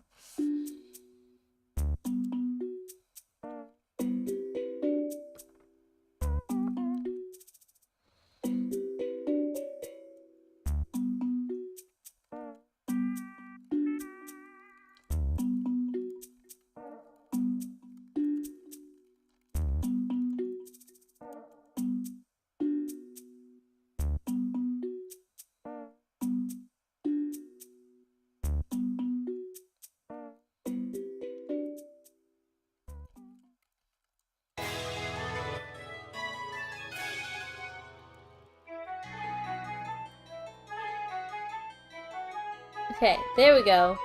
Okay, there we go.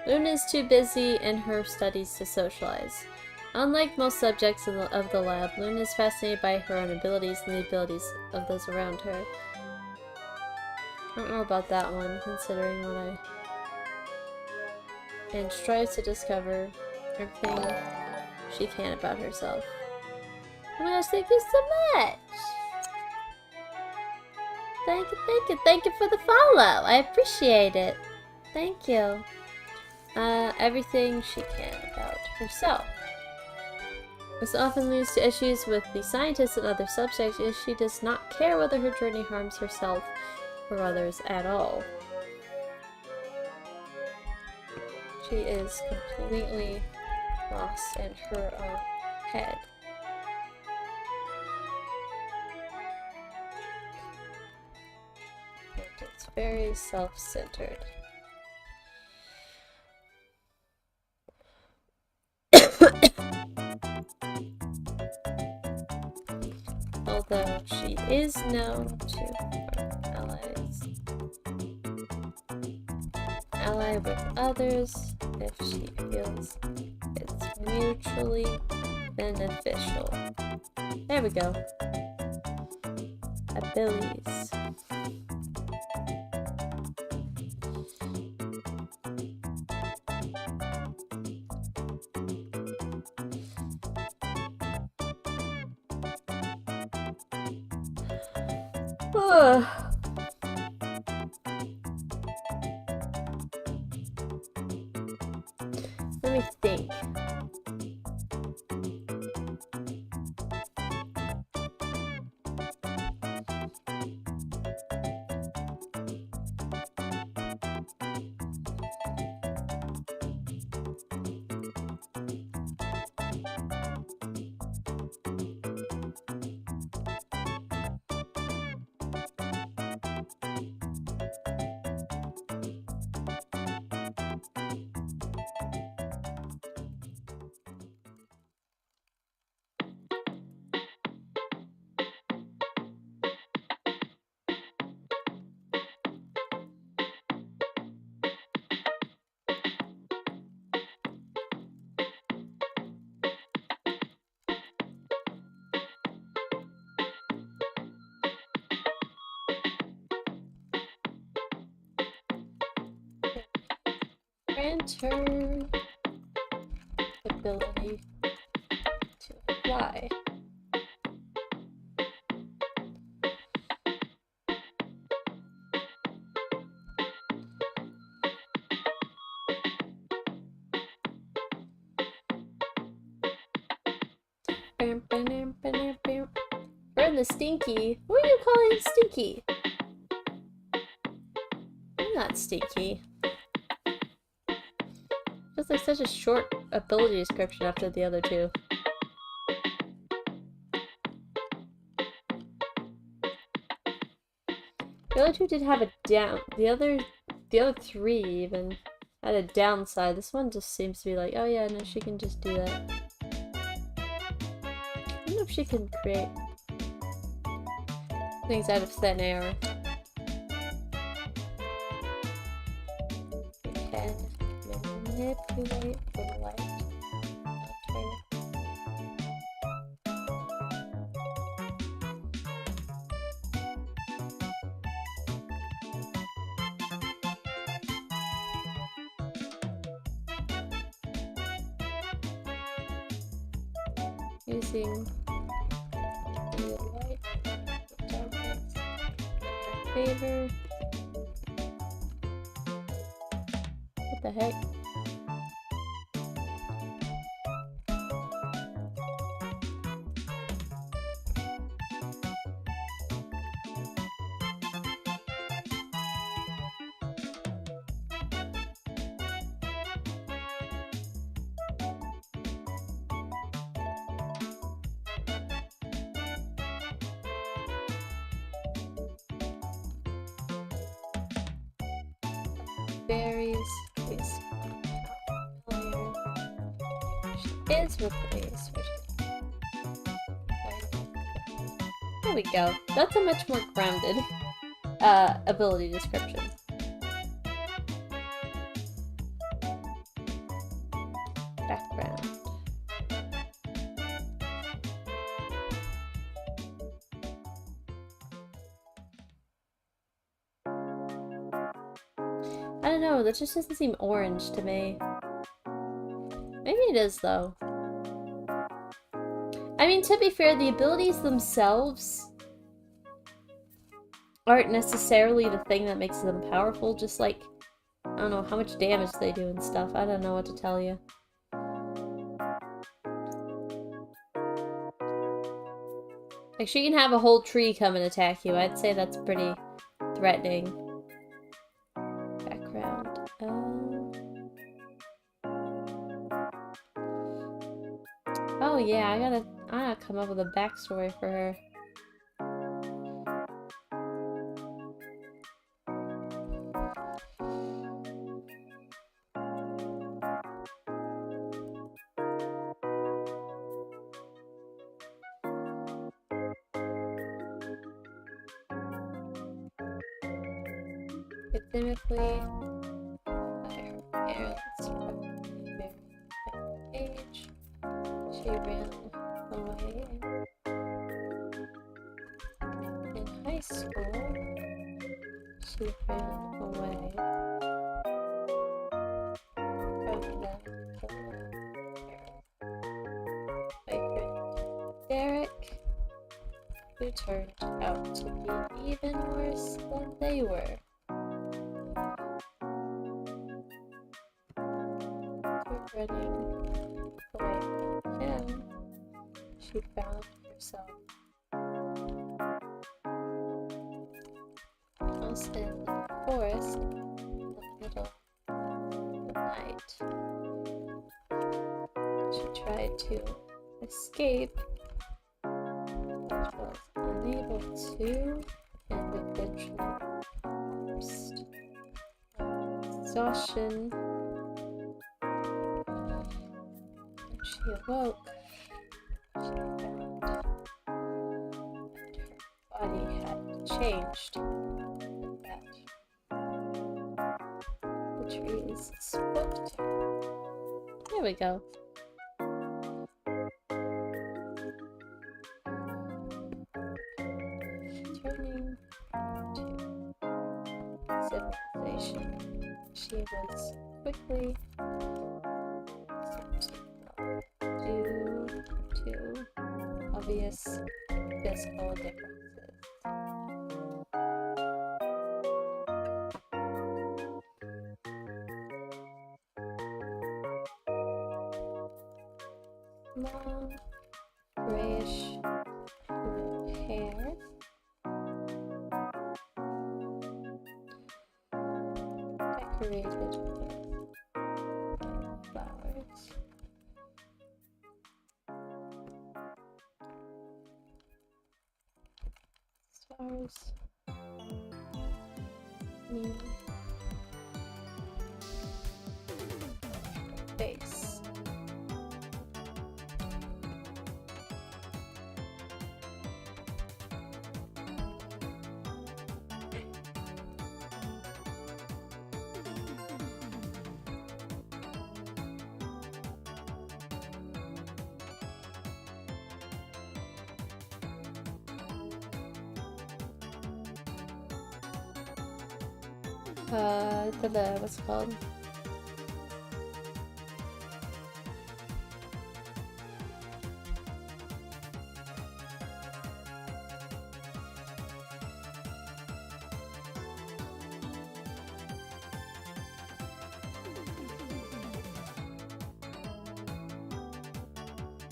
Luna is too busy in her studies to socialize. Unlike most subjects of the lab, Luna is fascinated by her own abilities and the abilities of those around her. I don't know about that one, considering what I... And strives to discover everything she can about herself. Oh my gosh, thank you so much! Thank you for the follow! I appreciate it! Thank you. Everything she can about herself. This often leads to issues with the scientists and other subjects, as she does not care whether her journey harms herself or others at all. She is completely lost in her own head. And it's very self-centered. Although she is known to her ally with others if she feels it's mutually beneficial. There we go. Abilities. Let me think. Grant her ability to fly. Burn the stinky. Who are you calling stinky? I'm not stinky. Just like such a short ability description after the other two. The other two did have a down. The other three even had a downside. This one just seems to be like, oh yeah, no, she can just do that. I don't know if she can create things out of thin air. You can manipulate the light filter. Using the light darkness in your favor. What the heck? Berries, please. She is replaced. There we go. That's a much more grounded ability description. Background. I don't know, that just doesn't seem orange to me. Maybe it is, though. I mean, to be fair, the abilities themselves aren't necessarily the thing that makes them powerful, just like, I don't know, how much damage they do and stuff. I don't know what to tell you. Like, she can have a whole tree come and attack you. I'd say that's pretty threatening. Background. Oh yeah, I gotta come up with a backstory for her. Academically, age. She ran away. In high school, she ran away from the boyfriend Derek, who turned out to be even worse than they were. Running away from him, she found herself lost in the forest in the middle of the night. She tried to escape, but was unable to, and eventually collapsed. Exhaustion. She awoke. She found that her body had changed, and that the trees spoke to her. There we go. Returning to civilization, she was quickly. Due to obvious fiscal differences. Long, grayish hair. Decorated with flowers. Stars. New face. What's it called?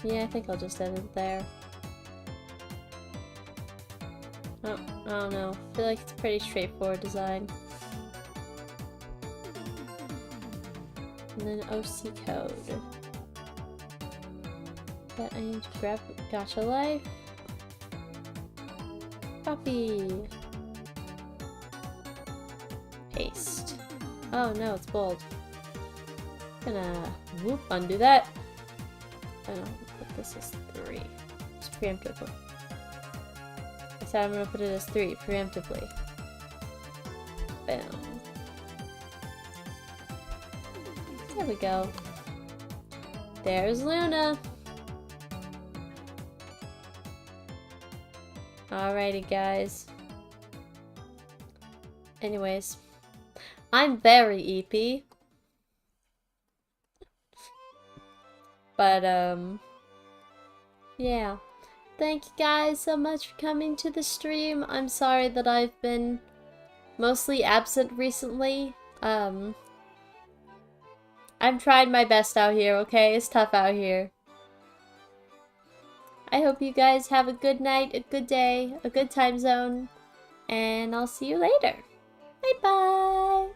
Yeah, I think I'll just end it there. Oh, I don't know. I feel like it's a pretty straightforward design. And then OC code. But I need to grab Gacha Life. Copy. Paste. Oh no, it's bold. Gonna whoop, undo that. I don't put this as 3. It's preemptively. I said I'm gonna put it as 3 preemptively. Boom. There we go. There's Luna. Alrighty, guys. Anyways, I'm very EP. But, yeah. Thank you guys so much for coming to the stream. I'm sorry that I've been mostly absent recently. I've tried my best out here, okay? It's tough out here. I hope you guys have a good night, a good day, a good time zone, and I'll see you later. Bye-bye!